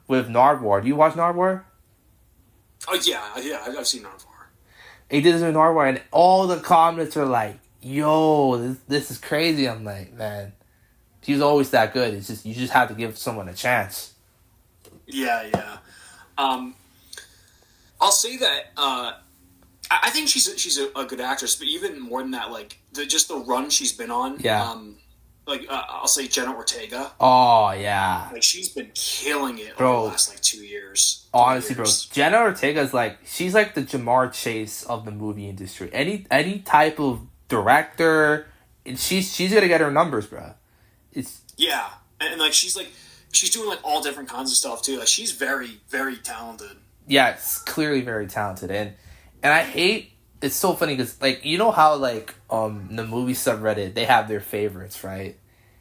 with Nardwuar. Do you watch Nardwuar? Oh, yeah, I've seen Nardwuar. He did this with Nardwuar, and all the comments are like, yo, this is crazy. I'm like, man, he was always that good. It's just, you just have to give someone a chance. Yeah. I'll say that I think she's a good actress, but even more than that, like, just the run she's been on. Yeah. I'll say Jenna Ortega. Oh, yeah. Like, she's been killing it bro, over the last, 2 years. Honestly, bro. Jenna Ortega's she's like the Jamar Chase of the movie industry. Any type of director, she's going to get her numbers, bro. Yeah. And she's doing, all different kinds of stuff, too. Like, she's very, very talented. Yeah, it's clearly very talented. And I hate... It's so funny because, you know how, the movie subreddit, they have their favorites, right?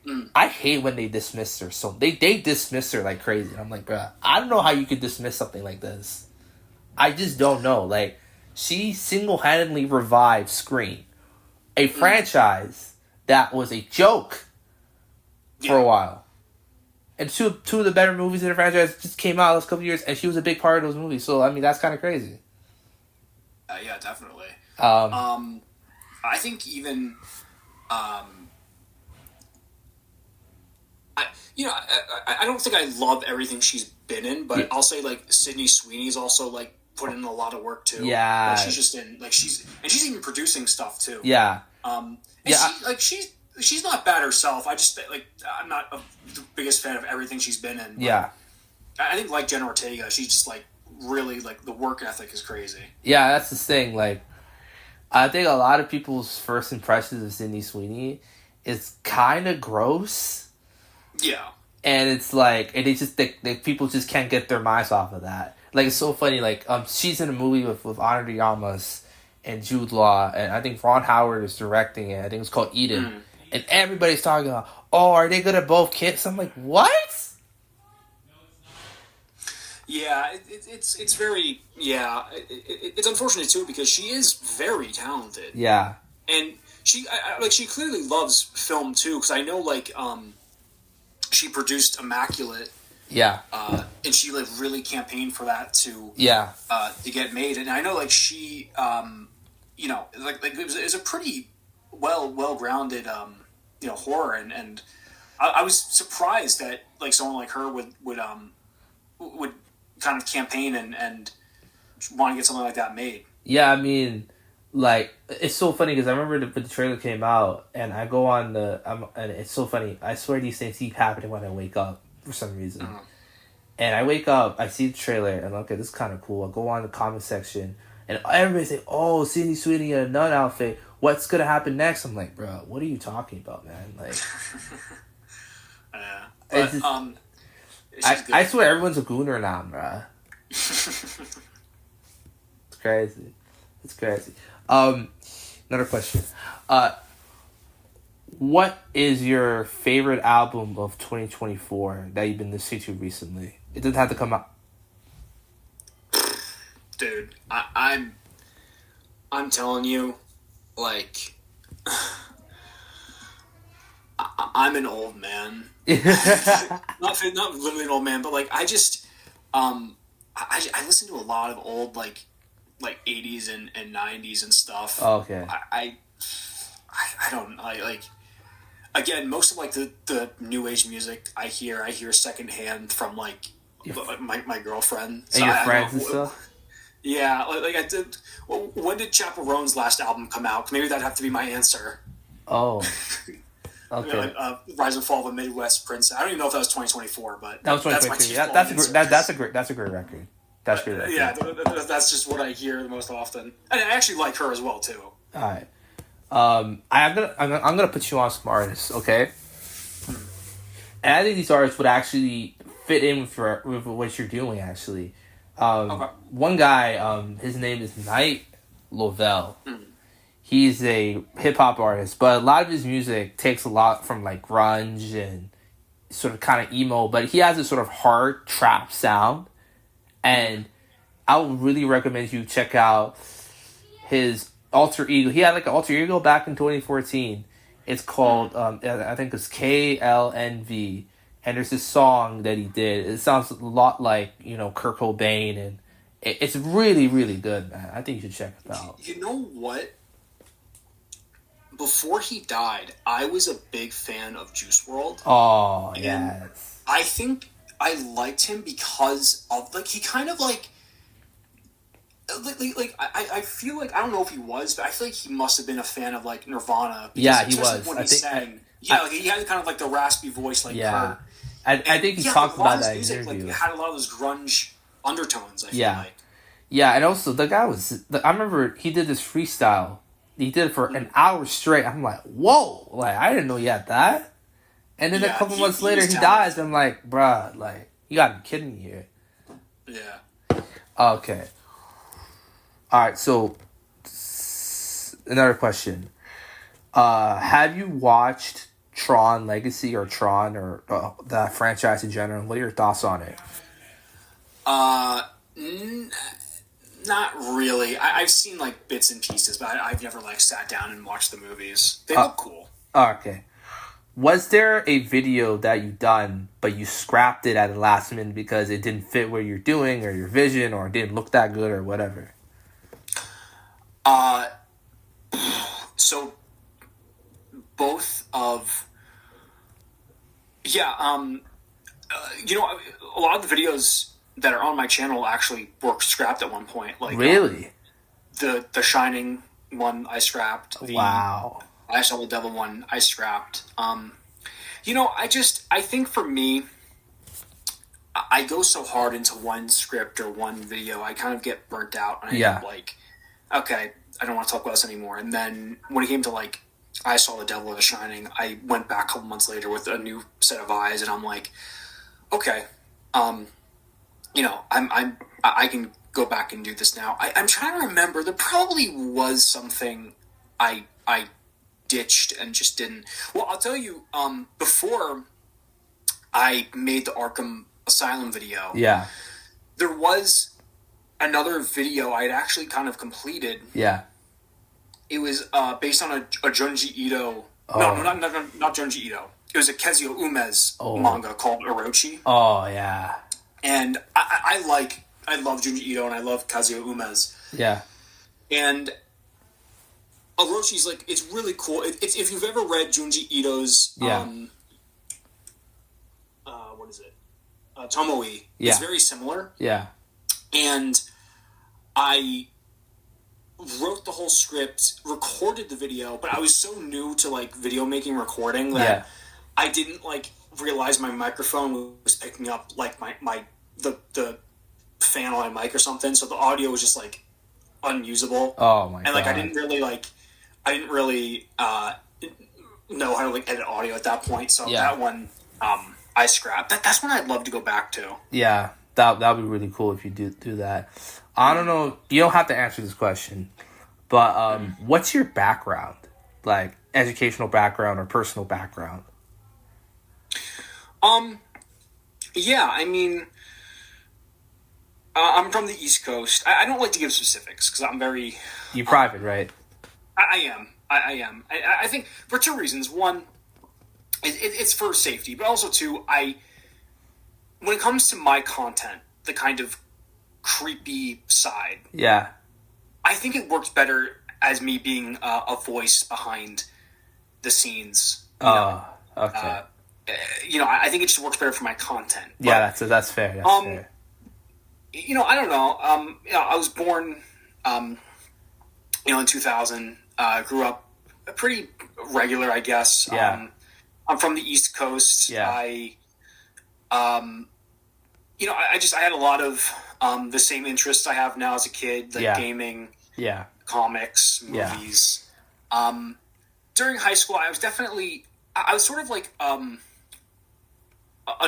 Mm. I hate when they dismiss her. So they dismiss her like crazy. And I'm like, bruh, I don't know how you could dismiss something like this. I just don't know. She single-handedly revived Scream, a franchise that was a joke for a while. And two of the better movies in the franchise just came out last couple of years, and she was a big part of those movies. So, I mean, that's kind of crazy. Yeah, definitely. I think even, I don't think I love everything she's been in, but I'll say Sydney Sweeney's also put in a lot of work too. Yeah, she's just in she's even producing stuff too. Yeah, she's not bad herself. I just I'm not the biggest fan of everything she's been in. Yeah, I think Jenna Ortega, she's just really the work ethic is crazy. Yeah, that's the thing. I think a lot of people's first impressions of Sydney Sweeney is kind of gross. Yeah. and it's like, and people just can't get their minds off of that. Like, it's so funny. Like, she's in a movie with Ana de Armas and Jude Law, and I think Ron Howard is directing it. I think it's called Eden, and everybody's talking about, oh, are they gonna both kiss? I'm like, what? Yeah, it's very, it's unfortunate too, because she is very talented. Yeah. And she clearly loves film too, because I know, like, she produced Immaculate. Yeah. And she, like, really campaigned for that to get made. And I know, like, she, you know, like it was a pretty well-grounded, you know, horror. And I was surprised that, like, someone like her would kind of campaign and want to get something like that made. Yeah, I mean, like, it's so funny because I remember the trailer came out, and I go on and it's so funny. I swear these things keep happening when I wake up for some reason. Uh-huh. And I wake up, I see the trailer, and okay, this is kind of cool. I go on the comment section, and everybody say, "Oh, Sydney Sweeney in a nun outfit. What's gonna happen next?" I'm like, bro, what are you talking about, man? Like, but, I swear everyone's a gooner now, bro. It's crazy. It's crazy. Another question. What is your favorite album of 2024 that you've been listening to recently? It doesn't have to come out. Dude, I'm telling you, like, I'm an old man. not literally an old man, but, like, I just I listen to a lot of old, like 80s and 90s and stuff. Oh, okay. I don't like again, most of, like, the new age music I hear secondhand from, like, my girlfriend and your friends and stuff. Yeah, like I did. Well, when did Chaperone's last album come out? Maybe that'd have to be my answer. Oh, okay. Rise and Fall of a Midwest Prince. I don't even know if that was 2024, but that was 2023. That's a great record. That's great record. Yeah, that's just what I hear the most often, and I actually like her as well too. All right. I'm gonna put you on some artists, okay? And I think these artists would actually fit in with what you're doing. Actually, okay. One guy, his name is Knight Lovell. He's a hip hop artist, but a lot of his music takes a lot from, like, grunge and sort of kind of emo. But he has a sort of hard trap sound, and I would really recommend you check out his alter ego. He had, like, an alter ego back in 2014. It's called I think it's KLNV, and there's this song that he did. It sounds a lot like, you know, Kurt Cobain, and it's really, really good, man. I think you should check it out. You know what? Before he died, I was a big fan of Juice WRLD. Oh, yes. I think I liked him because of, like, he kind of, like I feel like, I don't know if he was, but I feel like he must have been a fan of, like, Nirvana. Yeah, he was. When he sang, like, he had kind of, like, the raspy voice, like, Kurt. I think he talked about that in music, interview. Like, had a lot of those grunge undertones, I feel like. Yeah, and also, the guy was... I remember he did this freestyle. He did it for an hour straight. I'm like, whoa! Like, I didn't know he had that. And then a couple months later, he dies. I'm like, bruh, like, you gotta be kidding me here. Yeah. Okay. Alright, so... Another question. Have you watched Tron Legacy or Tron or that franchise in general? What are your thoughts on it? Not really. I've seen, like, bits and pieces, but I've never, like, sat down and watched the movies. They look cool. Okay. Was there a video that you done, but you scrapped it at the last minute because it didn't fit what you're doing or your vision, or it didn't look that good or whatever? So both of... Yeah, you know, a lot of the videos that are on my channel actually were scrapped at one point. Like, really? The Shining one I scrapped. Wow. I Saw the Devil one I scrapped. You know, I think for me, I go so hard into one script or one video, I kind of get burnt out. And I end up like, okay, I don't want to talk about this anymore. And then when it came to, like, I saw The Devil in the Shining. I went back a couple months later with a new set of eyes, and I'm like, okay, I can go back and do this now. I'm trying to remember. There probably was something I ditched and just didn't. Well, I'll tell you. Before I made the Arkham Asylum video, there was another video I had actually kind of completed. Yeah. It was based on a Junji Ito. Oh. No, not Junji Ito. It was a Kezio Ume's manga called Orochi. Oh yeah. And I love Junji Ito and I love Kazuo Ume's. Yeah. And Orochi's like, it's really cool. It's if you've ever read Junji Ito's what is it? Tomoe. Yeah. It's very similar. Yeah. And I wrote the whole script, recorded the video, but I was so new to like video making recording that I didn't like realize my microphone was picking up like the fan on my mic or something, so the audio was just like unusable. Oh my god. And like I didn't really know how to like edit audio at that point, so that one I scrapped. That's one I'd love to go back to. Yeah, that would be really cool if you do that. I don't know, you don't have to answer this question, but what's your background? Like educational background or personal background? Yeah, I mean, I'm from the East Coast. I don't like to give specifics because I'm very... You private, right? I am. I think for two reasons. One, it's for safety, but also two, when it comes to my content, the kind of creepy side, I think it works better as me being a voice behind the scenes. Okay. I think it just works better for my content. But, that's fair. That's fair. I don't know. I was born, in 2000. Grew up pretty regular, I guess. Yeah. I'm from the East Coast. Yeah. I had a lot of the same interests I have now as a kid, like gaming, comics, movies. During high school, I was sort of like a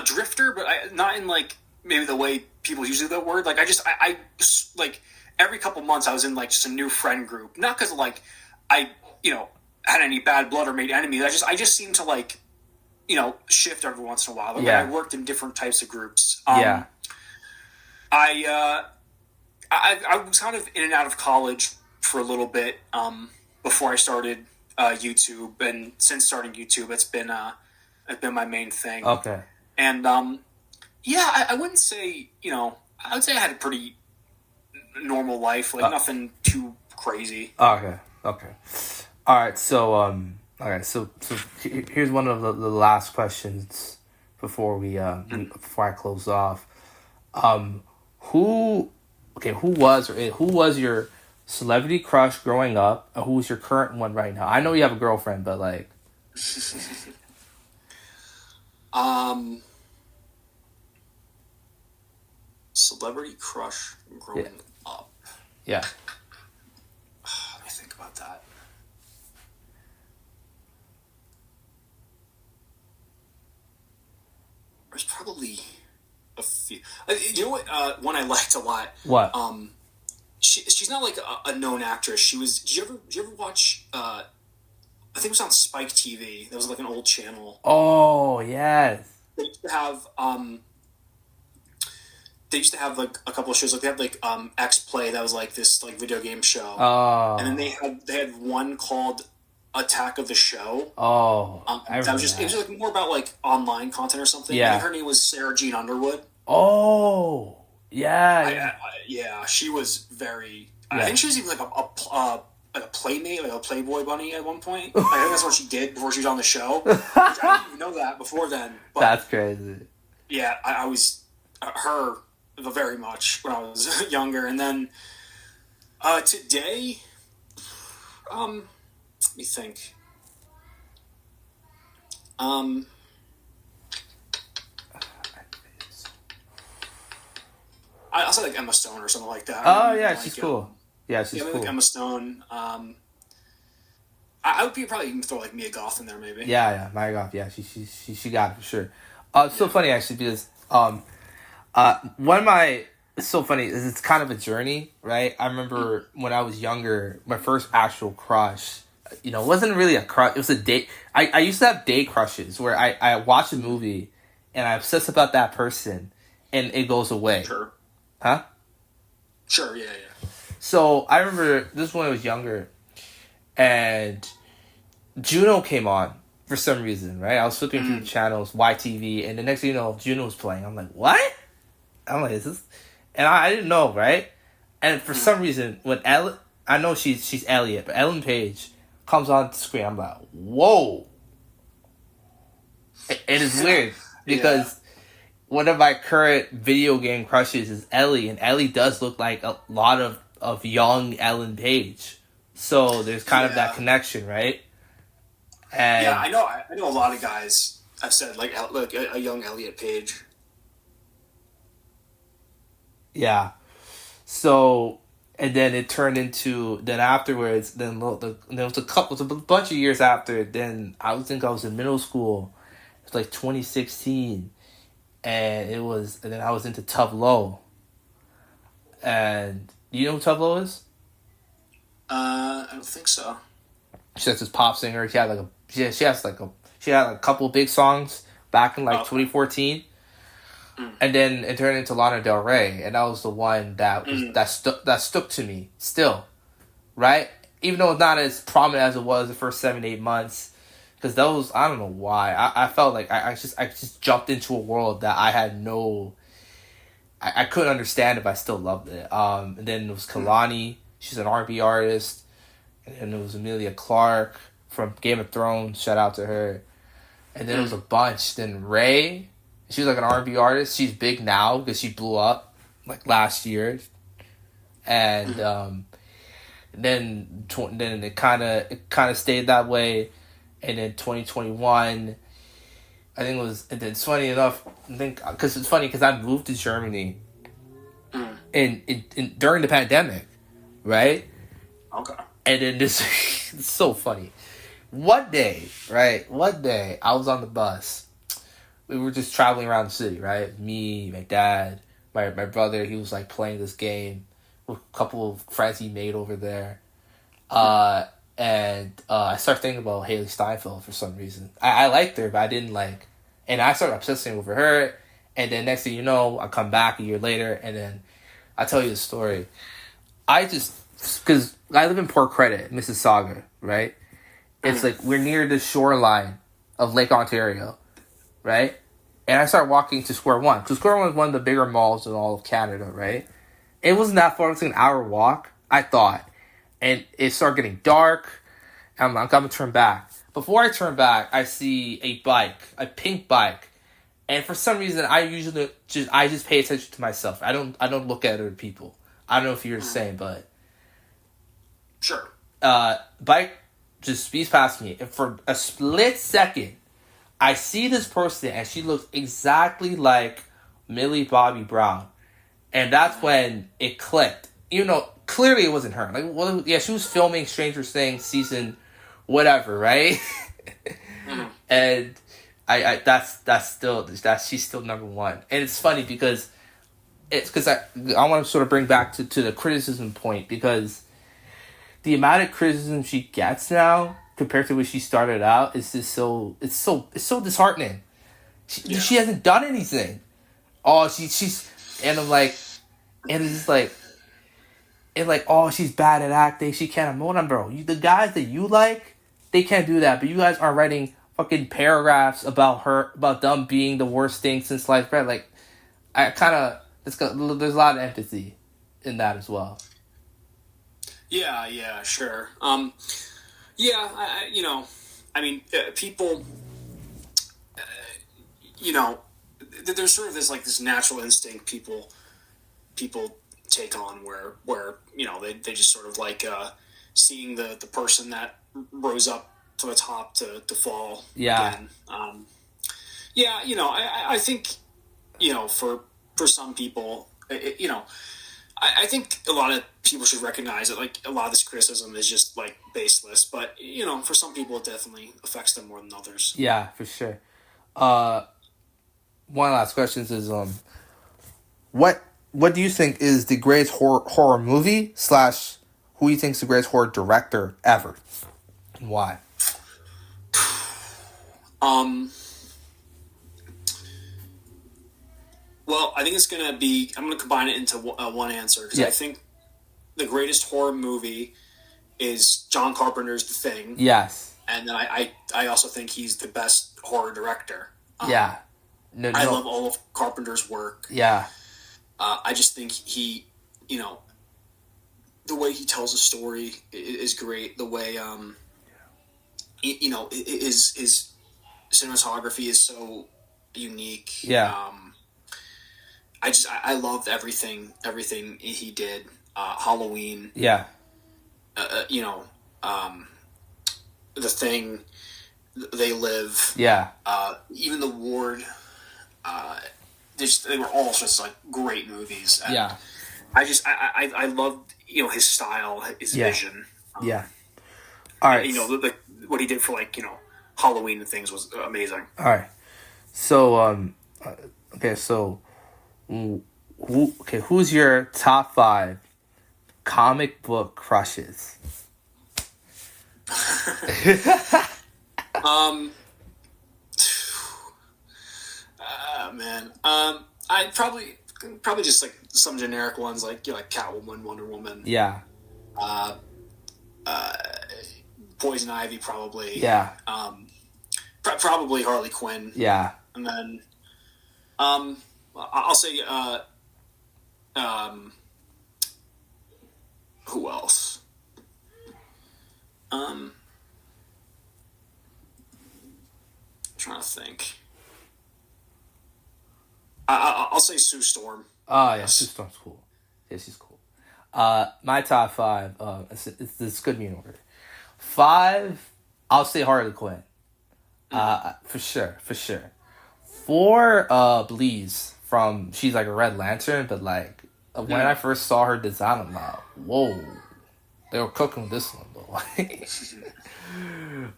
drifter, but not in like maybe the way people use that word. Like I like every couple months I was in like just a new friend group, not because like I had any bad blood or made enemies. I just seemed to like shift every once in a while. Like I worked in different types of groups. I was kind of in and out of college for a little bit before I started YouTube, and since starting YouTube, it's been my main thing. Okay. And I wouldn't say I would say I had a pretty normal life, like nothing too crazy. Okay. All right. So So here's one of the last questions before before I close off. Who was your celebrity crush growing up, and who's your current one right now? I know you have a girlfriend, but like, celebrity crush growing up. Yeah. Let me think about that. There's probably a few. You know what? One I liked a lot. What? She's not like a known actress. She was. Did you ever watch? I think it was on Spike TV. That was like an old channel. Oh yes. They used to have like a couple of shows. Like they had like X Play. That was like this like video game show. Oh. And then they had one called Attack of the Show. Oh. It was like more about like online content or something. Yeah. I think her name was Sarah Jean Underwood. Oh. Yeah. Yeah. She was very. Yeah. I think she was even like a playmate, like a Playboy bunny at one point. I think that's what she did before she was on the show. Which I didn't even know that before then. But that's crazy. Yeah, I was her very much when I was younger, and then today, let me think. I'll say like Emma Stone or something like that. Oh yeah, she's cool. Yeah, she's cool. Like Emma Stone. I would probably even throw like Mia Goth in there, maybe. Yeah, Maya Goth. Yeah, she got it for sure. It's so funny actually because one of my it's so funny is it's kind of a journey, right? I remember when I was younger, my first actual crush, it wasn't really a crush. It was a date. I used to have date crushes where I watch a movie and I obsess about that person and it goes away. Sure. Huh? Sure. Yeah. So I remember this when I was younger, and Juno came on for some reason, right? I was flipping through the channels, YTV, and the next thing you know, Juno was playing. I'm like, what? I'm like, is this? And I didn't know, right? And for some reason, when I know she's Elliot, but Ellen Page comes on the screen, I'm like, whoa. It is weird because one of my current video game crushes is Ellie, and Ellie does look like a lot of young Ellen Page. So there's kind of that connection, right? And I know a lot of guys have said like a young Elliot Page. Yeah. So, and then it turned into, then afterwards, then there was a bunch of years after, then I was in middle school. It was like 2016. And then I was into Tove Lo. And do you know who Tove Lo is? I don't think so. She's like this pop singer. She had a couple big songs back in 2014. And then it turned into Lana Del Rey, and that was the one that stuck to me still, right? Even though it's not as prominent as it was the first 7-8 months, because those, I don't know why, I felt like I just jumped into a world that I had I couldn't understand if I still loved it. And then it was Kalani, she's an R&B artist, and then it was Emilia Clarke from Game of Thrones, shout out to her, and then it was a bunch. Then Ray. She was like an R&B artist. She's big now because she blew up like last year, and then it kind of stayed that way, and then 2021, I think it was. And then it's funny enough, because I moved to Germany, in during the pandemic, right? Okay. And then this it's so funny. One day I was on the bus. We were just traveling around the city, right? Me, my dad, my brother. He was like playing this game with a couple of friends he made over there. And I started thinking about Haley Steinfeld for some reason. I liked her, but I didn't like. And I started obsessing over her. And then next thing you know, I come back a year later, and then I tell you the story. Because I live in Port Credit, Mississauga, right? It's like we're near the shoreline of Lake Ontario. Right? And I start walking to Square One. Because Square One is one of the bigger malls in all of Canada, right? It wasn't that far. It was like an hour walk, I thought. And it started getting dark. I'm going to turn back. Before I turn back, I see a pink bike. And for some reason, I just pay attention to myself. I don't look at other people. I don't know if you're the same, but... Sure. Bike just speeds past me. And for a split second... I see this person, and she looks exactly like Millie Bobby Brown. And that's when it clicked. Even though, clearly it wasn't her. Like, well, yeah, she was filming Stranger Things season whatever, right? And she's still number one. And it's funny because I want to sort of bring back to the criticism point, because the amount of criticism she gets now compared to when she started out, it's so disheartening. She hasn't done anything. Oh, she's and I'm like, and it's just like, oh, she's bad at acting. She can't. Hold on, bro. The guys that you like, they can't do that. But you guys are writing fucking paragraphs about them being the worst thing since sliced bread. Like, there's a lot of empathy in that as well. Yeah, sure. People, there's sort of this natural instinct people take on where they just sort of like seeing the person that rose up to the top to fall again. I think, for some people, I think a lot of people should recognize that, like, a lot of this criticism is just, like, baseless. But, you know, for some people, it definitely affects them more than others. Yeah, for sure. One last question is, what do you think is the greatest horror movie / who you think is the greatest horror director ever, and why? Well, I think it's going to be... I'm going to combine it into one answer, because I think the greatest horror movie is John Carpenter's The Thing. Yes. And then I also think he's the best horror director. I love all of Carpenter's work. Yeah. I just think he, you know, the way he tells a story is great. The way, you know, his cinematography is so unique. Yeah. I loved everything he did. Halloween. Yeah. You know, The Thing, They Live. Yeah. Even The Ward. They were all just, like, great movies. And yeah. I loved, you know, his style, his vision. Yeah. All right. You know, what he did for, like, you know, Halloween and things was amazing. All right. So, okay, so, who's your top 5 comic book crushes? Man. I probably just, like, some generic ones, like, you know, like Catwoman, Wonder Woman. Yeah. Poison Ivy, probably. Yeah. Probably Harley Quinn. Yeah. And then, I'll say, who else? Trying to think. I'll say Sue Storm. Oh, yeah, Sue Storm's cool. Yeah, she's cool. My top 5, it's good to be in order. 5, I'll say Harley Quinn. For sure. 4, Bleeze from, she's like a Red Lantern, but, like, when I first saw her design, I'm like, whoa, they were cooking with this one,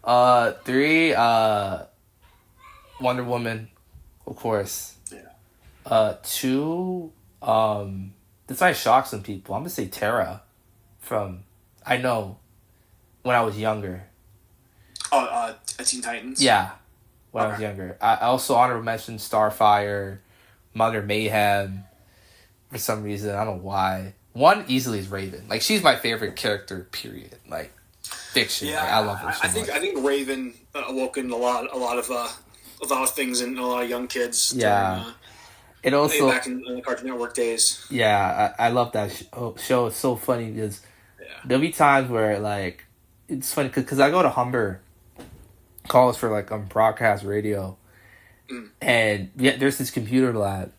though. 3, Wonder Woman, of course. Yeah. 2, this might shock some people. I'm gonna say Terra from, I know, when I was younger. Oh, Teen Titans? Yeah, when I was younger. I also honorable mention Starfire, Mother Mayhem, for some reason. I don't know why. 1 easily is Raven. Like, she's my favorite character, period. Like, fiction. Yeah, like, I love her so much. I think Raven awoken a lot of things in a lot of young kids. Yeah. It also, back in the Cartoon Network days. Yeah, I love that show. It's so funny because there'll be times where, like, it's funny because I go to Humber College for, like, broadcast radio, and there's this computer lab,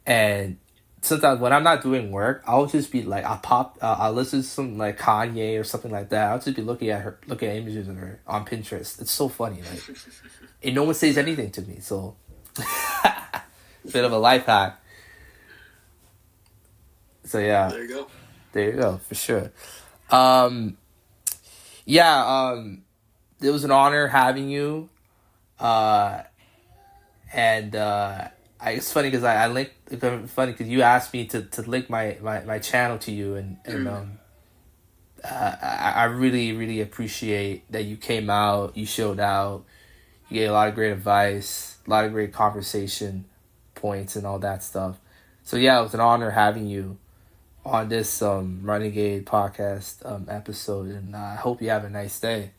and sometimes when I'm not doing work, I'll just be like, I'll listen to some, like, Kanye or something like that. I'll just be looking at images of her on Pinterest. It's so funny, like, and no one says anything to me, so. Bit of a life hack. So yeah. There you go, for sure. It was an honor having you. It's funny because I linked. It's funny because you asked me to link my channel to you, and I really, really appreciate that you came out, you showed out, you gave a lot of great advice, a lot of great conversation points and all that stuff. So yeah, it was an honor having you on this Renegade Podcast episode, and I hope you have a nice day.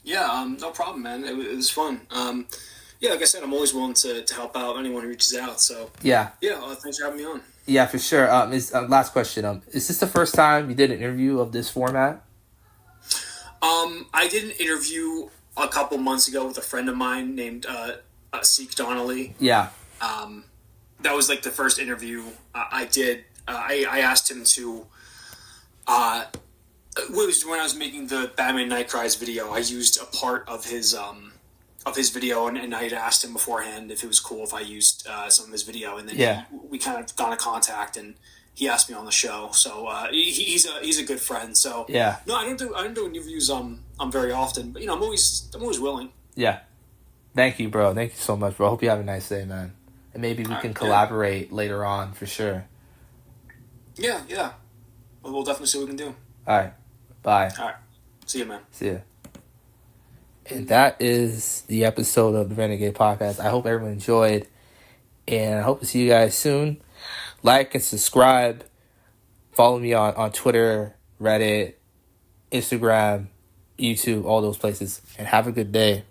Yeah, no problem, man. It was fun. Like I said, I'm always willing to help out anyone who reaches out. So thanks for having me on. Yeah, for sure. Last question. Is this the first time you did an interview of this format? I did an interview a couple months ago with a friend of mine named Seek Donnelly. Yeah. That was, like, the first interview I did. I asked him to. It was when I was making the Batman Night Cries video. I used a part of his video, and I had asked him beforehand if it was cool if I used some of his video, and then we kind of got in contact, and he asked me on the show. So he's a good friend. So Yeah. no, I don't do interviews very often, but I'm always willing. Yeah. Thank you, bro. Thank you so much, bro. Hope you have a nice day, man. And maybe we can collaborate later on for sure. Yeah. We'll definitely see what we can do. All right. Bye. All right. See you, man. See ya. And that is the episode of the Renegade Podcast. I hope everyone enjoyed. And I hope to see you guys soon. Like and subscribe. Follow me on Twitter, Reddit, Instagram, YouTube, all those places. And have a good day.